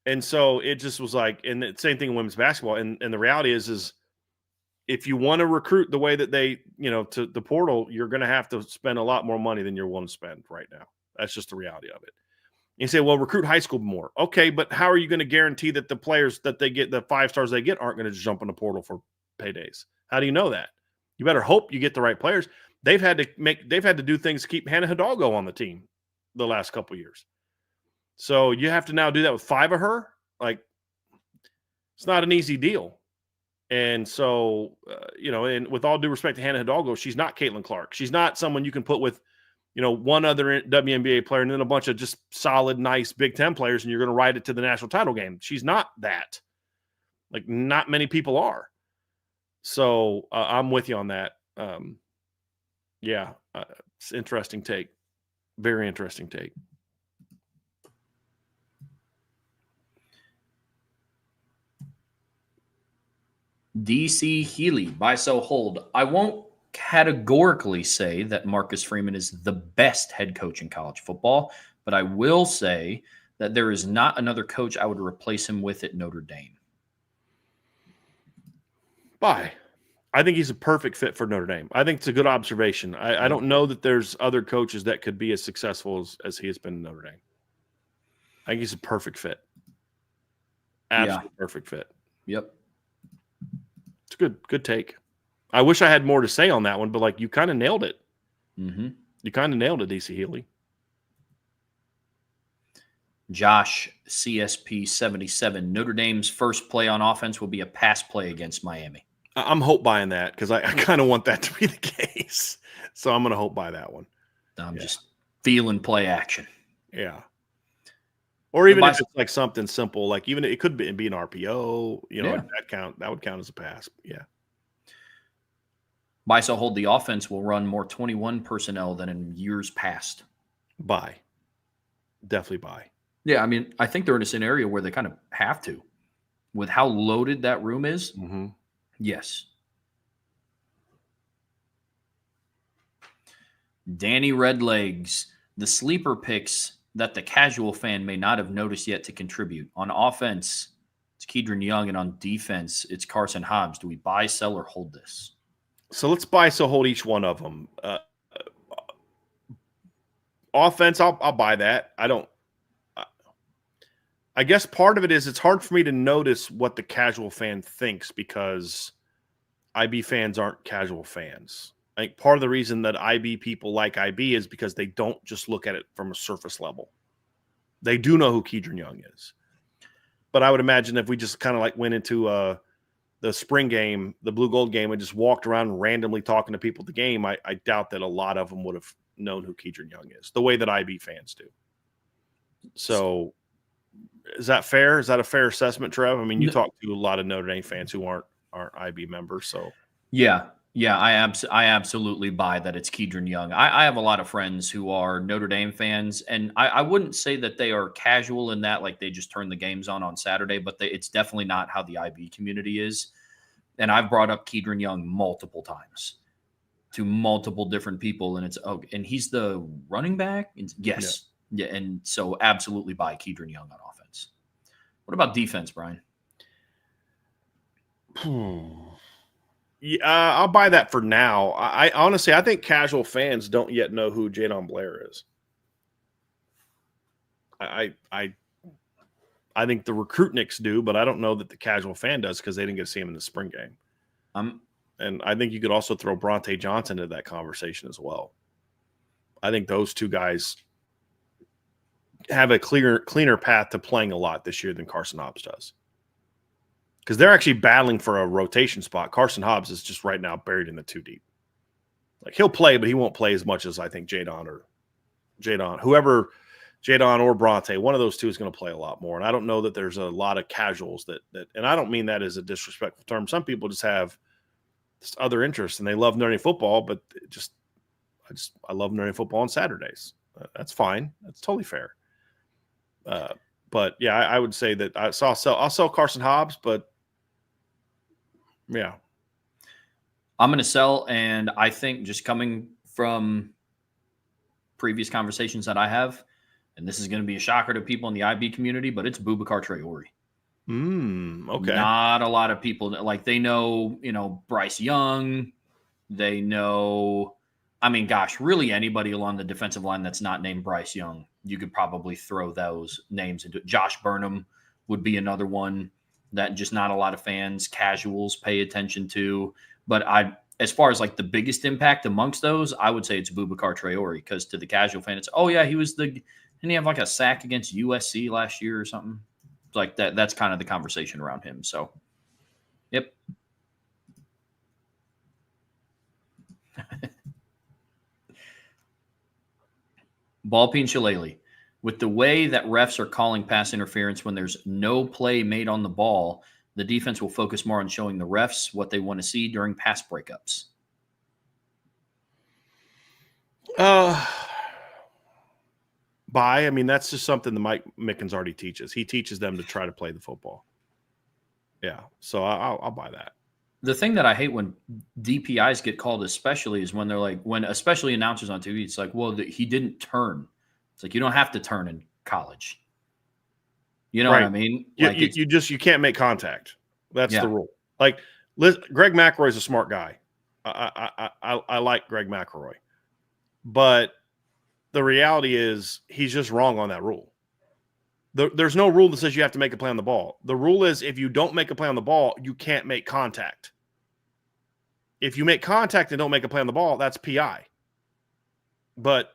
And so it just was like, and the same thing in women's basketball. And the reality is if you want to recruit the way that they, to the portal, you're going to have to spend a lot more money than you're willing to spend right now. That's just the reality of it. You say, well, recruit high school more. Okay, but how are you going to guarantee that the players that they get, the 5 stars they get, aren't going to just jump in the portal for paydays? How do you know that? You better hope you get the right players. They've had to do things to keep Hannah Hidalgo on the team the last couple of years. So you have to now do that with 5 of her. Like, it's not an easy deal. And so, and with all due respect to Hannah Hidalgo, she's not Caitlin Clark. She's not someone you can put with, one other WNBA player and then a bunch of just solid, nice Big Ten players, and you're going to ride it to the national title game. She's not that. Like, not many people are. So I'm with you on that. It's interesting take. Very interesting take.
DC Healy, buy, sell, hold. I won't categorically say that Marcus Freeman is the best head coach in college football, but I will say that there is not another coach I would replace him with at Notre Dame.
Buy. I think he's a perfect fit for Notre Dame. I think it's a good observation. I don't know that there's other coaches that could be as successful as he has been in Notre Dame. I think he's a perfect fit. Absolutely perfect fit.
Yep.
It's a good take. I wish I had more to say on that one, but like you kind of nailed it.
Mm-hmm.
You kind of nailed it, DC Healy.
Josh, CSP 77. Notre Dame's first play on offense will be a pass play against Miami.
I'm hope buying that because I kind of want that to be the case. So I'm going to hope buy that one.
I'm just feeling play action.
Yeah. Or even if it's like something simple, like even it could be an RPO, that would count as a pass. Yeah.
Buy, sell, hold. The offense will run more 21 personnel than in years past.
Buy. Definitely buy.
Yeah, I mean, I think they're in a scenario where they kind of have to. With how loaded that room is, yes. Danny Redlegs, the sleeper picks that the casual fan may not have noticed yet to contribute. On offense, it's Kedron Young, and on defense, it's Carson Hobbs. Do we buy, sell, or hold this?
So let's buy, sell, hold each one of them. Offense, I'll buy that. I guess part of it is it's hard for me to notice what the casual fan thinks because IB fans aren't casual fans. I think part of the reason that IB people like IB is because they don't just look at it from a surface level. They do know who Kedron Young is. But I would imagine if we just kind of like went into the spring game, the blue gold game, and just walked around randomly talking to people at the game, I doubt that a lot of them would have known who Kedron Young is, the way that IB fans do. So is that fair? Is that a fair assessment, Trev? I mean, you talk to a lot of Notre Dame fans who aren't IB members, so
yeah, I absolutely buy that it's Kedron Young. I have a lot of friends who are Notre Dame fans, and I wouldn't say that they are casual in that, like they just turn the games on Saturday, but it's definitely not how the IB community is. And I've brought up Kedron Young multiple times to multiple different people, and and he's the running back? Yes. Yeah, and so absolutely buy Kedron Young on offense. What about defense, Brian?
Yeah, I'll buy that for now. I honestly, I think casual fans don't yet know who Jadon Blair is. I think the recruitniks do, but I don't know that the casual fan does because they didn't get to see him in the spring game. And I think you could also throw Bronte Johnson into that conversation as well. I think those two guys have a cleaner path to playing a lot this year than Carson Hobbs does. Because they're actually battling for a rotation spot. Carson Hobbs is just right now buried in the 2 deep. Like he'll play, but he won't play as much as I think Jadon, whoever Jadon or Bronte. One of those two is going to play a lot more. And I don't know that there's a lot of casuals that and I don't mean that as a disrespectful term. Some people just have just other interests and they love Notre Dame football, but I love Notre Dame football on Saturdays. That's fine. That's totally fair. But yeah, I would say that I'll sell Carson Hobbs, but yeah.
I'm going to sell, and I think just coming from previous conversations that I have, and this is going to be a shocker to people in the IB community, but it's Boubacar Traore.
Okay.
Not a lot of people like they know, Bryce Young. They know, really anybody along the defensive line that's not named Bryce Young, you could probably throw those names into it. Josh Burnham would be another one that just not a lot of fans, casuals pay attention to. But as far as like the biggest impact amongst those, I would say it's Boubacar Traore, because to the casual fan, it's, oh yeah, didn't he have like a sack against USC last year or something? It's like that. That's kind of the conversation around him. So, yep. Ballpeen Shillelagh. With the way that refs are calling pass interference when there's no play made on the ball, the defense will focus more on showing the refs what they want to see during pass breakups.
That's just something that Mike Mickens already teaches. He teaches them to try to play the football. Yeah, so I'll buy that.
The thing that I hate when DPIs get called especially is when they're like, when especially announcers on TV, it's like, well, he didn't turn. It's like, you don't have to turn in college. You know what I mean?
Like you can't make contact. That's the rule. Like, Greg McElroy is a smart guy. I like Greg McElroy, but the reality is he's just wrong on that rule. There's no rule that says you have to make a play on the ball. The rule is if you don't make a play on the ball, you can't make contact. If you make contact and don't make a play on the ball, that's PI. But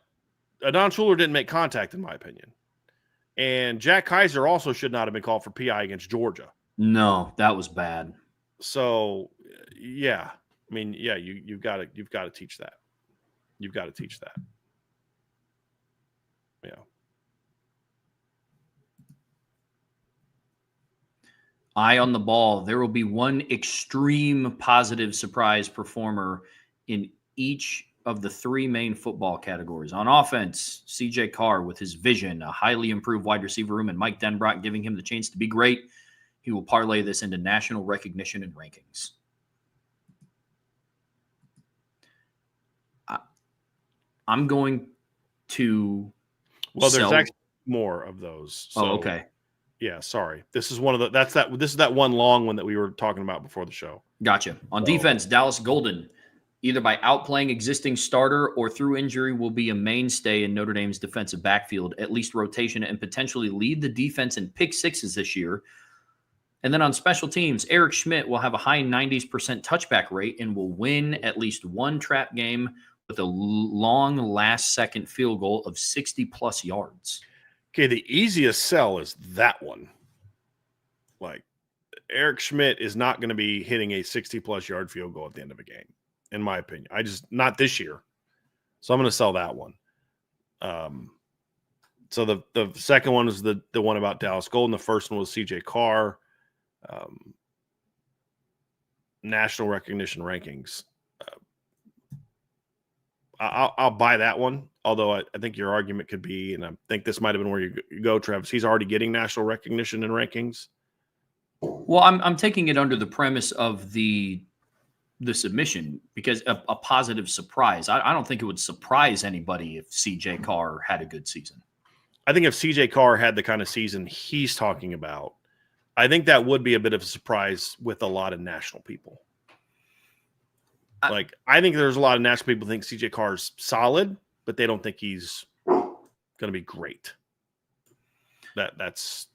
Adon Schuler didn't make contact, in my opinion. And Jack Kaiser also should not have been called for PI against Georgia.
No, that was bad.
So, yeah. You've got to teach that. You've got to teach that. Yeah.
Eye on the ball. There will be one extreme positive surprise performer in each of the three main football categories. On offense, CJ Carr with his vision, a highly improved wide receiver room, and Mike Denbrock giving him the chance to be great. He will parlay this into national recognition and rankings. I'm going to
there's actually more of those. So,
okay.
Yeah, sorry. This is that one long one that we were talking about before the show.
Gotcha. On defense, Dallas Golden, either by outplaying existing starter or through injury, will be a mainstay in Notre Dame's defensive backfield, at least rotation, and potentially lead the defense in pick sixes this year. And then on special teams, Eric Schmidt will have a high 90% touchback rate and will win at least one trap game with a long last-second field goal of 60-plus yards.
Okay, the easiest sell is that one. Like, Eric Schmidt is not going to be hitting a 60-plus yard field goal at the end of a game, in my opinion. Not this year. So I'm going to sell that one. So the second one is the one about Dallas Golden. The first one was CJ Carr. National recognition rankings. I'll buy that one. Although I think your argument could be, and I think this might have been where you go, Travis. He's already getting national recognition and rankings.
Well, I'm taking it under the premise of the submission, because a positive surprise. I don't think it would surprise anybody if CJ Carr had a good season.
I think if CJ Carr had the kind of season he's talking about, I think that would be a bit of a surprise with a lot of national people. I think there's a lot of national people who think CJ Carr's solid, but they don't think he's going to be great. That's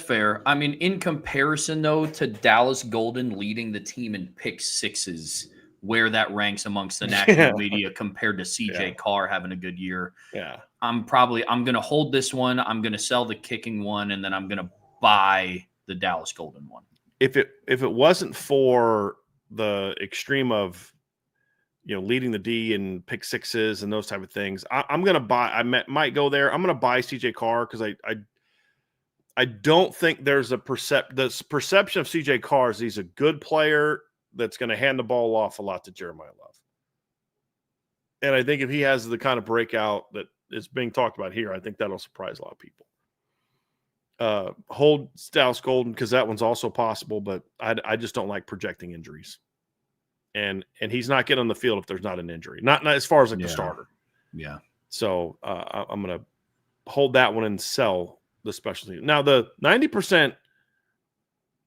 fair. I mean, in comparison though to Dallas Golden leading the team in pick sixes, where that ranks amongst the national media compared to CJ Carr having a good year.
Yeah.
I'm going to hold this one. I'm going to sell the kicking one, and then I'm going to buy the Dallas Golden one.
If it wasn't for the extreme of leading the D and pick sixes and those type of things. I'm going to buy. Might go there. I'm going to buy CJ Carr because I don't think there's the perception of CJ Carr is he's a good player that's going to hand the ball off a lot to Jeremiah Love. And I think if he has the kind of breakout that is being talked about here, I think that'll surprise a lot of people. Hold Dallas Golden because that one's also possible, but I just don't like projecting injuries. And he's not getting on the field if there's not an injury. Not as far as the starter.
Yeah.
So I'm going to hold that one and sell the specialty. Now the 90%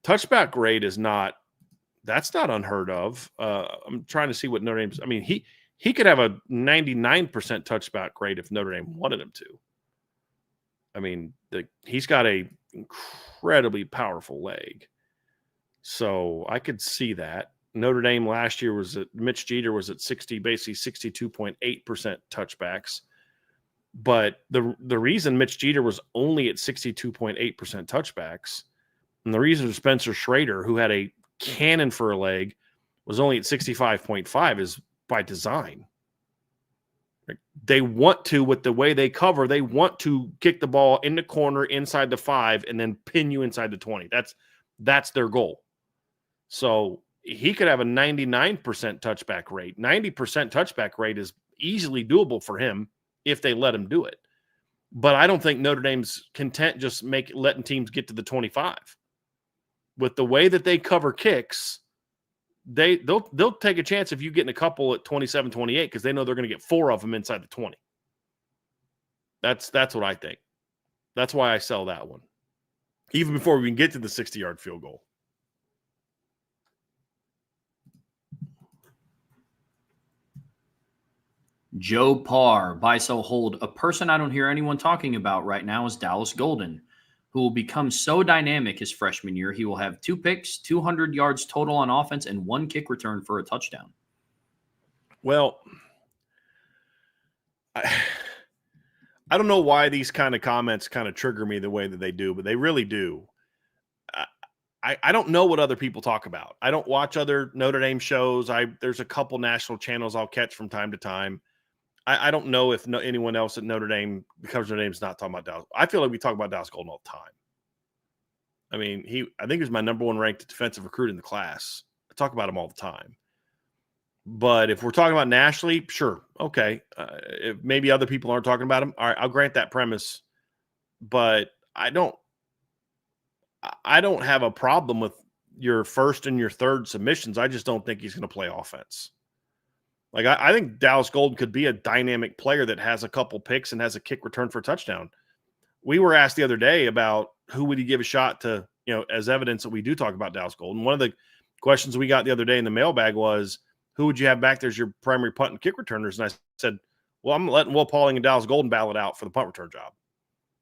touchback rate that's not unheard of. I'm trying to see what Notre Dame's. I mean, he could have a 99% touchback rate if Notre Dame wanted him to. I mean, he's got a incredibly powerful leg. So I could see that. Notre Dame last year Mitch Jeter was at basically 62.8% touchbacks. But the reason Mitch Jeter was only at 62.8% touchbacks, and the reason Spencer Schrader, who had a cannon for a leg, was only at 65.5 is by design. They want to, with the way they cover, they want to kick the ball in the corner inside the 5 and then pin you inside the 20. That's their goal. So he could have a 99% touchback rate. 90% touchback rate is easily doable for him if they let him do it. But I don't think Notre Dame's content just letting teams get to the 25. With the way that they cover kicks, they'll take a chance if you get in a couple at 27, 28 because they know they're going to get 4 of them inside the 20. That's what I think. That's why I sell that one. Even before we can get to the 60-yard field goal.
Joe Parr, buy, sell, hold. A person I don't hear anyone talking about right now is Dallas Golden, who will become so dynamic his freshman year. He will have 2 picks, 200 yards total on offense, and 1 kick return for a touchdown.
Well, I don't know why these kind of comments kind of trigger me the way that they do, but they really do. I don't know what other people talk about. I don't watch other Notre Dame shows. There's a couple national channels I'll catch from time to time. I don't know if anyone else at Notre Dame, because Notre Dame's not talking about Dallas. I feel like we talk about Dallas Golden all the time. I mean, I think he was my number 1 ranked defensive recruit in the class. I talk about him all the time. But if we're talking about nationally, sure, okay. If maybe other people aren't talking about him, all right, I'll grant that premise. But I don't have a problem with your first and your third submissions. I just don't think he's going to play offense. Like, I think Dallas Golden could be a dynamic player that has a couple picks and has a kick return for a touchdown. We were asked the other day about who would he give a shot to, as evidence that we do talk about Dallas Golden. One of the questions we got the other day in the mailbag was, who would you have back there as your primary punt and kick returners? And I said, well, I'm letting Will Pauling and Dallas Golden battle it out for the punt return job.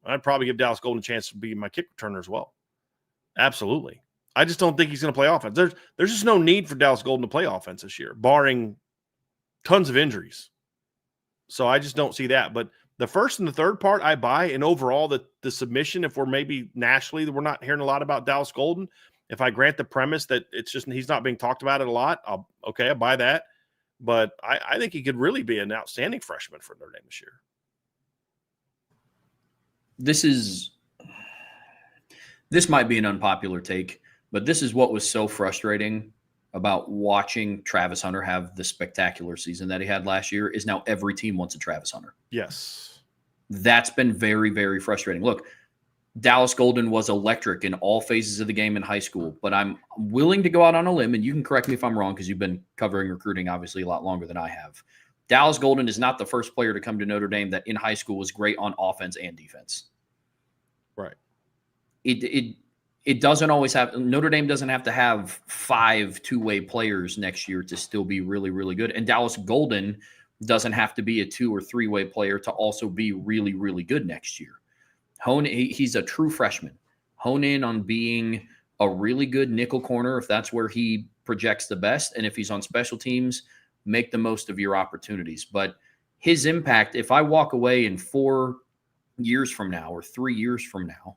I'd probably give Dallas Golden a chance to be my kick returner as well. Absolutely. I just don't think he's going to play offense. There's just no need for Dallas Golden to play offense this year, barring tons of injuries. So I just don't see that. But the first and the third part I buy, and overall the submission, if we're maybe nationally, we're not hearing a lot about Dallas Golden. If I grant the premise that it's just he's not being talked about it a lot, I buy that. But I think he could really be an outstanding freshman for Notre Dame this year.
This might be an unpopular take, but this is what was so frustrating about watching Travis Hunter have the spectacular season that he had last year is now every team wants a Travis Hunter.
Yes.
That's been very, very frustrating. Look, Dallas Golden was electric in all phases of the game in high school, but I'm willing to go out on a limb, and you can correct me if I'm wrong because you've been covering recruiting obviously a lot longer than I have. Dallas Golden is not the first player to come to Notre Dame that in high school was great on offense and defense.
Right.
It doesn't always have – Notre Dame doesn't have to have 5 two-way players next year to still be really, really good. And Dallas Golden doesn't have to be a 2 or 3-way player to also be really, really good next year. He's a true freshman. Hone in on being a really good nickel corner if that's where he projects the best. And if he's on special teams, make the most of your opportunities. But his impact, if I walk away in 4 years from now or 3 years from now,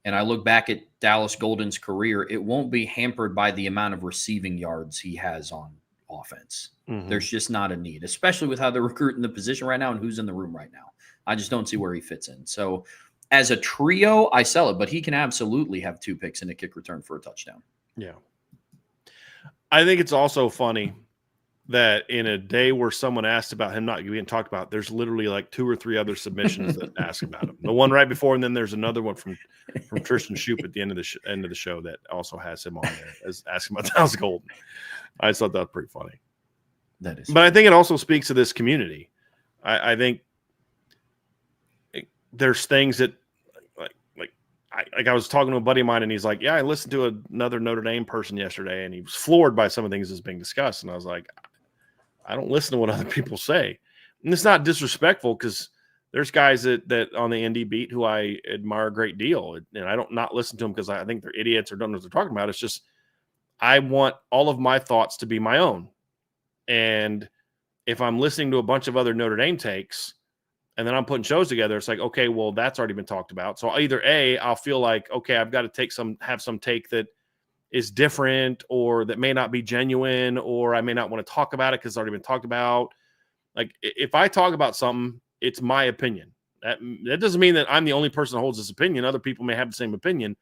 and I look back at Dallas Golden's career, it won't be hampered by the amount of receiving yards he has on offense.
Mhm.
There's just not a need, especially with how they're recruiting the position right now and who's in the room right now. I just don't see where he fits in. So as a trio, I sell it, but he can absolutely have 2 picks and a kick return for a touchdown.
Yeah. I think it's also funny that in a day where someone asked about him not being talked about, there's literally like 2 or 3 other submissions that ask about him. The one right before, and then there's another one from Tristan Shoup at the end of the show that also has him on there as asking about Dallas Golden. I just thought that was pretty funny.
That is,
but I think it also speaks to this community. I think there's things that I was talking to a buddy of mine, and he's like, "Yeah, I listened to another Notre Dame person yesterday, and he was floored by some of the things that's being discussed." And I was like, I don't listen to what other people say. And it's not disrespectful, because there's guys that on the ND beat who I admire a great deal. And I don't not listen to them because I think they're idiots or don't know what they're talking about. It's just, I want all of my thoughts to be my own. And if I'm listening to a bunch of other Notre Dame takes and then I'm putting shows together, it's like, okay, well, that's already been talked about. So either I'll feel like, okay, I've got to have some take that is different or that may not be genuine, or I may not want to talk about it because it's already been talked about. Like, if I talk about something, it's my opinion. That doesn't mean that I'm the only person that holds this opinion. Other people may have the same opinion,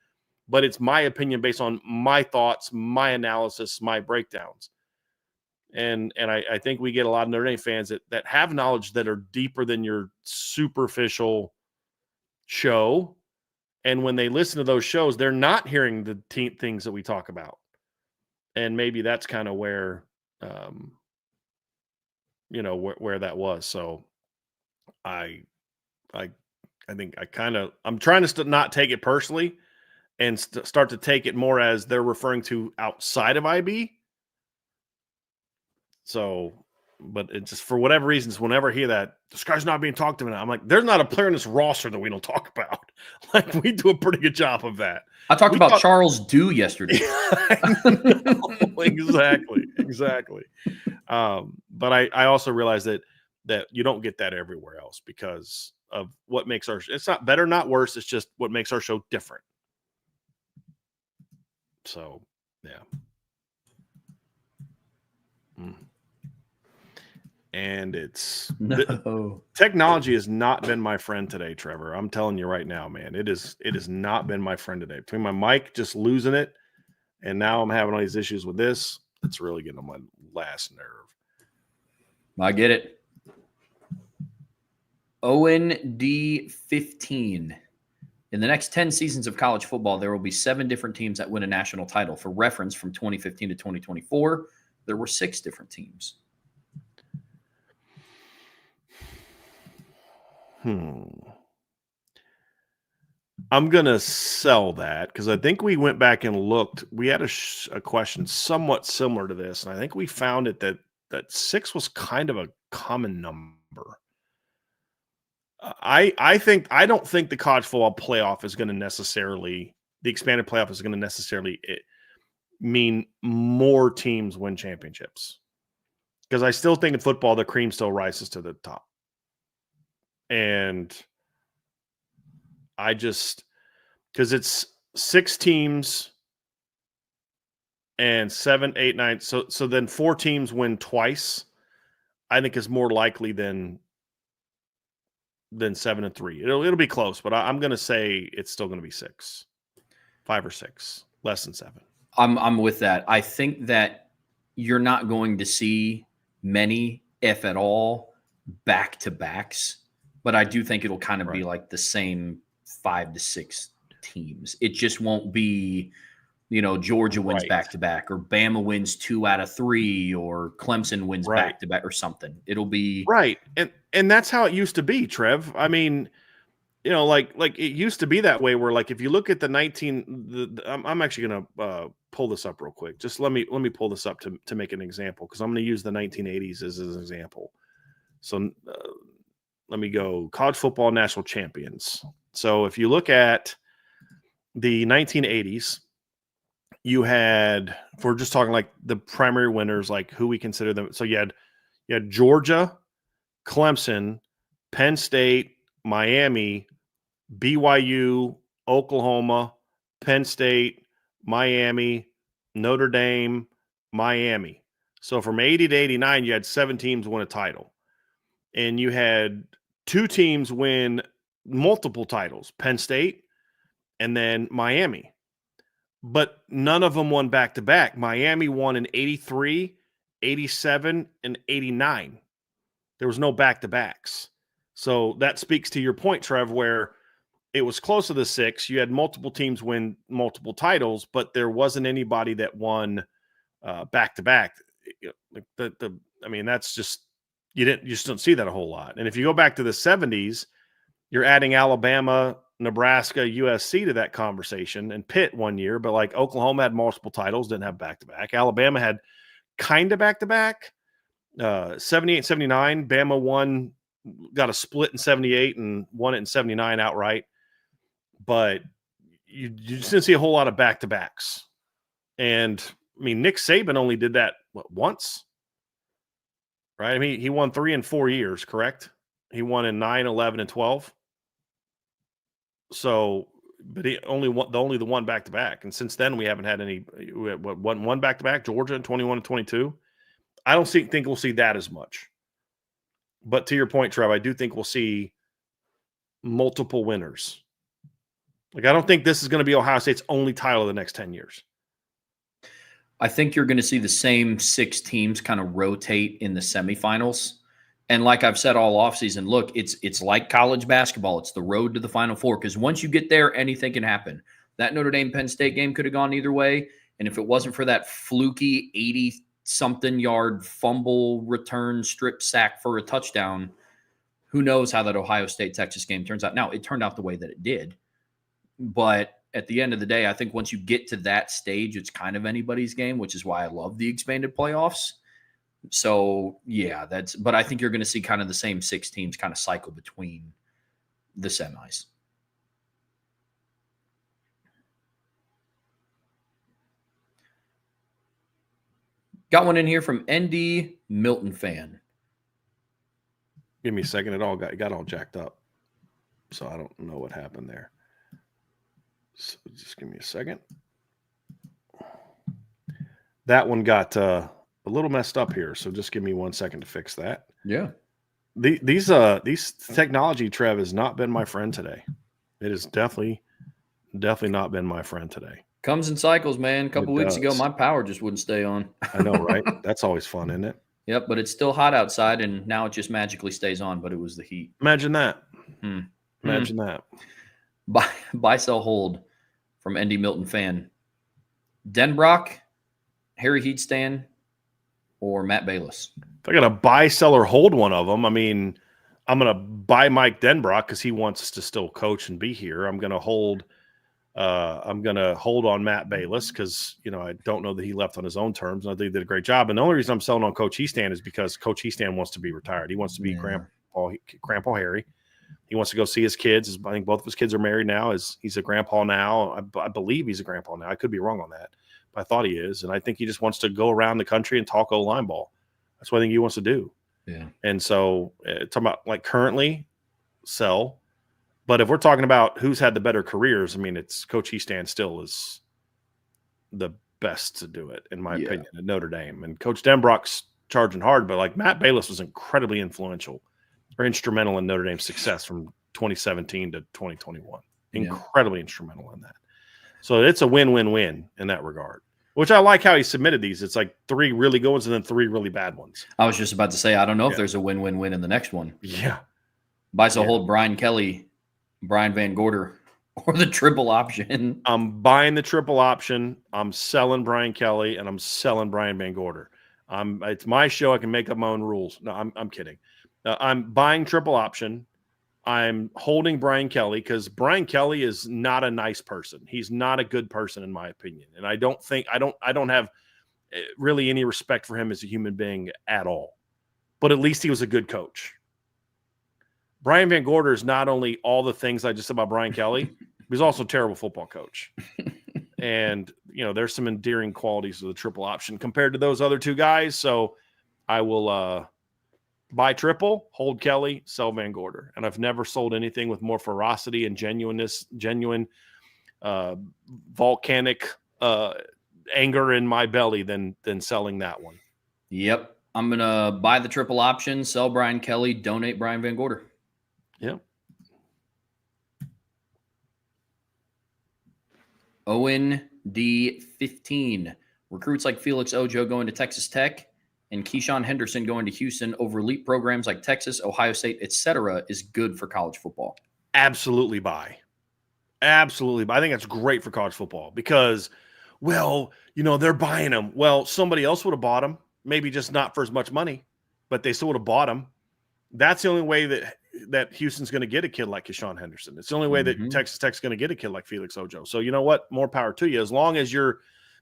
but it's my opinion based on my thoughts, my analysis, my breakdowns. And I think we get a lot of Notre Dame fans that have knowledge that are deeper than your superficial show. And when they listen to those shows, they're not hearing the things that we talk about. And maybe that's kind of where, where that was. So I think I'm trying to not take it personally and start to take it more as they're referring to outside of IB. So, but it just, for whatever reasons, whenever I hear that, this guy's not being talked about, I'm like, there's not a player in this roster that we don't talk about. Like, we do a pretty good job of that.
I talked about Charles Dew yesterday.
Exactly. But I also realize that you don't get that everywhere else because of what makes it's not better, not worse. It's just what makes our show different. So, yeah. And technology has not been my friend today, Trevor. I'm telling you right now, man, it has not been my friend today. Between my mic just losing it, and now I'm having all these issues with this, it's really getting on my last nerve.
I get it. Owen D15. In the next 10 seasons of college football, there will be 7 different teams that win a national title. For reference, from 2015 to 2024, there were 6 different teams.
I'm going to sell that because I think we went back and looked. We had a question somewhat similar to this, and I think we found it that 6 was kind of a common number. I don't think the college football playoff is going to necessarily, the expanded playoff is going to necessarily mean more teams win championships. Because I still think in football, the cream still rises to the top. And I just, because it's 6 teams and 7, 8, 9. So then 4 teams win twice, I think is more likely than 7 and 3. It'll be close, but I'm going to say it's still going to be 6, 5 or 6, less than 7.
I'm with that. I think that you're not going to see many, if at all, back-to-backs, but I do think it'll kind of be like the same 5 to 6 teams. It just won't be, Georgia wins back-to-back, or Bama wins 2 out of 3, or Clemson wins back-to-back or something. It'll be
right. And that's how it used to be, Trev. I mean, like it used to be that way where, like, if you look at the I'm actually going to pull this up real quick. Just let me pull this up to make an example, because I'm going to use the 1980s as an example. So let me go college football national champions. So if you look at the 1980s, you had, if we're just talking like the primary winners, like who we consider them. So you had Georgia, Clemson, Penn State, Miami, BYU, Oklahoma, Penn State, Miami, Notre Dame, Miami. So from 80 to 89, you had 7 teams win a title. And you had 2 teams win multiple titles, Penn State and then Miami. But none of them won back-to-back. Miami won in 83, 87, and 89. There was no back-to-backs. So that speaks to your point, Trev, where it was close to the 6. You had multiple teams win multiple titles, but there wasn't anybody that won back-to-back. I mean, that's just you just don't see that a whole lot. And if you go back to the 70s, you're adding Alabama, Nebraska, USC to that conversation, and Pitt one year, but like Oklahoma had multiple titles, didn't have back-to-back. Alabama had kind of back-to-back. 78 79, Bama won, got a split in 78 and won it in 79 outright. But you just didn't see a whole lot of back-to-backs. And I mean, Nick Saban only did that once, right? I mean, he won 3 and 4 years, correct? He won in 9, 11, and 12. So, but he only the one back-to-back. And since then, we haven't had any. We had, one back-to-back, Georgia in 21 and 22. I don't think we'll see that as much. But to your point, Trev, I do think we'll see multiple winners. Like, I don't think this is going to be Ohio State's only title of the next 10 years.
I think you're going to see the same 6 teams kind of rotate in the semifinals. And like I've said all offseason, look, it's like college basketball. It's the road to the Final Four, because once you get there, anything can happen. That Notre Dame Penn State game could have gone either way. And if it wasn't for that fluky 80-something yard fumble return strip sack for a touchdown, who knows how that Ohio State-Texas game turns out. Now, it turned out the way that it did. But at the end of the day, I think once you get to that stage, it's kind of anybody's game, which is why I love the expanded playoffs. So, yeah, but I think you're going to see kind of the same 6 teams kind of cycle between the semis. Got one in here from ND Milton fan.
Give me a second. It got all jacked up. So I don't know what happened there. So just give me a second. That one got a little messed up here. So just give me 1 second to fix that.
Yeah.
These technology, Trev, has not been my friend today. It has definitely not been my friend today.
Comes in cycles, man. A couple weeks ago, my power just wouldn't stay on.
I know, right? That's always fun, isn't it?
Yep, but it's still hot outside, and now it just magically stays on, but it was the heat.
Imagine that. Imagine that.
Buy, sell, hold from ND Milton fan. Denbrock, Harry Heatstand, or Matt Bayless?
If I got to buy, sell, or hold one of them, I mean, I'm going to buy Mike Denbrock because he wants to still coach and be here. I'm going to hold on Matt Bayless because, I don't know that he left on his own terms. And I think he did a great job. And the only reason I'm selling on Coach Heatstand is because Coach Heatstand wants to be retired. He wants to be Grandpa Harry. He wants to go see his kids. I think both of his kids are married now. He's a grandpa now. I believe he's a grandpa now. I could be wrong on that, but I thought he is. And I think he just wants to go around the country and talk O-line ball. That's what I think he wants to do.
Yeah.
And so talking about like currently sell. But if we're talking about who's had the better careers, I mean, it's Coach Heatstand still is the best to do it, in my opinion, at Notre Dame. And Coach Denbrock's charging hard, but like Matt Bayless was incredibly influential or instrumental in Notre Dame's success from 2017 to 2021. Incredibly instrumental in that. So it's a win-win-win in that regard, which I like how he submitted these. It's like 3 really good ones and then 3 really bad ones.
I was just about to say, I don't know if there's a win-win-win in the next one.
Yeah.
Buy, sell, hold Brian Kelly, Brian Van Gorder, or the triple option.
I'm buying the triple option. I'm selling Brian Kelly, and I'm selling Brian Van Gorder. It's my show. I can make up my own rules. No, I'm kidding. I'm buying triple option. I'm holding Brian Kelly because Brian Kelly is not a nice person. He's not a good person, in my opinion. And I don't have really any respect for him as a human being at all. But at least he was a good coach. Brian Van Gorder is not only all the things I just said about Brian Kelly, he's also a terrible football coach. And, there's some endearing qualities of the triple option compared to those other 2 guys. So I will buy triple, hold Kelly, sell Van Gorder. And I've never sold anything with more ferocity and genuine volcanic anger in my belly than selling that one.
Yep. I'm going to buy the triple option, sell Brian Kelly, donate Brian Van Gorder.
Yep.
Owen D15. Recruits like Felix Ojo going to Texas Tech and Keyshawn Henderson going to Houston over elite programs like Texas, Ohio State, etc. is good for college football.
Absolutely buy. Absolutely buy. I think that's great for college football because, well, they're buying them. Well, somebody else would have bought them, maybe just not for as much money, but they still would have bought them. That's the only way that Houston's going to get a kid like Keyshawn Henderson. It's the only way that Texas Tech's going to get a kid like Felix Ojo. So you know what? More power to you. As long as you're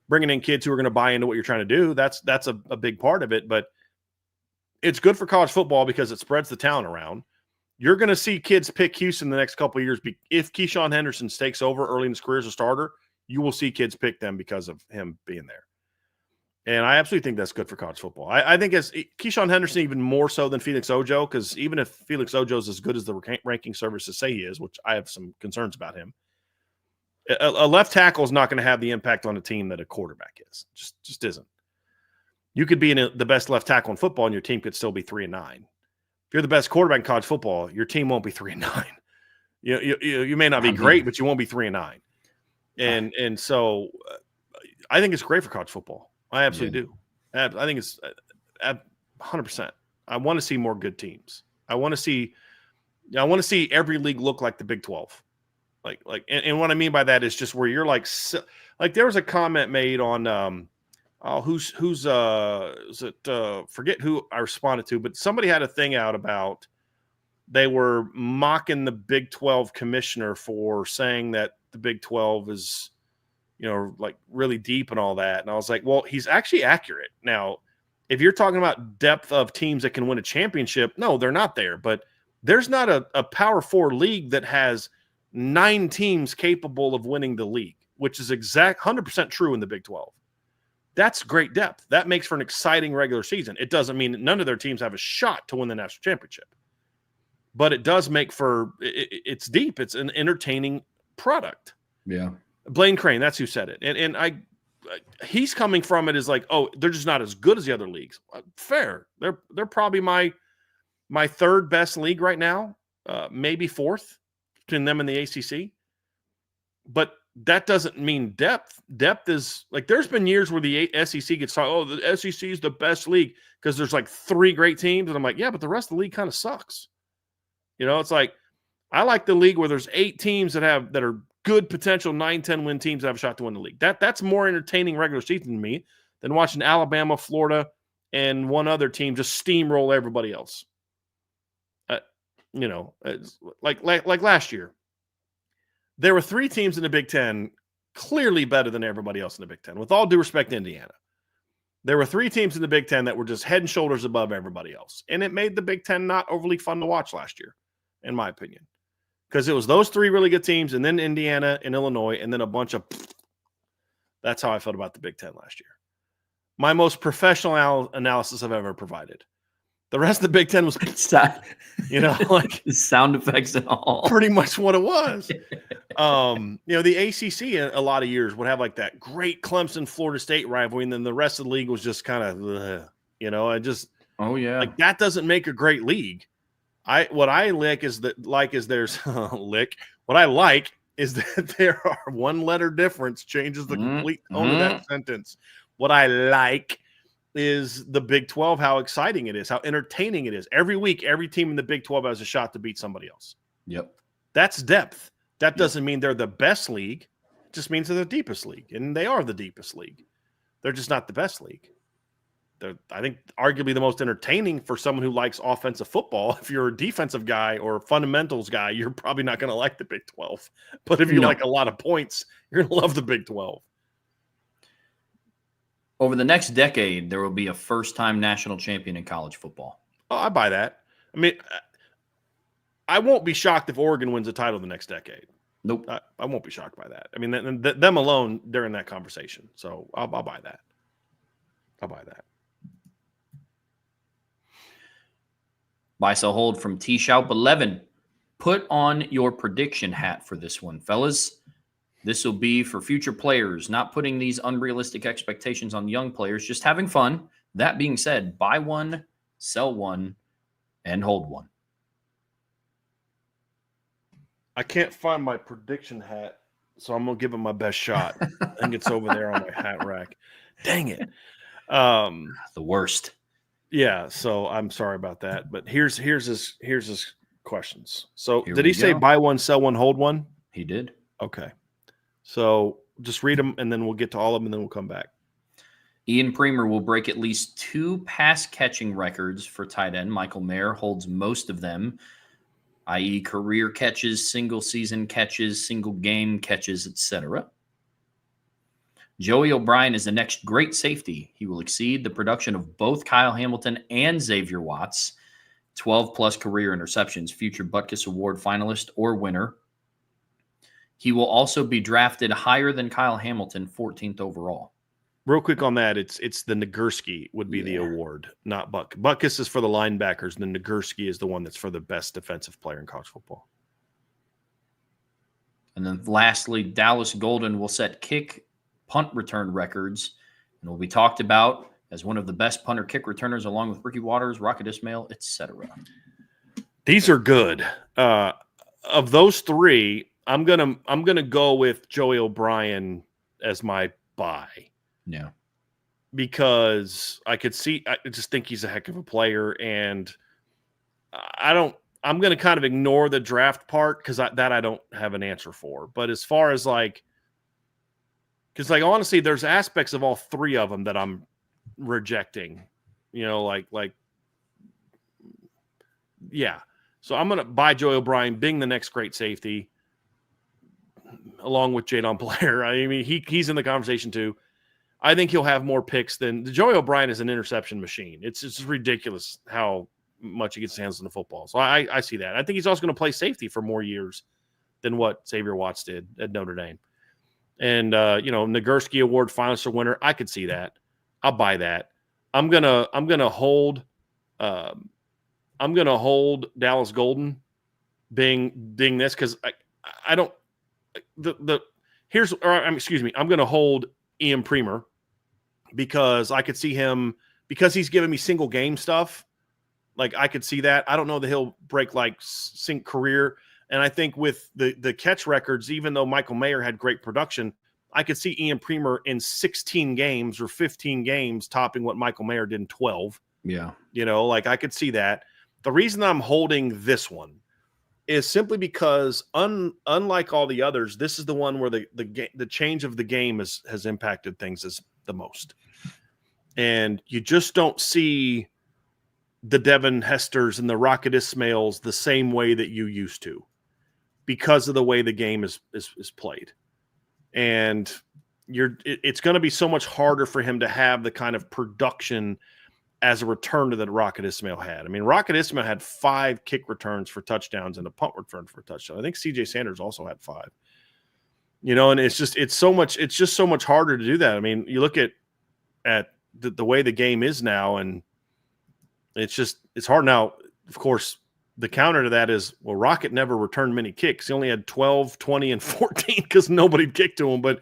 bringing in kids who are going to buy into what you're trying to do, that's a big part of it. But it's good for college football because it spreads the talent around. You're going to see kids pick Houston the next couple of years. If Keyshawn Henderson takes over early in his career as a starter, you will see kids pick them because of him being there. And I absolutely think that's good for college football. I think as Keyshawn Henderson even more so than Felix Ojo, because even if Felix Ojo is as good as the ranking services say he is, which I have some concerns about him, a left tackle is not going to have the impact on a team that a quarterback is. Just isn't. You could be the best left tackle in football, and your team could still be 3-9. If you're the best quarterback in college football, your team won't be 3-9. You may not be great, but you won't be 3-9. And so I think it's great for college football. I absolutely do. I think it's 100%. I want to see more good teams. I want to see every league look like the Big 12. And what I mean by that is just where you're like there was a comment made on forget who I responded to, but somebody had a thing out about they were mocking the Big 12 commissioner for saying that the Big 12 is like really deep and all that. And I was like, well, he's actually accurate. Now, if you're talking about depth of teams that can win a championship, no, they're not there. But there's not a Power 4 league that has 9 teams capable of winning the league, which is 100% true in the Big 12. That's great depth. That makes for an exciting regular season. It doesn't mean that none of their teams have a shot to win the national championship. But it does make for it's deep. It's an entertaining product.
Yeah.
Blaine Crane, that's who said it. And he's coming from it as like, oh, they're just not as good as the other leagues. Fair. They're probably my third best league right now, maybe fourth between them and the ACC. But that doesn't mean depth. Depth is like there's been years where the SEC gets talked, oh, the SEC is the best league because there's like 3 great teams. And I'm like, yeah, but the rest of the league kind of sucks. It's like I like the league where there's 8 teams that are good potential 9-10 win teams that have a shot to win the league. That's more entertaining regular season to me than watching Alabama, Florida, and one other team just steamroll everybody else. It's like last year. There were 3 teams in the Big Ten clearly better than everybody else in the Big Ten. With all due respect to Indiana, there were 3 teams in the Big Ten that were just head and shoulders above everybody else. And it made the Big Ten not overly fun to watch last year, in my opinion. Because it was those 3 really good teams, and then Indiana and Illinois, and then a bunch of – that's how I felt about the Big Ten last year. My most professional analysis I've ever provided. The rest of the Big Ten was, like
sound effects and all.
Pretty much what it was. The ACC in a lot of years would have like that great Clemson Florida State rivalry, and then the rest of the league was just kind of,
oh yeah,
like that doesn't make a great league. What I like is that there's What I like is that there are 1-letter difference changes the complete tone of that sentence. What I like is the Big 12, how exciting it is, how entertaining it is. Every week, every team in the Big 12 has a shot to beat somebody else.
Yep.
That's depth. That doesn't mean they're the best league. It just means they're the deepest league, and they are the deepest league. They're just not the best league. They're, I think, arguably the most entertaining for someone who likes offensive football. If you're a defensive guy or a fundamentals guy, you're probably not going to like the Big 12. But if you like a lot of points, you're going to love the Big 12.
Over the next decade, there will be a first-time national champion in college football.
Oh, I buy that. I mean, I won't be shocked if Oregon wins a title the next decade.
Nope.
I won't be shocked by that. I mean, them alone during that conversation. So I'll buy that. I'll buy that.
Buy, sell, hold from T-Shoup 11. Put on your prediction hat for this one, fellas. This will be for future players, not putting these unrealistic expectations on young players, just having fun That being said, buy one, sell one, and hold one.
I can't find my prediction hat, so I'm gonna give it my best shot. I think it's over there on my hat rack. Dang it.
The worst.
Yeah, so I'm sorry about that. But here's his questions. So
Here
did
we
he say
go.
buy one, sell one, hold one?
He did.
Okay. So just read them and then we'll get to all of them and then we'll come back.
Ian Premer will break at least 2 pass catching records for tight end. Michael Mayer holds most of them, i.e. career catches, single season catches, single game catches, etc. Joey O'Brien is the next great safety. He will exceed the production of both Kyle Hamilton and Xavier Watts, 12-plus career interceptions, future Butkus Award finalist or winner. He will also be drafted higher than Kyle Hamilton, 14th overall.
Real quick on that, it's the Nagurski would be the award, not Buck. Butkus is for the linebackers, and the Nagurski is the one that's for the best defensive player in college football.
And then lastly, Dallas Golden will set kick punt return records and will be talked about as one of the best punter kick returners along with Ricky Waters, Rocket Ismail, etc.
These are good. Of those three, I'm gonna go with Joey O'Brien as my buy.
Yeah.
Because I just think he's a heck of a player, and I'm going to kind of ignore the draft part because I don't have an answer for. But as far as because honestly, there's aspects of all three of them that I'm rejecting, yeah. So I'm going to buy Joey O'Brien being the next great safety along with Jadon Blair. I mean, he's in the conversation too. I think he'll have more picks than Joey O'Brien is an interception machine. It's just ridiculous how much he gets his hands on the football. So I see that. I think he's also going to play safety for more years than what Xavier Watts did at Notre Dame. And Nagurski Award finalist or winner, I could see that. I'll buy that. I'm gonna hold Dallas Golden being this because I don't I'm gonna hold Ian Premer because I could see him because he's giving me single game stuff. Like I could see that. I don't know that he'll break sync career. And I think with the catch records, even though Michael Mayer had great production, I could see Ian Premer in 16 games or 15 games topping what Michael Mayer did in 12.
Yeah.
I could see that. The reason I'm holding this one is simply because unlike all the others, this is the one where the change of the game has impacted things as the most. And you just don't see the Devin Hesters and the Rocket Ismails the same way that you used to because of the way the game is played. And it's going to be so much harder for him to have the kind of production as a returner that Rocket Ismail had. I mean, Rocket Ismail had 5 kick returns for touchdowns and a punt return for a touchdown. I think CJ Sanders also had 5. And it's just so much harder to do that. I mean, you look at the way the game is now, and it's hard now. Of course, the counter to that is, well, Rocket never returned many kicks. He only had 12, 20, and 14 because nobody kicked to him. But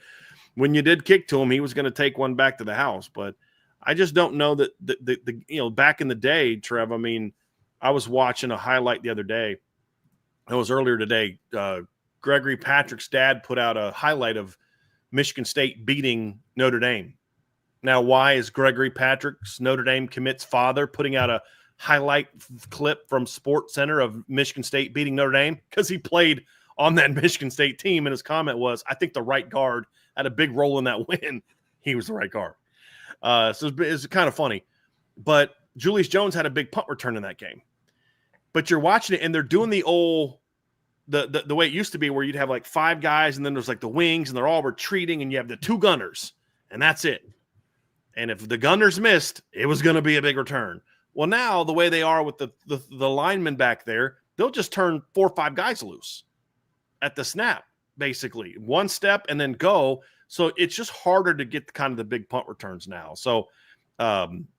when you did kick to him, he was going to take one back to the house. But I just don't know that the back in the day, Trev, I mean, I was watching a highlight the other day. It was earlier today. Gregory Patrick's dad put out a highlight of Michigan State beating Notre Dame. Now, why is Gregory Patrick's Notre Dame commits father putting out a highlight clip from Sports Center of Michigan State beating Notre Dame? Because he played on that Michigan State team, and his comment was, I think the right guard had a big role in that win. He was the right guard. So it's kind of funny. But Julius Jones had a big punt return in that game. But you're watching it, and they're doing the old the way it used to be where you'd have 5 guys, and then there's the wings, and they're all retreating, and you have the 2 gunners, and that's it. And if the gunners missed, it was going to be a big return. Well, now the way they are with the linemen back there, they'll just turn 4 or 5 guys loose at the snap, basically. 1 step and then go. So it's just harder to get kind of the big punt returns now. So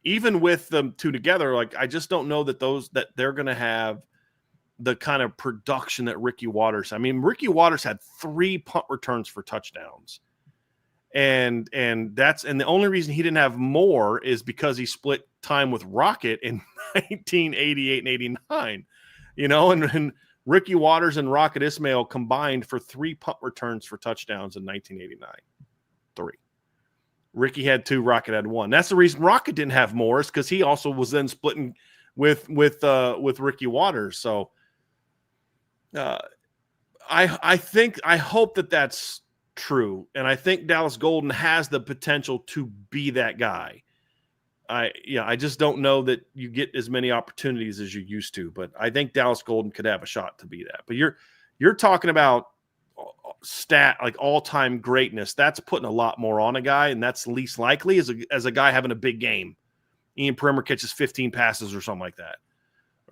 even with them 2 together, I just don't know that they're going to have the kind of production that Ricky Waters. I mean, Ricky Waters had 3 punt returns for touchdowns. And the only reason he didn't have more is because he split time with Rocket in 1988 and 89, and Ricky Waters and Rocket Ismail combined for 3 punt returns for touchdowns in 1989. 3. Ricky had 2, Rocket had 1. That's the reason Rocket didn't have more, is because he also was then splitting with Ricky Waters. So I hope that's true, and I think Dallas Golden has the potential to be that guy. I just don't know that you get as many opportunities as you used to, but I think Dallas Golden could have a shot to be that. But you're talking about stat like all-time greatness. That's putting a lot more on a guy, and that's least likely as a guy having a big game. Ian Primer catches 15 passes or something like that.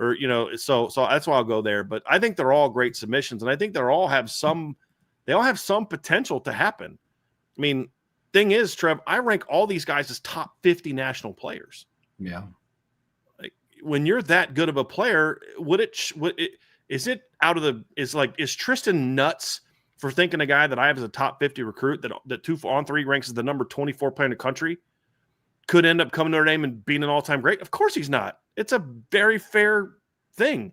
Or, so that's why I'll go there. But I think they're all great submissions, and I think they all have some potential to happen. I mean, thing is, Trev, I rank all these guys as top 50 national players.
Yeah.
Like, when you're that good of a player, is Tristan nuts for thinking a guy that I have as a top 50 recruit that 2-on-3 ranks as the number 24 player in the country could end up coming to Notre Dame and being an all-time great? Of course he's not. It's a very fair thing.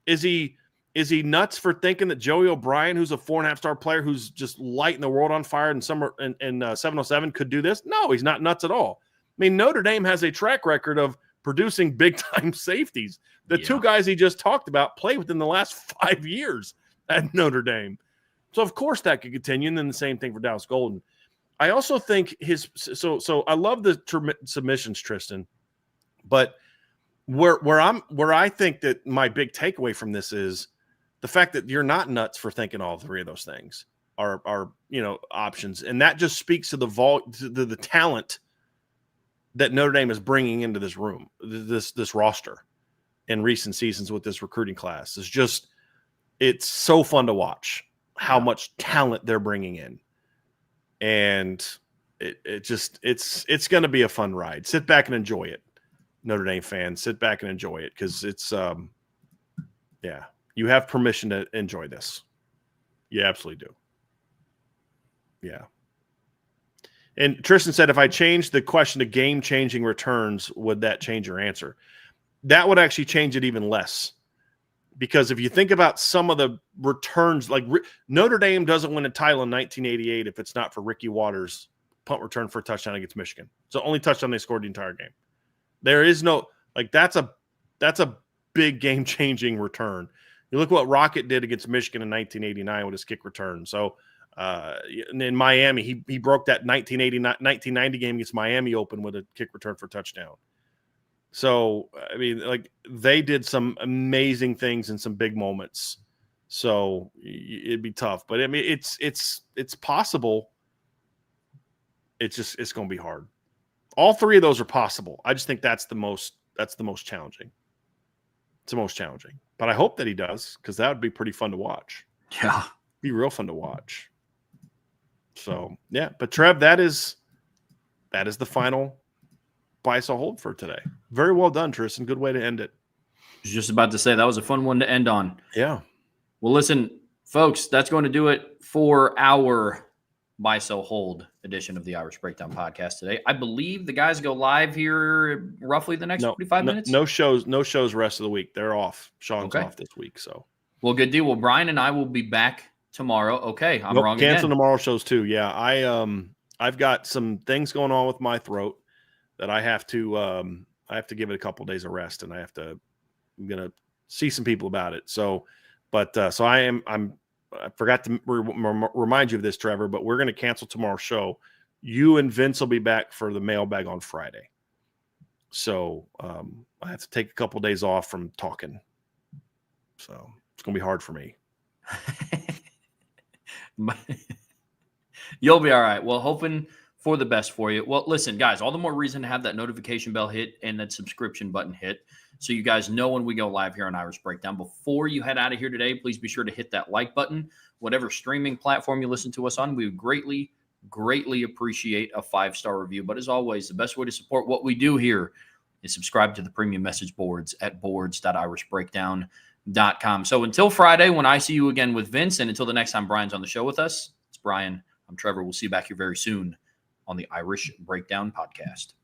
Is he nuts for thinking that Joey O'Brien, who's a 4.5-star player who's just lighting the world on fire in 707, could do this? No, he's not nuts at all. I mean, Notre Dame has a track record of producing big-time safeties. The 2 guys he just talked about play within the last 5 years at Notre Dame. So, of course, that could continue, and then the same thing for Dallas Golden. I also think so I love the submissions, Tristan, but where I think that my big takeaway from this is the fact that you're not nuts for thinking all 3 of those things are options, and that just speaks to the talent that Notre Dame is bringing into this room, this roster in recent seasons with this recruiting class. It's so fun to watch how much talent they're bringing in. And it's going to be a fun ride. Sit back and enjoy it, Notre Dame fans. Sit back and enjoy it, because it's you have permission to enjoy this. You absolutely do. Yeah. And Tristan said, if I changed the question to game-changing returns, would that change your answer? That would actually change it even less. Because if you think about some of the returns, like Notre Dame doesn't win a title in 1988 if it's not for Ricky Waters' punt return for a touchdown against Michigan. It's the only touchdown they scored the entire game. There is no that's a big game-changing return. You look what Rocket did against Michigan in 1989 with his kick return. So in Miami, he broke that 1990 game against Miami open with a kick return for a touchdown. So, I mean, like, they did some amazing things in some big moments. So it'd be tough, but I mean, it's possible. It's going to be hard. All 3 of those are possible. I just think that's the most challenging. It's the most challenging, but I hope that he does, because that would be pretty fun to watch.
Yeah.
Be real fun to watch. So, yeah, but Trev, that is the final buy, sell, hold for today. Very well done, Tristan. Good way to end it.
I was just about to say that was a fun one to end on.
Yeah.
Well, listen, folks, that's going to do it for our buy, sell, hold edition of the Irish Breakdown podcast today. I believe the guys go live here roughly the next 45 minutes.
No shows rest of the week. They're off. Sean's off this week. So,
well, good deal. Well, Brian and I will be back tomorrow. Okay, I'm wrong
cancel
again.
Tomorrow's shows too. Yeah, I've got some things going on with my throat that I have to give it a couple of days of rest, and I'm gonna see some people about it. So, so I forgot to remind you of this, Trevor, but we're going to cancel tomorrow's show. You and Vince will be back for the mailbag on Friday. So I have to take a couple of days off from talking. So it's going to be hard for me.
You'll be all right. Well, hoping for the best for you. Well, listen, guys, all the more reason to have that notification bell hit and that subscription button hit, so you guys know when we go live here on Irish Breakdown. Before you head out of here today, please be sure to hit that like button. Whatever streaming platform you listen to us on, we would greatly, greatly appreciate a 5-star review. But as always, the best way to support what we do here is subscribe to the premium message boards at boards.irishbreakdown.com. So until Friday, when I see you again with Vince, and until the next time Brian's on the show with us, it's Brian. I'm Trevor. We'll see you back here very soon on the Irish Breakdown Podcast.